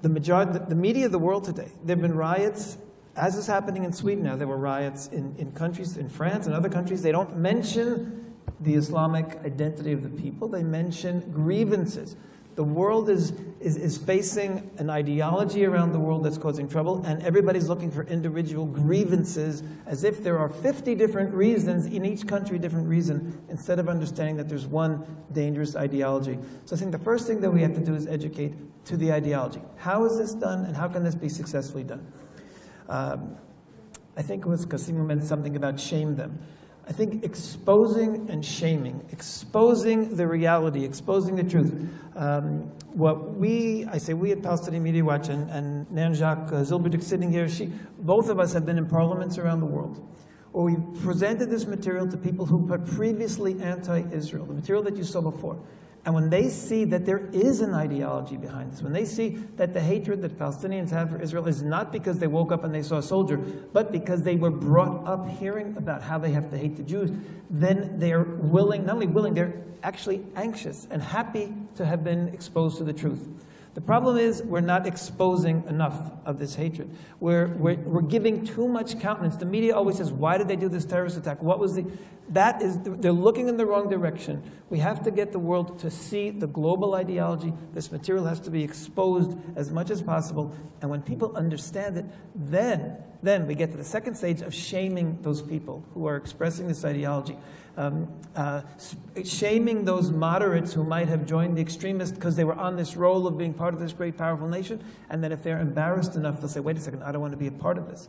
The media of the world today, there have been riots. As is happening in Sweden now, there were riots in countries, in France and other countries. They don't mention the Islamic identity of the people. They mention grievances. The world is facing an ideology around the world that's causing trouble, and everybody's looking for individual grievances as if there are 50 different reasons, in each country a different reason, instead of understanding that there's one dangerous ideology. So I think the first thing that we have to do is educate to the ideology. How is this done, and how can this be successfully done? I think it was Kasim who meant something about shame them. I think exposing and shaming, exposing the reality, exposing the truth. I say we at Palestinian Media Watch and Nan-Jacques Zilberdick sitting here, both of us have been in parliaments around the world, where we presented this material to people who were previously anti-Israel, the material that you saw before. And when they see that there is an ideology behind this, when they see that the hatred that Palestinians have for Israel is not because they woke up and they saw a soldier, but because they were brought up hearing about how they have to hate the Jews, then they are willing, not only willing, they're actually anxious and happy to have been exposed to the truth. The problem is we're not exposing enough of this hatred. We're giving too much countenance. The media always says, why did they do this terrorist attack? What was they're looking in the wrong direction. We have to get the world to see the global ideology. This material has to be exposed as much as possible. And when people understand it, then we get to the second stage of shaming those people who are expressing this ideology. Shaming those moderates who might have joined the extremists because they were on this role of being part of this great, powerful nation, and then if they're embarrassed enough, they'll say, wait a second, I don't want to be a part of this.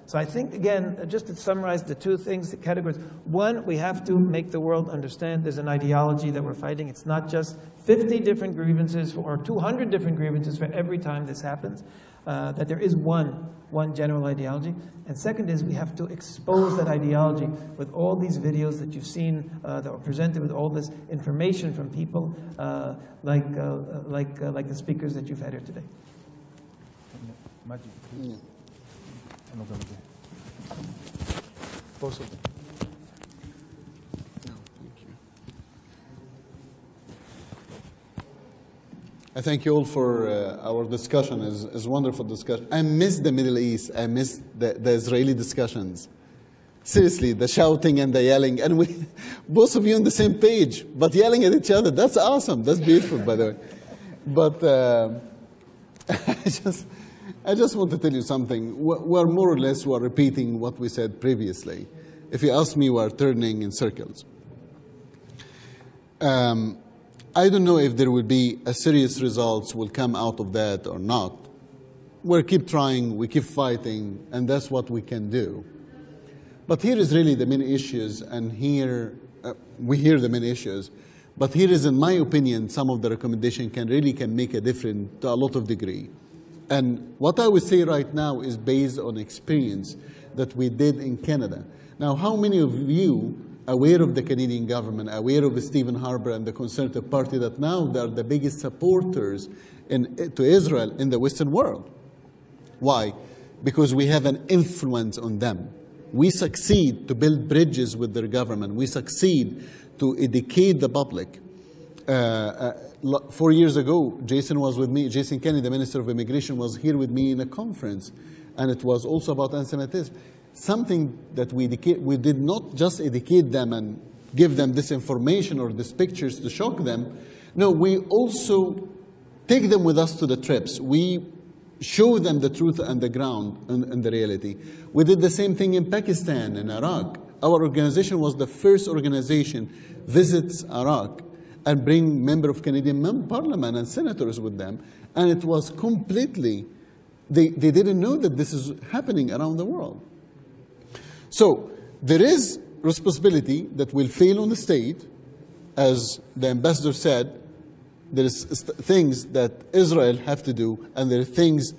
So I think, again, just to summarize the two things, the categories. One, we have to make the world understand there's an ideology that we're fighting. It's not just 50 different grievances or 200 different grievances for every time this happens, that there is one general ideology. And second is we have to expose that ideology with all these videos that you've seen that were presented with all this information from people like the speakers that you've had here today. Majid, please. Both of them. No, thank you. I thank you all for our discussion. It's a wonderful discussion. I miss the Middle East. I miss the Israeli discussions. Seriously, the shouting and the yelling. And we, both of you on the same page, but yelling at each other. That's awesome. That's beautiful, by the way. But I just want to tell you something. We're more or less repeating what we said previously. If you ask me, we're turning in circles. I don't know if there will be a serious results will come out of that or not. We'll keep trying, we keep fighting, and that's what we can do. But here is really the main issues, and here we hear the main issues. But here is, in my opinion, some of the recommendation can make a difference to a lot of degree. And what I would say right now is based on experience that we did in Canada. Now, how many of you aware of the Canadian government, aware of Stephen Harper and the Conservative Party, that now they are the biggest supporters to Israel in the Western world? Why? Because we have an influence on them. We succeed to build bridges with their government. We succeed to educate the public. 4 years ago, Jason was with me. Jason Kenney, the Minister of Immigration, was here with me in a conference, and it was also about anti-Semitism. something that we did not just educate them and give them this information or these pictures to shock them. No, we also take them with us to the trips. We show them the truth and the ground and the reality. We did the same thing in Pakistan and Iraq. Our organization was the first organization visits Iraq and bring member of Canadian Parliament and senators with them. And it was completely, they didn't know that this is happening around the world. So there is responsibility that will fail on the state. As the ambassador said, there is things that Israel have to do, and there are things,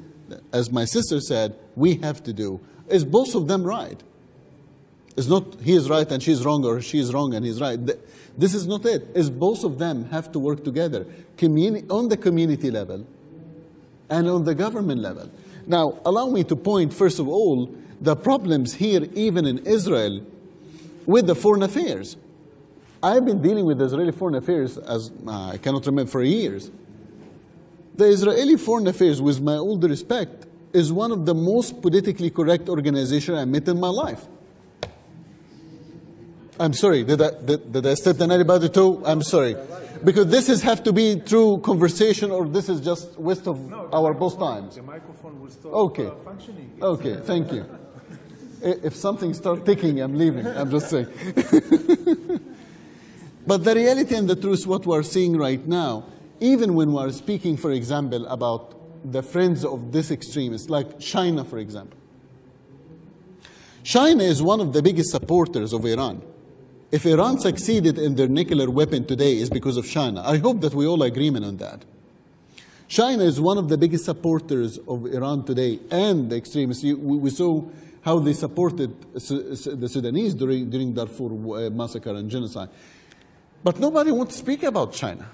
as my sister said, we have to do. Is both of them right? It's not he is right and she is wrong, or she is wrong and he's right. This is not it. It's both of them have to work together, on the community level and on the government level. Now, allow me to point, first of all, the problems here, even in Israel, with the foreign affairs. I've been dealing with Israeli foreign affairs, as I cannot remember, for years. The Israeli foreign affairs, with my all due respect, is one of the most politically correct organizations I met in my life. I'm sorry, did I step on anybody's toe? I'm sorry. Because this have to be through conversation, or this is just waste of our both times. The microphone will stop functioning. Okay, thank you. If something starts ticking, I'm leaving. I'm just saying. But the reality and the truth, what we're seeing right now, even when we're speaking, for example, about the friends of this extremist, like China, for example. China is one of the biggest supporters of Iran. If Iran succeeded in their nuclear weapon today, it's because of China. I hope that we all agree on that. China is one of the biggest supporters of Iran today, and the extremists. We saw how they supported the Sudanese during Darfur massacre and genocide. But nobody wants to speak about China.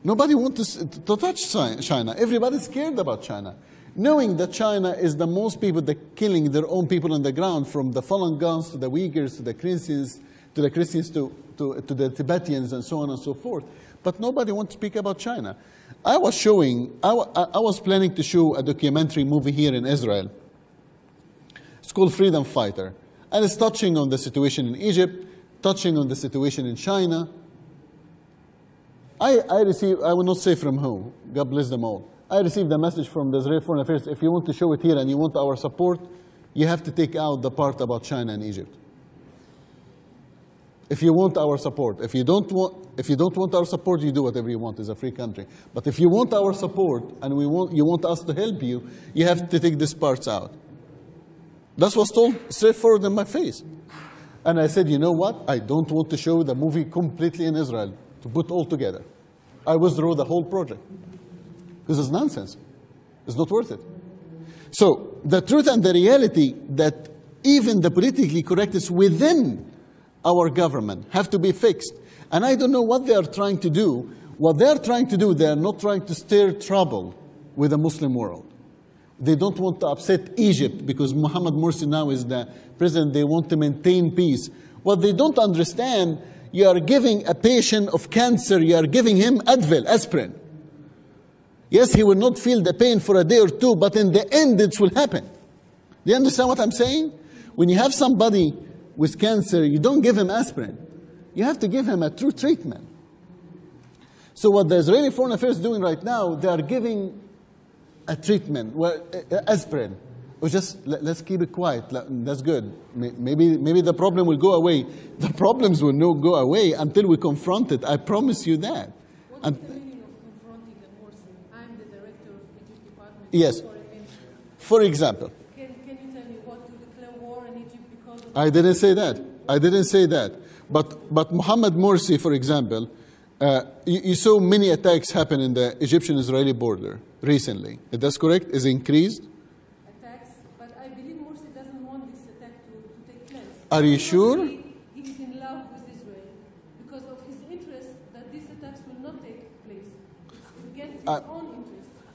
Nobody wants to touch China. Everybody's scared about China, knowing that China is the most people that killing their own people on the ground, from the Falun Gongs to the Uyghurs to the Christians, to the Tibetans, and so on and so forth. But nobody wants to speak about China. I was planning to show a documentary movie here in Israel. It's called Freedom Fighter. And it's touching on the situation in Egypt, touching on the situation in China. I will not say from who, God bless them all. I received a message from the Israeli Foreign Affairs, if you want to show it here and you want our support, you have to take out the part about China and Egypt. If you want our support. If you don't want our support, you do whatever you want. It's a free country. But if you want our support and you want us to help you, you have to take these parts out. That was told straightforward in my face. And I said, you know what? I don't want to show the movie completely in Israel, to put all together. I withdraw the whole project. This is nonsense. It's not worth it. So the truth and the reality that even the politically correctness within our government have to be fixed. And I don't know what they are trying to do. What they are trying to do, they are not trying to stir trouble with the Muslim world. They don't want to upset Egypt because Mohammed Morsi now is the president. They want to maintain peace. What they don't understand, you are giving a patient of cancer, you are giving him Advil, aspirin. Yes, he will not feel the pain for a day or two, but in the end it will happen. Do you understand what I'm saying? When you have somebody with cancer, you don't give him aspirin. You have to give him a true treatment. So what the Israeli Foreign Affairs is doing right now, they are giving a treatment, aspirin. Or just let's keep it quiet. That's good. Maybe the problem will go away. The problems will not go away until we confront it. I promise you that. What is the meaning of confronting the Morsi? I'm the director of Egypt Department. Yes. For example. Can you tell me what to declare war in Egypt because of... I didn't say that. I didn't say that. But Mohammed Morsi, for example, you saw many attacks happen in the Egyptian-Israeli border recently. That's correct? Is it increased? Attacks, but I believe Morsi doesn't want this attack to take place. Are you sure? He is in love with Israel because of his interest that these attacks will not take place. It's against his own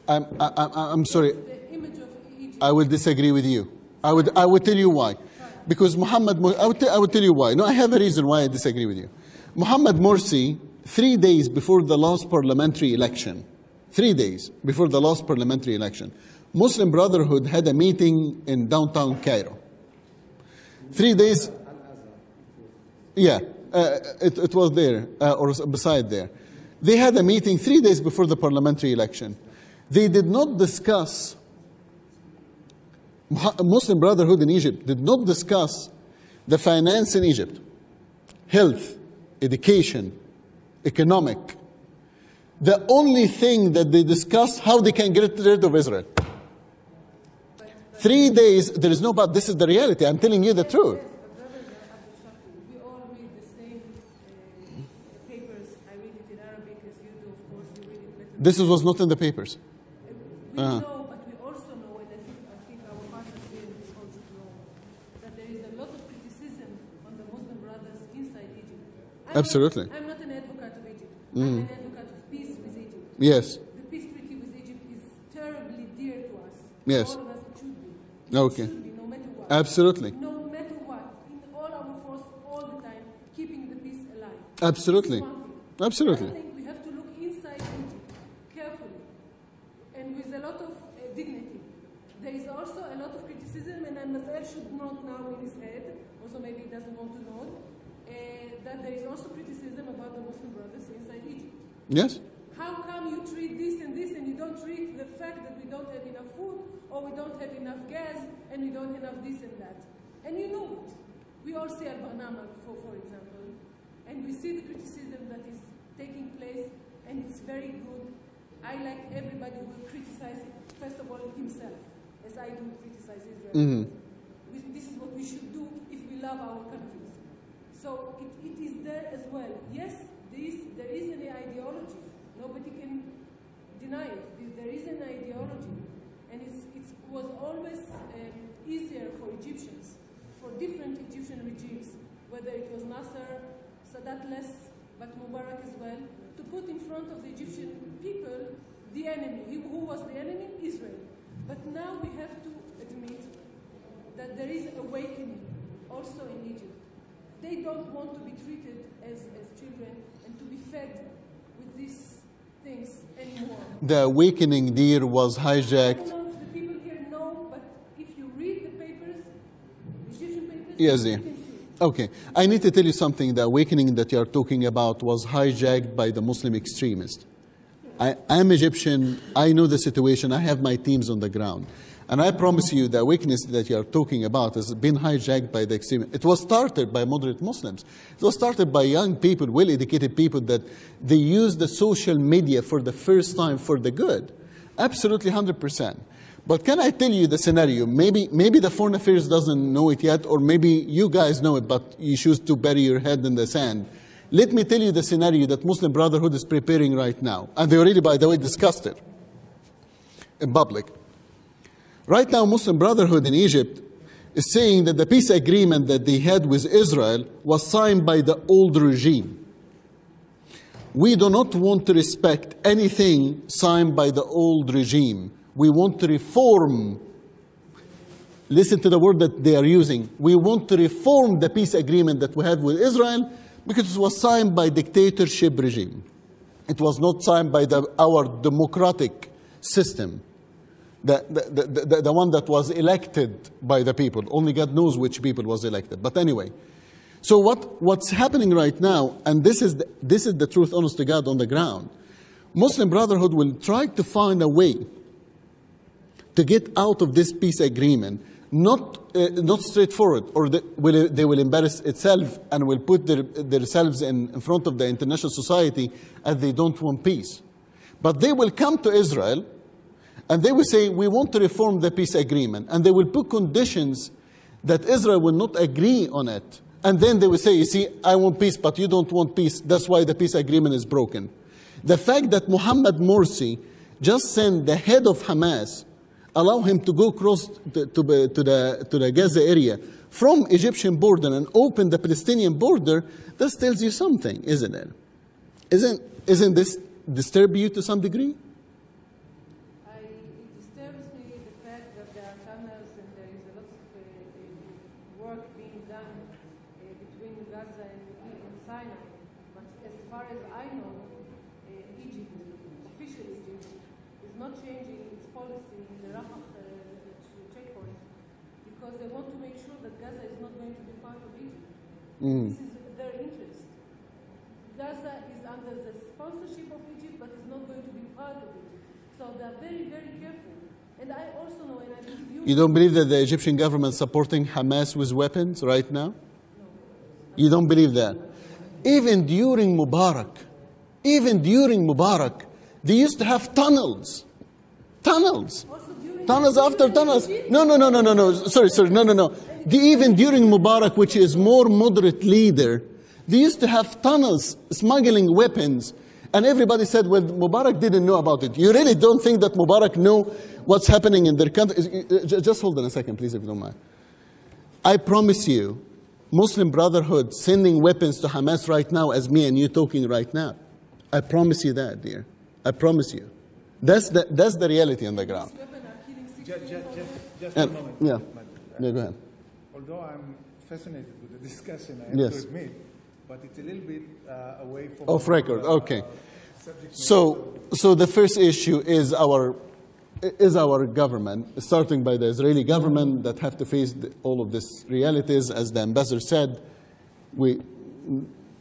interest. I'm sorry. The image of Egypt. I will disagree with you. I would tell you why. Because I would tell you why. No, I have a reason why I disagree with you. Mohammed Morsi, 3 days before the last parliamentary election, 3 days before the last parliamentary election, Muslim Brotherhood had a meeting in downtown Cairo. 3 days. Yeah, it was there, or beside there. They had a meeting 3 days before the parliamentary election. They did not discuss, Muslim Brotherhood in Egypt did not discuss the finance in Egypt, health, education, economic. The only thing that they discussed, how they can get rid of Israel. 3 days, there is no but. This is the reality. I'm telling you the truth. We all read the same papers. I read it in Arabic as you do, of course. You read it better. This was not in the papers. We know, but we also know, and I think our partners here in this also know, that there is a lot of criticism on the Muslim brothers inside Egypt. Absolutely. I'm not an advocate of Egypt. I'm an advocate of peace with Egypt. Yes. The peace treaty with Egypt is terribly dear to us. Yes. All of us, it should be. Okay. It should be, no matter what. Absolutely. No matter what. In all our force, all the time, keeping the peace alive. Absolutely. This is one thing. Absolutely. I think we have to look inside Egypt carefully and with a lot of dignity. There is also a lot of criticism, and Mansour should not know in his head, also maybe he doesn't want to know, that there is also criticism about the Muslim brothers inside Egypt. Yes. How come you treat this and this and you don't treat the fact that we don't have enough food, or we don't have enough gas, and we don't have enough this and that? And you know it. We all see Al-Bahnama, for example, and we see the criticism that is taking place, and it's very good. I, like everybody, will criticize it, first of all, himself, as I do criticize Israel. This is what we should do if we love our countries. So it is there as well. Yes, there is an ideology. Nobody can deny it. There is an ideology. And it was always easier for Egyptians, for different Egyptian regimes, whether it was Nasser, Sadat less, but Mubarak as well, to put in front of the Egyptian people the enemy. Who was the enemy? Israel. But now we have to admit that there is awakening also in Egypt. They don't want to be treated as children and to be fed with these things anymore. The awakening, dear, was hijacked. I don't know if the people here know, but if you read the papers, the Egyptian papers, Yes, you dear. can see. Okay. I need to tell you something. The awakening that you are talking about was hijacked by the Muslim extremists. I'm Egyptian. I know the situation. I have my teams on the ground. And I promise you, the awakening that you are talking about has been hijacked by the extremists. It was started by moderate Muslims. It was started by young people, well-educated people, that they use the social media for the first time for the good. Absolutely 100%. But can I tell you the scenario? Maybe the Foreign Affairs doesn't know it yet, or maybe you guys know it, but you choose to bury your head in the sand. Let me tell you the scenario that Muslim Brotherhood is preparing right now. And they already, by the way, discussed it in public. Right now, Muslim Brotherhood in Egypt is saying that the peace agreement that they had with Israel was signed by the old regime. We do not want to respect anything signed by the old regime. We want to reform. Listen to the word that they are using. We want to reform the peace agreement that we had with Israel because it was signed by dictatorship regime. It was not signed by our democratic system. The one that was elected by the people. Only God knows which people was elected. But anyway, so what's happening right now, and this is the truth, honest to God, on the ground. Muslim Brotherhood will try to find a way to get out of this peace agreement, not straightforward, or they will embarrass itself and will put themselves in front of the international society as they don't want peace. But they will come to Israel and they will say, we want to reform the peace agreement. And they will put conditions that Israel will not agree on it. And then they will say, you see, I want peace, but you don't want peace. That's why the peace agreement is broken. The fact that Ahmed Mansour just sent the head of Hamas, allow him to go across to the Gaza area from Egyptian border and open the Palestinian border, that tells you something, isn't it? Isn't this disturb you to some degree? It disturbs me the fact that there are tunnels and there is a lot of work being done between Gaza and Sinai. But as far as I know, Egypt, official Egypt, is not changing its policy in the Rafah checkpoint because they want to make sure that Gaza is not going to be part of Egypt. Mm. This is their interest. Gaza is under the sponsorship of Egypt, but is not going to be part of it. So they're very, very careful. And I also know, and I believe You don't believe that the Egyptian government is supporting Hamas with weapons right now? No. You don't believe that? Even during Mubarak, they used to have tunnels. Tunnels after tunnels. No. Sorry. No. Even during Mubarak, which is more moderate leader, they used to have tunnels smuggling weapons. And everybody said, well, Mubarak didn't know about it. You really don't think that Mubarak knew what's happening in their country? Just hold on a second, please, if you don't mind. I promise you, Muslim Brotherhood sending weapons to Hamas right now as me and you talking right now. I promise you that, dear. I promise you. That's the reality on the ground. Just a moment. Yeah, go ahead. Although I'm fascinated with the discussion, I have Yes. to admit, but it's a little bit away from... Off record, okay. So the first issue is our government, starting by the Israeli government that have to face all of these realities. As the ambassador said,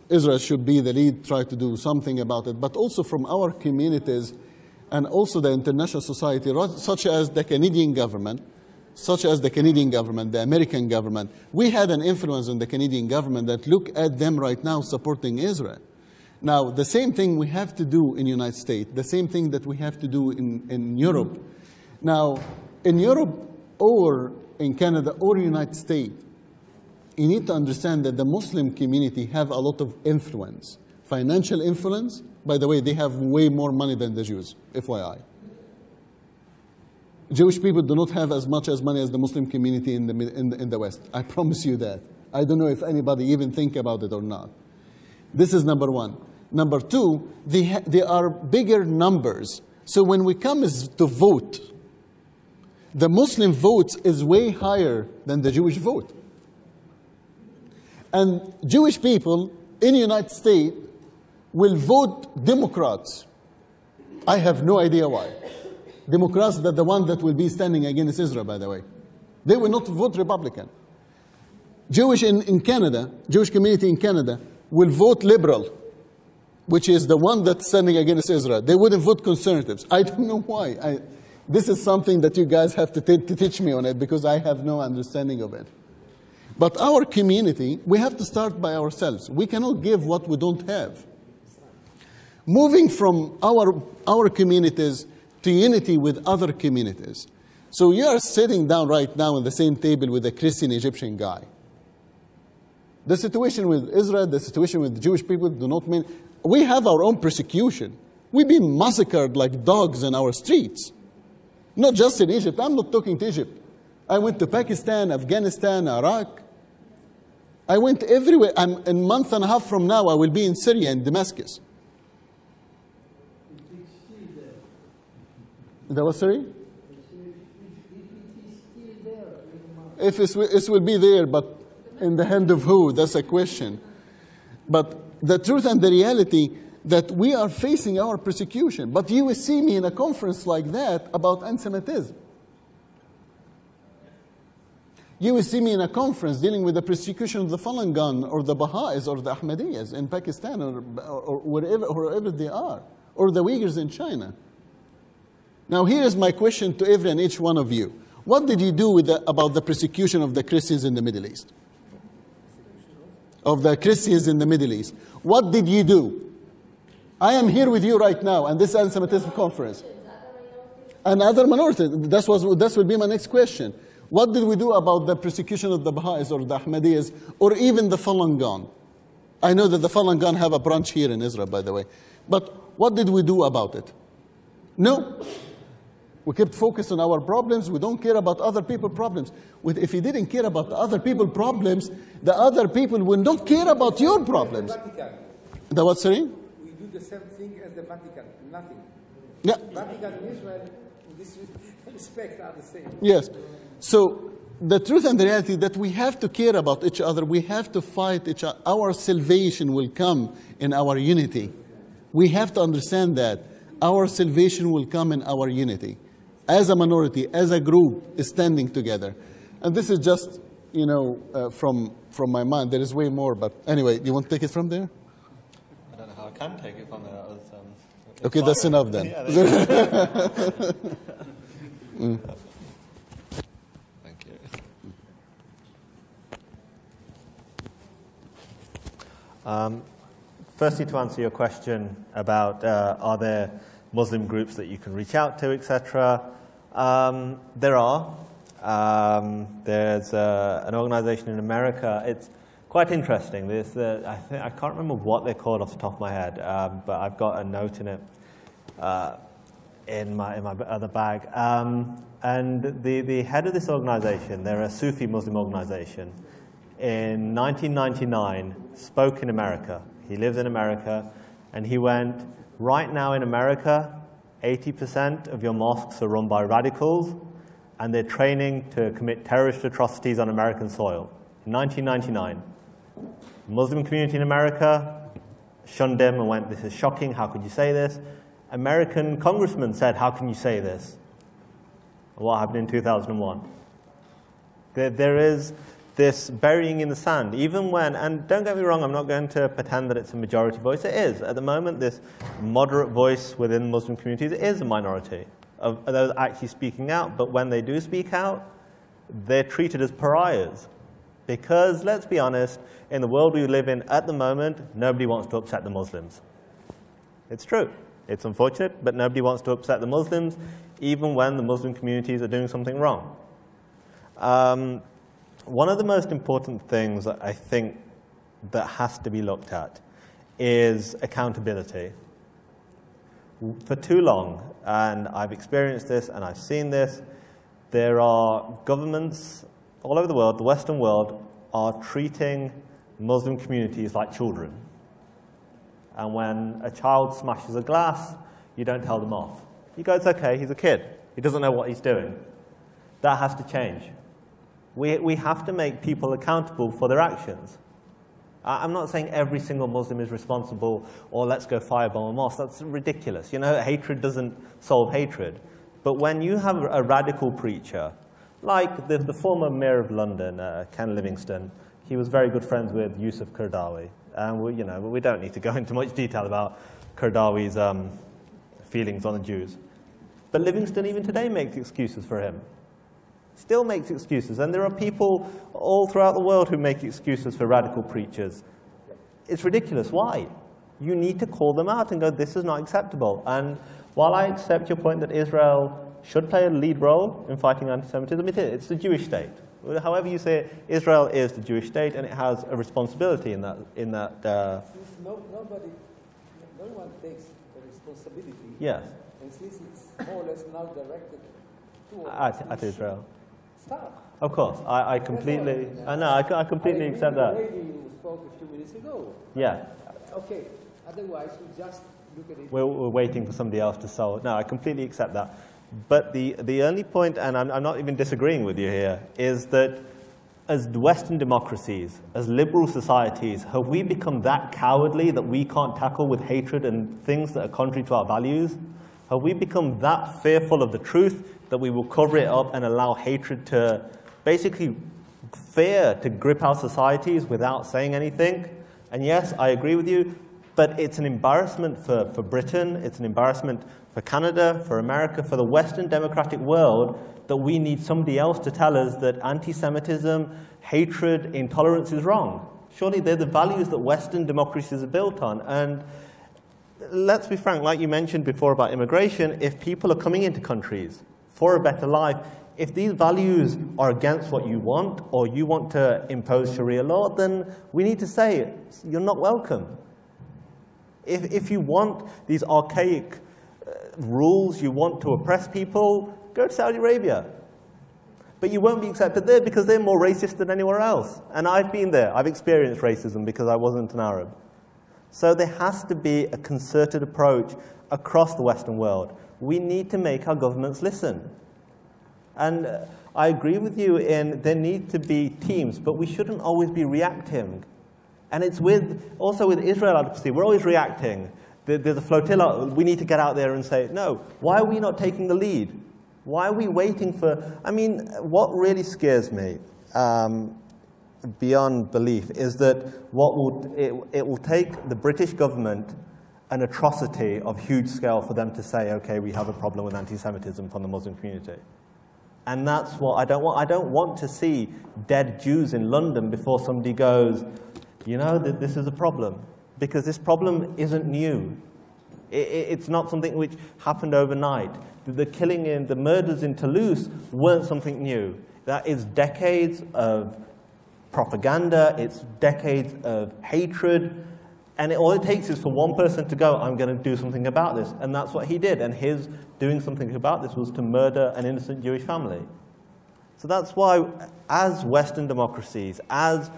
Israel should be the lead, try to do something about it, but also from our communities and also the international society, such as the Canadian government, the American government. We had an influence on the Canadian government that look at them right now supporting Israel. Now, the same thing we have to do in the United States, the same thing that we have to do in Europe. Now, in Europe or in Canada or United States, you need to understand that the Muslim community have a lot of influence, financial influence. By the way, they have way more money than the Jews, FYI. Jewish people do not have as much as money as the Muslim community in the West. I promise you that. I don't know if anybody even think about it or not. This is number one. Number two, they are bigger numbers. So when we come to vote, the Muslim vote is way higher than the Jewish vote. And Jewish people in the United States will vote Democrats. I have no idea why. Democrats are the one that will be standing against Israel, by the way. They will not vote Republican. Jewish community in Canada will vote Liberal, which is the one that's standing against Israel. They wouldn't vote Conservatives. I don't know why. This is something that you guys have to teach me on it, because I have no understanding of it. But our community, we have to start by ourselves. We cannot give what we don't have. Moving from our communities to unity with other communities. So you are sitting down right now on the same table with a Christian Egyptian guy. The situation with Israel, the situation with the Jewish people do not mean... We have our own persecution. We've been massacred like dogs in our streets. Not just in Egypt. I'm not talking to Egypt. I went to Pakistan, Afghanistan, Iraq. I went everywhere. A month and a half from now, I will be in Syria and Damascus. That was sorry? If it will be there, but in the hand of who? That's a question. But the truth and the reality that we are facing our persecution. But you will see me in a conference like that about anti-Semitism. You will see me in a conference dealing with the persecution of the Falun Gong or the Baha'is or the Ahmadiyyas in Pakistan or wherever they are, or the Uyghurs in China. Now, here is my question to every and each one of you. What did you do about the persecution of the Christians in the Middle East? Of the Christians in the Middle East. What did you do? I am here with you right now, and this anti-Semitism conference. And other minorities. That will be my next question. What did we do about the persecution of the Baha'is or the Ahmadiyyas or even the Falun Gong? I know that the Falun Gong have a branch here in Israel, by the way. But what did we do about it? No. We kept focused on our problems. We don't care about other people's problems. If you didn't care about the other people's problems, the other people will not care about your problems. The what, sorry? We do the same thing as the Vatican. Nothing. Yeah. Vatican and Israel, in this respect, are the same. Yes. So the truth and the reality that we have to care about each other. We have to fight each other. Our salvation will come in our unity. We have to understand that. Our salvation will come in our unity. As a minority, as a group, standing together. And this is just, you know, from my mind. There is way more, but anyway, do you want to take it from there? I don't know how I can take it from there. That was, okay, that's enough then. Yeah, Thank you. Firstly, to answer your question about are there Muslim groups that you can reach out to, etc. There are. There's an organization in America. It's quite interesting. There's I can't remember what they're called off the top of my head, but I've got a note in it in my other bag. And the head of this organization, they're a Sufi Muslim organization, in 1999 spoke in America. He lives in America, and he went, right now in America, 80% of your mosques are run by radicals, and they're training to commit terrorist atrocities on American soil. In 1999, the Muslim community in America shunned him and went, this is shocking, how could you say this? American congressmen said, how can you say this? What happened in 2001? There is this burying in the sand, even when, and don't get me wrong, I'm not going to pretend that it's a majority voice. It is. At the moment, this moderate voice within Muslim communities is a minority of those actually speaking out. But when they do speak out, they're treated as pariahs. Because, let's be honest, in the world we live in at the moment, nobody wants to upset the Muslims. It's true. It's unfortunate, but nobody wants to upset the Muslims, even when the Muslim communities are doing something wrong. One of the most important things that I think that has to be looked at is accountability. For too long, and I've experienced this and I've seen this, there are governments all over the world, the Western world, are treating Muslim communities like children. And when a child smashes a glass, you don't tell them off. You go, it's okay, he's a kid. He doesn't know what he's doing. That has to change. We have to make people accountable for their actions. I'm not saying every single Muslim is responsible, or let's go firebomb a mosque. That's ridiculous. You know, hatred doesn't solve hatred. But when you have a radical preacher, like the former mayor of London, Ken Livingstone, he was very good friends with Yusuf Qaradawi. And we don't need to go into much detail about Qaradawi's feelings on the Jews. But Livingstone even today makes excuses for him. Still makes excuses. And there are people all throughout the world who make excuses for radical preachers. It's ridiculous. Why? You need to call them out and go, this is not acceptable. And while I accept your point that Israel should play a lead role in fighting anti-Semitism, it's the Jewish state. However you say it, Israel is the Jewish state, and it has a responsibility in that. Since no one takes the responsibility. Yes. And since it's more or less now directed at Israel. Stop. Of course, I completely. I completely accept that. You spoke a few minutes ago. Yeah. Okay. Otherwise, we just look at it. We're waiting for somebody else to solve. No, I completely accept that. But the only point, and I'm not even disagreeing with you here, is that as Western democracies, as liberal societies, have we become that cowardly that we can't tackle with hatred and things that are contrary to our values? Have we become that fearful of the truth that we will cover it up and allow hatred to, basically fear to grip our societies without saying anything? And yes, I agree with you, but it's an embarrassment for Britain, it's an embarrassment for Canada, for America, for the Western democratic world, that we need somebody else to tell us that anti-Semitism, hatred, intolerance is wrong. Surely they're the values that Western democracies are built on. And let's be frank, like you mentioned before about immigration, if people are coming into countries for a better life, if these values are against what you want, or you want to impose Sharia law, then we need to say, you're not welcome. If you want these archaic rules, you want to oppress people, go to Saudi Arabia. But you won't be accepted there because they're more racist than anywhere else. And I've been there. I've experienced racism because I wasn't an Arab. So there has to be a concerted approach across the Western world. We need to make our governments listen. And I agree with you in there need to be teams, but we shouldn't always be reacting. And it's also with Israel advocacy, we're always reacting. There's a flotilla, we need to get out there and say, no, why are we not taking the lead? Why are we waiting for, I mean, what really scares me, beyond belief, is that it will take the British government an atrocity of huge scale for them to say, okay, we have a problem with anti-Semitism from the Muslim community. And that's what I don't want. I don't want to see dead Jews in London before somebody goes, you know, this is a problem. Because this problem isn't new. It's not something which happened overnight. The killing and the murders in Toulouse weren't something new. That is decades of propaganda, it's decades of hatred, and all it takes is for one person to go, I'm going to do something about this. And that's what he did. And his doing something about this was to murder an innocent Jewish family. So that's why, as Western democracies, as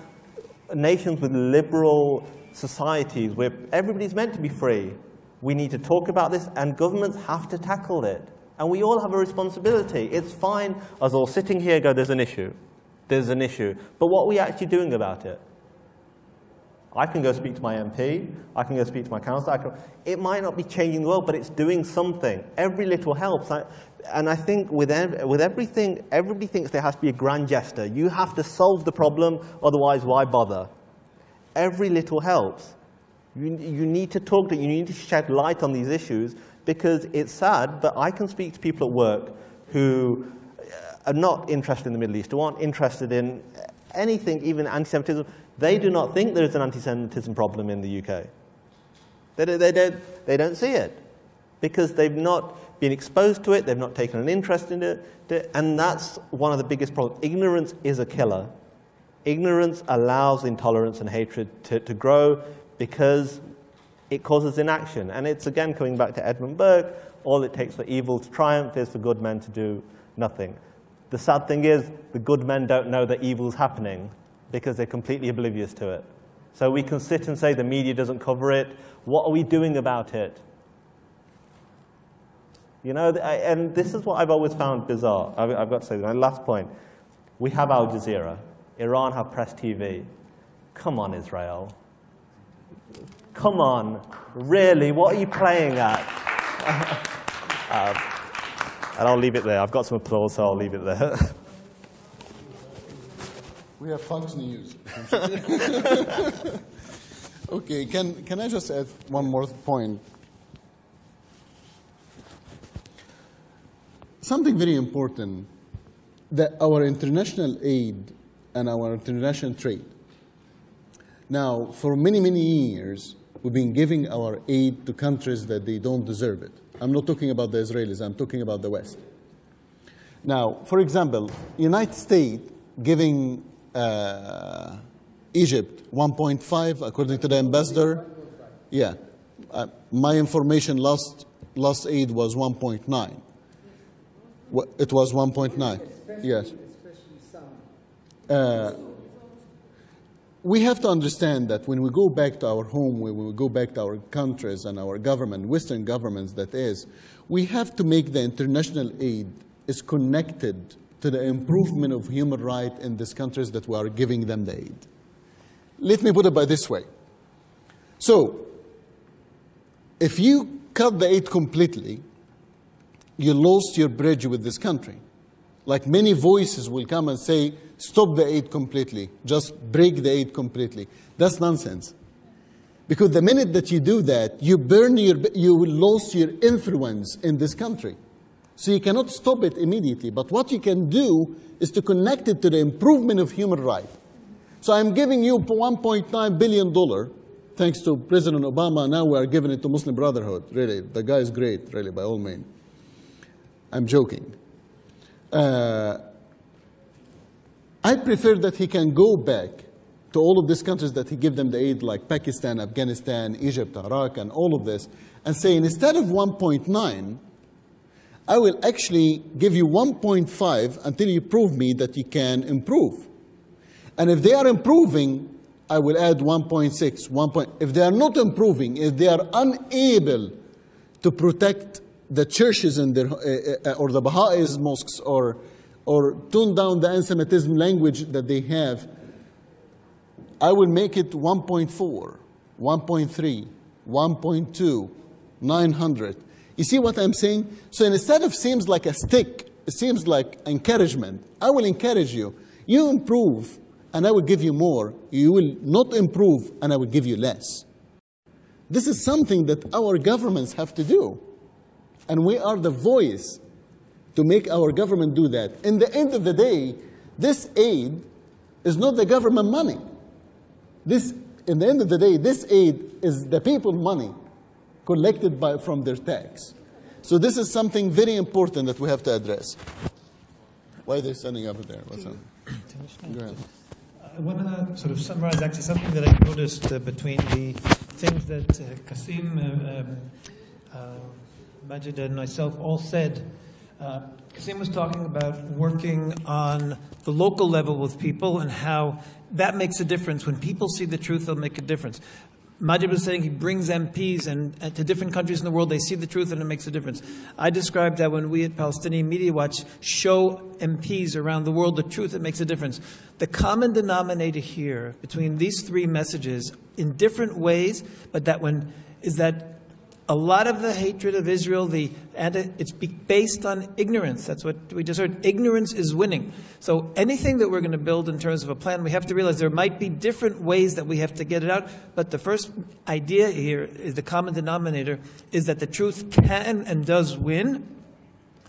nations with liberal societies where everybody's meant to be free, we need to talk about this, and governments have to tackle it. And we all have a responsibility. It's fine us all sitting here go, there's an issue. There's an issue. But what are we actually doing about it? I can go speak to my MP. I can go speak to my councillor. It might not be changing the world, but it's doing something. Every little helps. And I think with everything, everybody thinks there has to be a grand gesture. You have to solve the problem, otherwise why bother? Every little helps. You need to talk to, you need to shed light on these issues, because it's sad, but I can speak to people at work who are not interested in the Middle East, who aren't interested in anything, even anti-Semitism. They do not think there is an anti-Semitism problem in the UK. They don't see it, because they've not been exposed to it, they've not taken an interest in it, and that's one of the biggest problems. Ignorance is a killer. Ignorance allows intolerance and hatred to grow, because it causes inaction. And it's, again, coming back to Edmund Burke, all it takes for evil to triumph is for good men to do nothing. The sad thing is, the good men don't know that evil's happening, because they're completely oblivious to it. So we can sit and say the media doesn't cover it. What are we doing about it? You know, and this is what I've always found bizarre. I've got to say, my last point. We have Al Jazeera. Iran have Press TV. Come on, Israel. Come on. Really, what are you playing at? And I'll leave it there. I've got some applause, so I'll leave it there. We have Fox News. Okay, can I just add one more point? Something very important, that our international aid and our international trade. Now, for many, many years, we've been giving our aid to countries that they don't deserve it. I'm not talking about the Israelis, I'm talking about the West. Now, for example, United States giving Egypt 1.5, according to the ambassador. Yeah, my information last aid was 1.9. It was 1.9. Yes. We have to understand that when we go back to our home, when we go back to our countries and our government, Western governments that is, we have to make the international aid is connected to the improvement of human rights in these countries that we are giving them the aid. Let me put it by this way. So, if you cut the aid completely, you lost your bridge with this country. Like many voices will come and say, stop the aid completely, just break the aid completely. That's nonsense. Because the minute that you do that, you will lose your influence in this country. So you cannot stop it immediately. But what you can do is to connect it to the improvement of human rights. So I'm giving you $1.9 billion, thanks to President Obama. Now we are giving it to Muslim Brotherhood. Really, the guy is great, really, by all means. I'm joking. I prefer that he can go back to all of these countries that he gave them the aid, like Pakistan, Afghanistan, Egypt, Iraq, and all of this, and say, instead of 1.9, I will actually give you 1.5 until you prove me that you can improve. And if they are improving, I will add 1.6. If they are not improving, if they are unable to protect the churches in their, or the Baha'is mosques, or tone down the anti-Semitism language that they have, I will make it 1.4, 1.3, 1.2, 900. You see what I'm saying? So instead of seems like a stick it seems like encouragement. I will encourage you. You improve, and I will give you more. You will not improve, and I will give you less. This is something that our governments have to do. And we are the voice to make our government do that. In the end of the day, this aid is not the government money. In the end of the day, this aid is the people's money collected from their tax. So this is something very important that we have to address. Why are they standing over there? What's up? Go ahead. I want to sort of summarize actually something that I noticed between the things that Kasim, Majid, and myself all said. Kasim was talking about working on the local level with people and how that makes a difference. When people see the truth, they'll make a difference. Majid was saying he brings MPs and to different countries in the world, they see the truth and it makes a difference. I described that when we at Palestinian Media Watch show MPs around the world the truth, it makes a difference. The common denominator here between these three messages in different ways, but is that a lot of the hatred of Israel, it's based on ignorance. That's what we just heard. Ignorance is winning. So anything that we're going to build in terms of a plan, we have to realize there might be different ways that we have to get it out. But the first idea here is the common denominator is that the truth can and does win.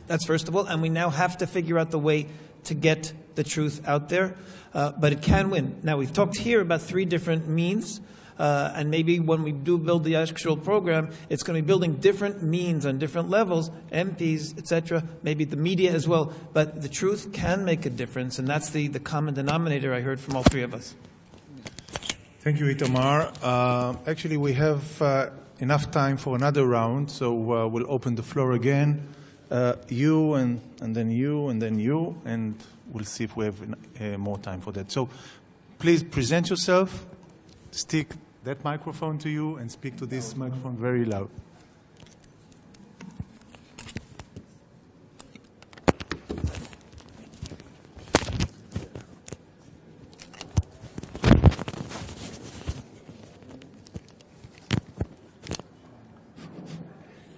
That's first of all. And we now have to figure out the way to get the truth out there. But it can win. Now, we've talked here about three different means. And maybe when we do build the actual program, it's going to be building different means on different levels, MPs, etc., maybe the media as well. But the truth can make a difference, and that's the common denominator I heard from all three of us. Thank you, Itamar. Actually, we have enough time for another round, so we'll open the floor again. You, and then you, and then you, and we'll see if we have more time for that. So please present yourself. Stick that microphone to you and speak to this microphone very loud.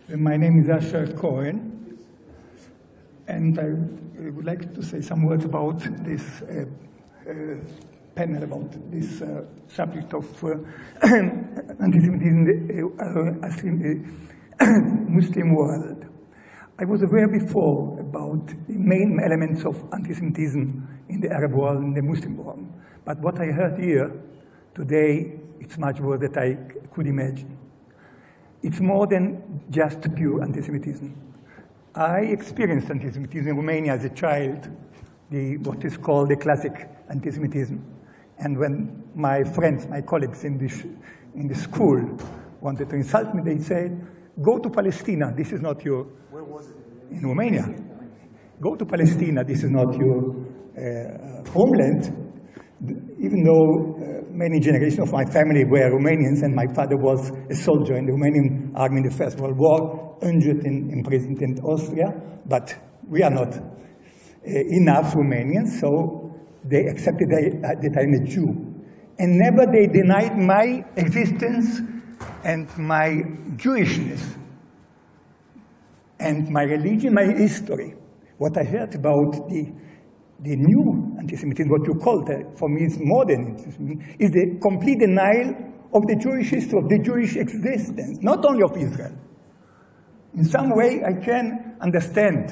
My name is Asher Cohen, and I would like to say some words about this panel about this subject of anti-Semitism in the Muslim world. I was aware before about the main elements of anti-Semitism in the Arab world and the Muslim world. But what I heard here today, it's much more than I could imagine. It's more than just pure anti-Semitism. I experienced anti-Semitism in Romania as a child, what is called the classic anti-Semitism. And when my friends, my colleagues in the school wanted to insult me, they said, go to Palestine, this is not your... Where was it? In Romania. Go to Palestine, this is not your homeland. Even though many generations of my family were Romanians and my father was a soldier in the Romanian army in the First World War, injured in President Austria, but we are not enough Romanians, so they accepted that I'm a Jew. And never they denied my existence and my Jewishness and my religion, my history. What I heard about the new anti-Semitism, what you call it, for me is modern anti-Semitism, is the complete denial of the Jewish history, of the Jewish existence, not only of Israel. In some way, I can understand,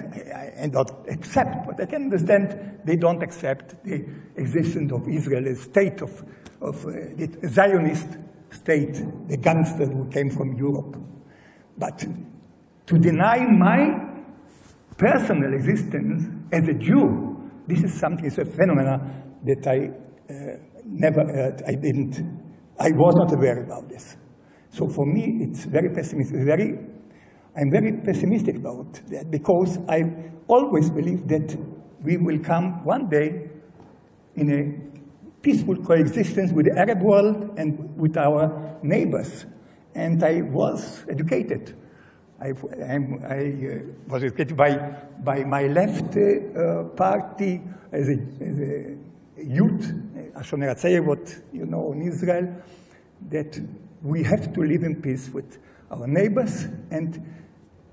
and not accept, but I can understand they don't accept the existence of Israel as state of the Zionist state, the gangster who came from Europe. But to deny my personal existence as a Jew, this is something, it's a phenomenon that I never heard, I was not aware about this. So for me, it's very pessimistic, I'm very pessimistic about that because I always believe that we will come one day in a peaceful coexistence with the Arab world and with our neighbors. And I was educated. I was educated by my left party as a youth, Hashoner HaTzair, what you know in Israel, that we have to live in peace with our neighbors, and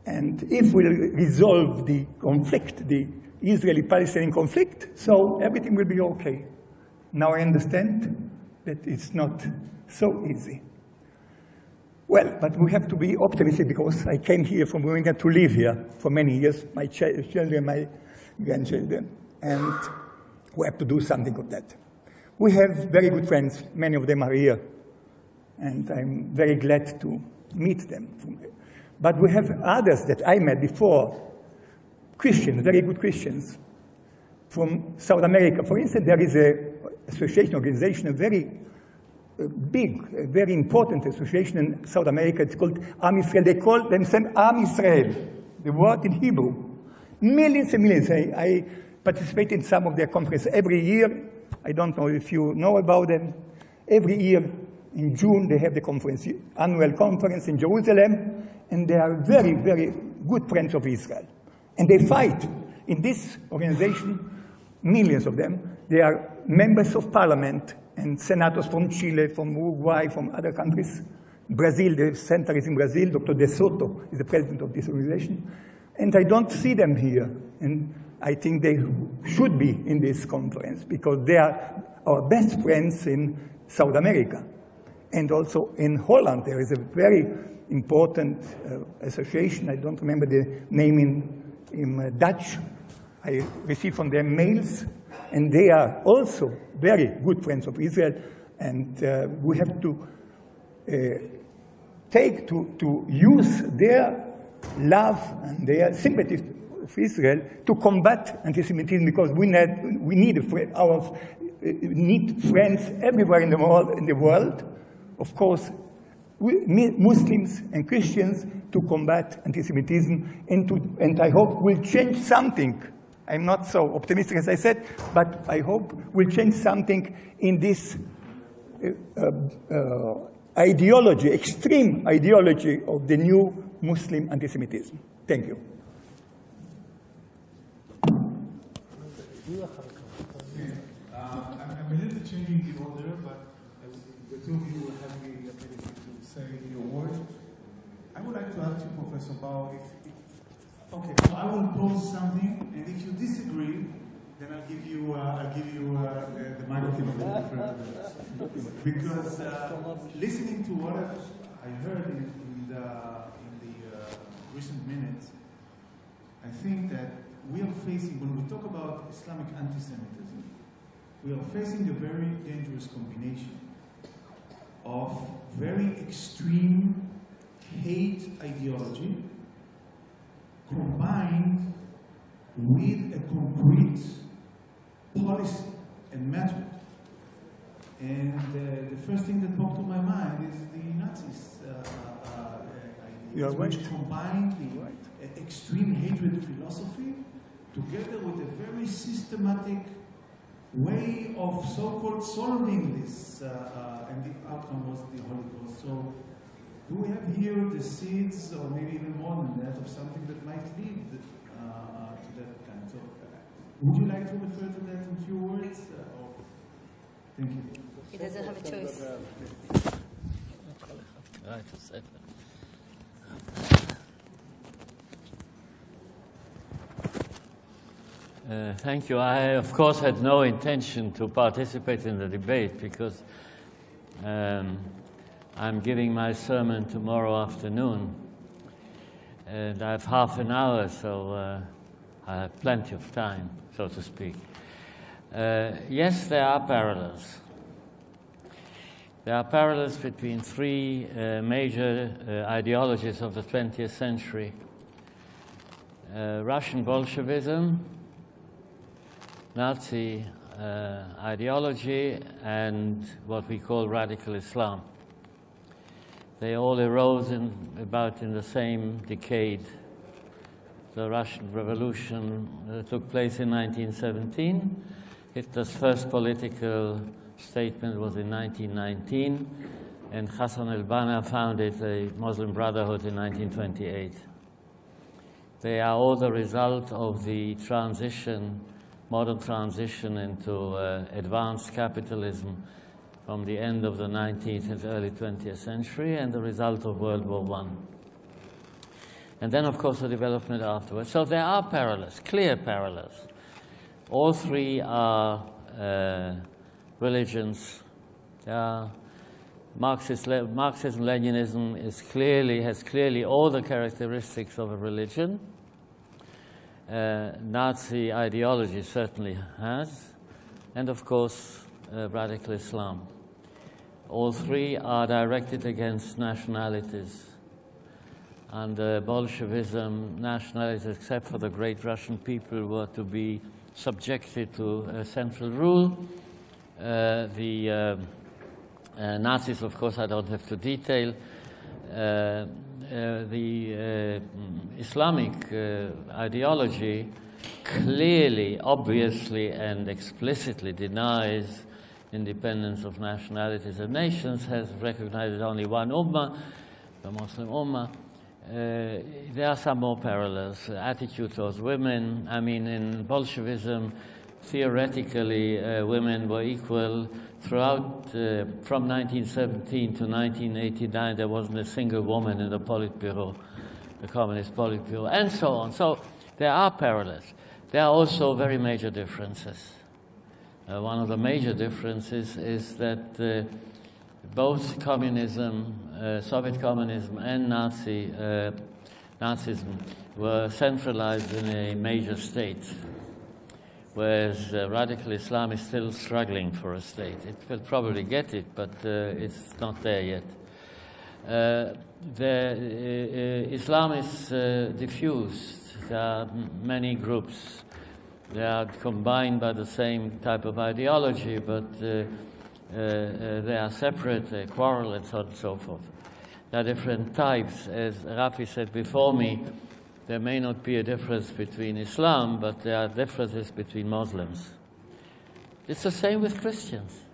And if we resolve the conflict, the Israeli-Palestinian conflict, so everything will be okay. Now I understand that it's not so easy. Well, but we have to be optimistic because I came here from Birmingham to live here for many years, my children, my grandchildren, and we have to do something of that. We have very good friends, many of them are here, and I'm very glad to meet them. But we have others that I met before, Christians, very good Christians, from South America. For instance, there is an association, organization, a very big, a very important association in South America. It's called Am Israel. They call themselves Am Israel, the word in Hebrew. Millions and millions. I participate in some of their conferences every year. I don't know if you know about them. Every year in June, they have the conference, annual conference in Jerusalem, and they are very, very good friends of Israel. And they fight. In this organization, millions of them, they are members of parliament and senators from Chile, from Uruguay, from other countries. Brazil, the center is in Brazil. Dr. De Soto is the president of this organization. And I don't see them here. And I think they should be in this conference because they are our best friends in South America. And also in Holland, there is a very important association. I don't remember the name in Dutch. I received from them mails, and they are also very good friends of Israel. And we have to to use their love and their sympathy of Israel to combat anti-Semitism, because we need friends everywhere in the world. Of course, Muslims and Christians to combat anti-Semitism, and I hope we'll change something. I'm not so optimistic as I said, but I hope we'll change something in this ideology, extreme ideology of the new Muslim anti-Semitism. Thank you. I'm a little bit changing the order, but the two of you will have the ability to say your words. I would like to ask you, Professor Bauer, okay, so I will pose something, and if you disagree, then I'll give you the microphone. Because listening to what I heard in the recent minutes, I think that we are facing, when we talk about Islamic anti-Semitism, we are facing a very dangerous combination of very extreme hate ideology combined with a concrete policy and method. And the first thing that popped to my mind is the Nazis, which combined the extreme hatred philosophy together with a very systematic way of so-called solving this, and the outcome was the Holocaust. So do we have here the seeds, or maybe even more than that, of something that might lead to that kind? So would you like to refer to that in a few words? Thank you. He doesn't have a choice. Thank you. I, of course, had no intention to participate in the debate because I'm giving my sermon tomorrow afternoon, and I have half an hour, so I have plenty of time, so to speak. Yes, there are parallels. There are parallels between three major ideologies of the 20th century. Russian Bolshevism, Nazi ideology, and what we call radical Islam. They all arose in the same decade. The Russian Revolution took place in 1917. Hitler's first political statement was in 1919, and Hassan al-Banna founded the Muslim Brotherhood in 1928. They are all the result of the modern transition into advanced capitalism from the end of the 19th and early 20th century, and the result of World War I. and then, of course, the development afterwards. So there are parallels, clear parallels. All three are religions. Marxism-Leninism has clearly all the characteristics of a religion. Nazi ideology certainly has, and of course, radical Islam. All three are directed against nationalities. Under Bolshevism, nationalities, except for the great Russian people, were to be subjected to central rule. The Nazis, of course, I don't have to detail. The Islamic ideology clearly, obviously, and explicitly denies independence of nationalities and nations, has recognized only one ummah, the Muslim ummah. There are some more parallels. Attitude towards women. I mean, in Bolshevism, theoretically, women were equal. Throughout, from 1917 to 1989, there wasn't a single woman in the Politburo, the Communist Politburo, and so on. So there are parallels. There are also very major differences. One of the major differences is that both communism, Soviet communism and Nazism were centralized in a major state, whereas radical Islam is still struggling for a state. It will probably get it, but it's not there yet. Islam is diffused. There are many groups. They are combined by the same type of ideology, but they are separate, they quarrel, and so on and so forth. There are different types. As Rafi said before me, there may not be a difference between Islam, but there are differences between Muslims. It's the same with Christians.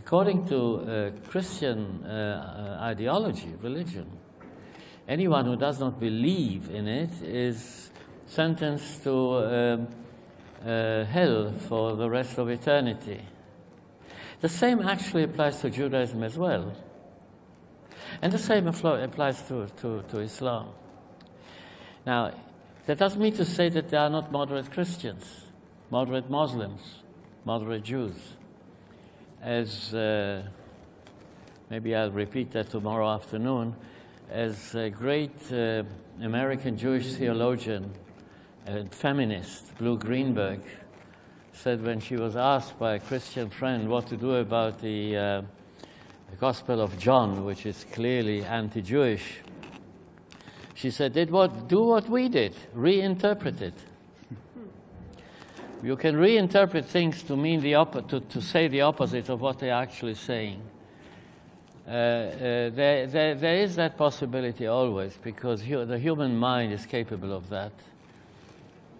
According to Christian ideology, religion, anyone who does not believe in it is sentenced to hell for the rest of eternity. The same actually applies to Judaism as well. And the same applies to Islam. Now, that doesn't mean to say that there are not moderate Christians, moderate Muslims, moderate Jews. As, maybe I'll repeat that tomorrow afternoon, as a great American Jewish theologian and feminist, Blue Greenberg, said when she was asked by a Christian friend what to do about the Gospel of John, which is clearly anti-Jewish, she said, do what we did, reinterpret it. You can reinterpret things to mean to say the opposite of what they're actually saying. There is that possibility always, because the human mind is capable of that.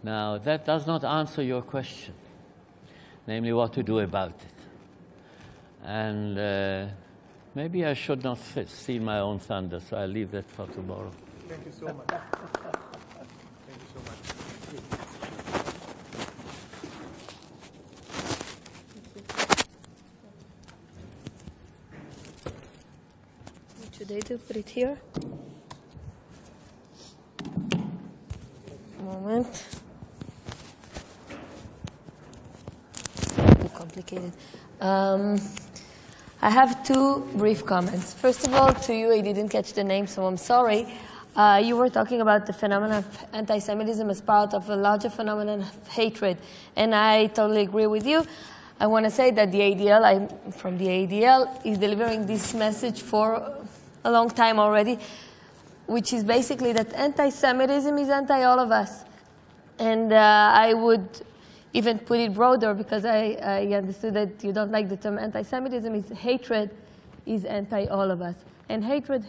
Now, that does not answer your question, namely what to do about it. And maybe I should not steal my own thunder, so I'll leave that for tomorrow. Thank you so much. Thank you so much. What should I do? Put it here? Moment. Too complicated. I have two brief comments. First of all, to you, I didn't catch the name, so I'm sorry. You were talking about the phenomenon of anti-Semitism as part of a larger phenomenon of hatred, and I totally agree with you. I want to say that the ADL, I'm from the ADL, is delivering this message for a long time already, which is basically that anti-Semitism is anti-all of us. And I would even put it broader, because I understood that you don't like the term anti-Semitism. Is hatred is anti-all of us. And hatred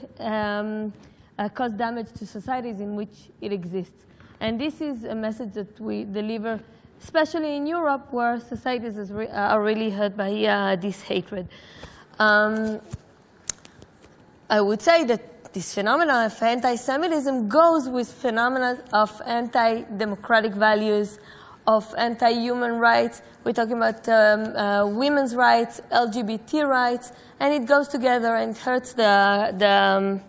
causes damage to societies in which it exists. And this is a message that we deliver, especially in Europe, where societies are really hurt by this hatred. I would say that this phenomenon of anti-Semitism goes with phenomena of anti-democratic values, of anti-human rights. We're talking about women's rights, LGBT rights, and it goes together and hurts the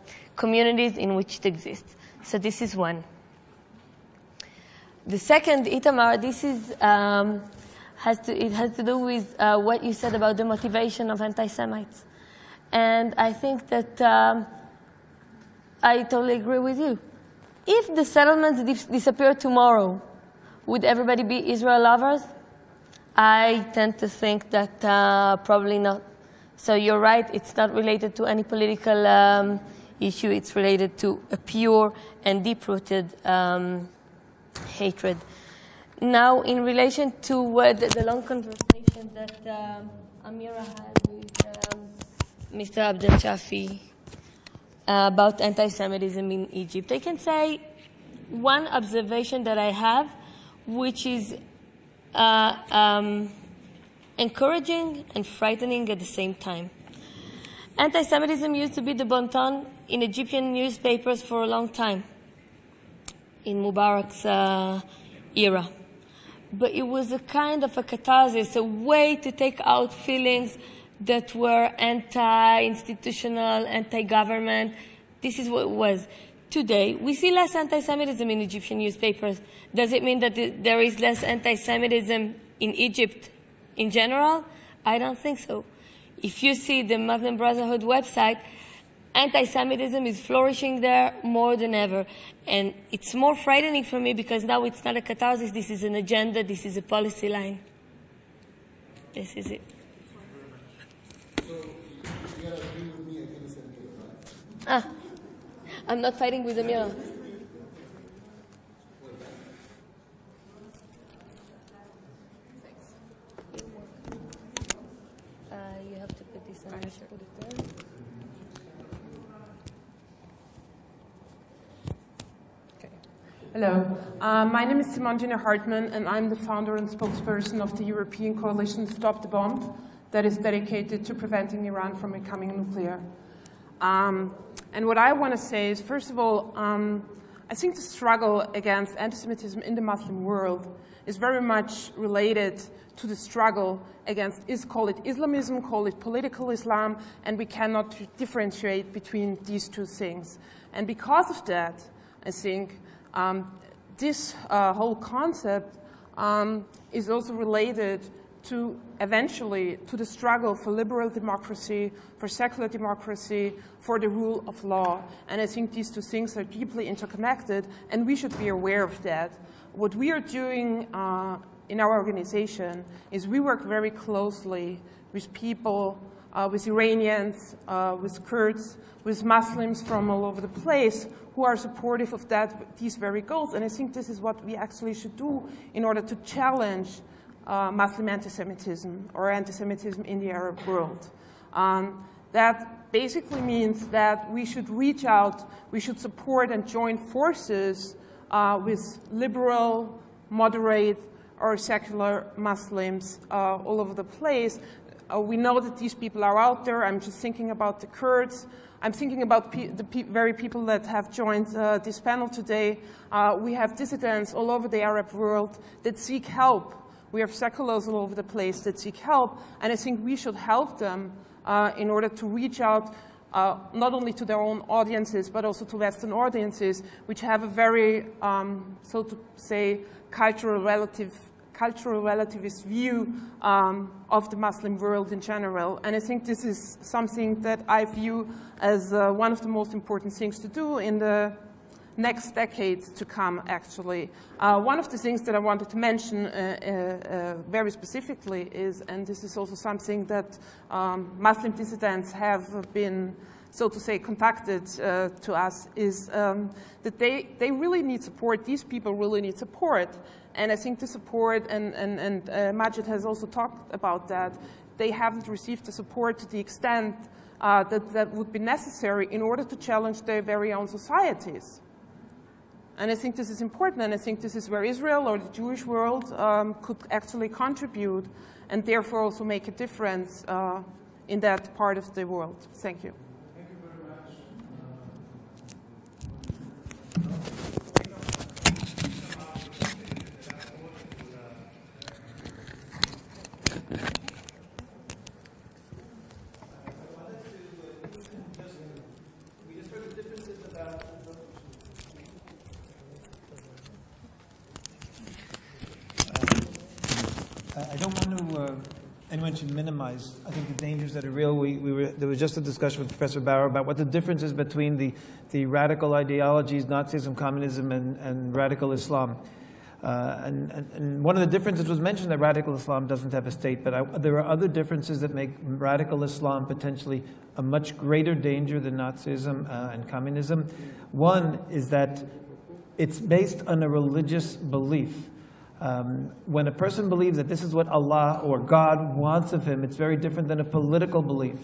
communities in which it exists. So this is one. The second, Itamar, this is, it has to do with what you said about the motivation of anti-Semites. And I think that I totally agree with you. If the settlements disappear tomorrow, would everybody be Israel lovers? I tend to think that probably not. So you're right, it's not related to any political issue. It's related to a pure and deep-rooted hatred. Now, in relation to the long conversation that Amira had with Mr. Abdel Shafi about anti-Semitism in Egypt, I can say one observation that I have, which is encouraging and frightening at the same time. Anti-Semitism used to be the bon ton in Egyptian newspapers for a long time, in Mubarak's era. But it was a kind of a catharsis, a way to take out feelings that were anti-institutional, anti-government. This is what it was. Today, we see less anti-Semitism in Egyptian newspapers. Does it mean that there is less anti-Semitism in Egypt in general? I don't think so. If you see the Muslim Brotherhood website, anti-Semitism is flourishing there more than ever. And it's more frightening for me because now it's not a catharsis, this is an agenda, this is a policy line. This is it. So, you gotta agree with me against Amira, right? I'm not fighting with Amira. You have to put this on. I should put it there. Hello, my name is Simone Gina Hartmann, and I'm the founder and spokesperson of the European coalition Stop the Bomb, that is dedicated to preventing Iran from becoming nuclear. And what I want to say is, first of all, I think the struggle against anti-Semitism in the Muslim world is very much related to the struggle against, call it Islamism, call it political Islam, and we cannot differentiate between these two things. And because of that, I think this whole concept is also related to eventually to the struggle for liberal democracy, for secular democracy, for the rule of law. And I think these two things are deeply interconnected, and we should be aware of that. What we are doing in our organization is we work very closely with people, with Iranians, with Kurds, with Muslims from all over the place who are supportive of these very goals. And I think this is what we actually should do in order to challenge Muslim anti-Semitism or anti-Semitism in the Arab world. That basically means that we should reach out, we should support and join forces with liberal, moderate, or secular Muslims all over the place. We know that these people are out there. I'm just thinking about the Kurds. I'm thinking about the very people that have joined this panel today. We have dissidents all over the Arab world that seek help. We have seculars all over the place that seek help, and I think we should help them in order to reach out not only to their own audiences, but also to Western audiences, which have a very, so to say, cultural relativist view of the Muslim world in general. And I think this is something that I view as one of the most important things to do in the next decades to come, actually. One of the things that I wanted to mention very specifically is, and this is also something that Muslim dissidents have been, so to say, contacted to us, is that they really need support. These people really need support. And I think the support, and Majid has also talked about that, they haven't received the support to the extent that would be necessary in order to challenge their very own societies. And I think this is important, and I think this is where Israel or the Jewish world could actually contribute and therefore also make a difference in that part of the world. Thank you. Thank you very much. We just heard the differences I don't want to, anyone should minimize, I think, the dangers that are real. There was just a discussion with Professor Bauer about what the difference is between the radical ideologies, Nazism, communism, and radical Islam. And one of the differences was mentioned that radical Islam doesn't have a state, but there are other differences that make radical Islam potentially a much greater danger than Nazism and communism. One is that it's based on a religious belief. When a person believes that this is what Allah or God wants of him, it's very different than a political belief.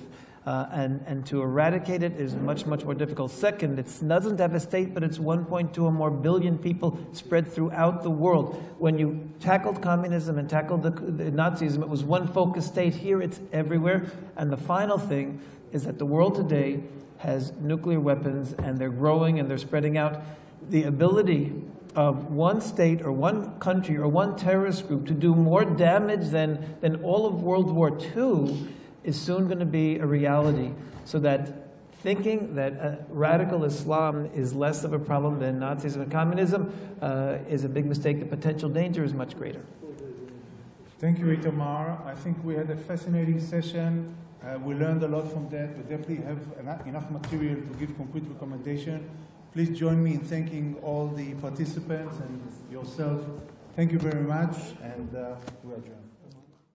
And to eradicate it is much, much more difficult. Second, it doesn't have a state, but it's 1.2 or more billion people spread throughout the world. When you tackled communism and tackled the Nazism, it was one focused state. Here it's everywhere. And the final thing is that the world today has nuclear weapons, and they're growing and they're spreading out. The ability of one state or one country or one terrorist group to do more damage than all of World War II is soon going to be a reality. So that thinking that radical Islam is less of a problem than Nazism and communism is a big mistake. The potential danger is much greater. Thank you, Itamar. I think we had a fascinating session. We learned a lot from that. We definitely have enough material to give concrete recommendation. Please join me in thanking all the participants and yourself. Thank you very much, and we adjourn.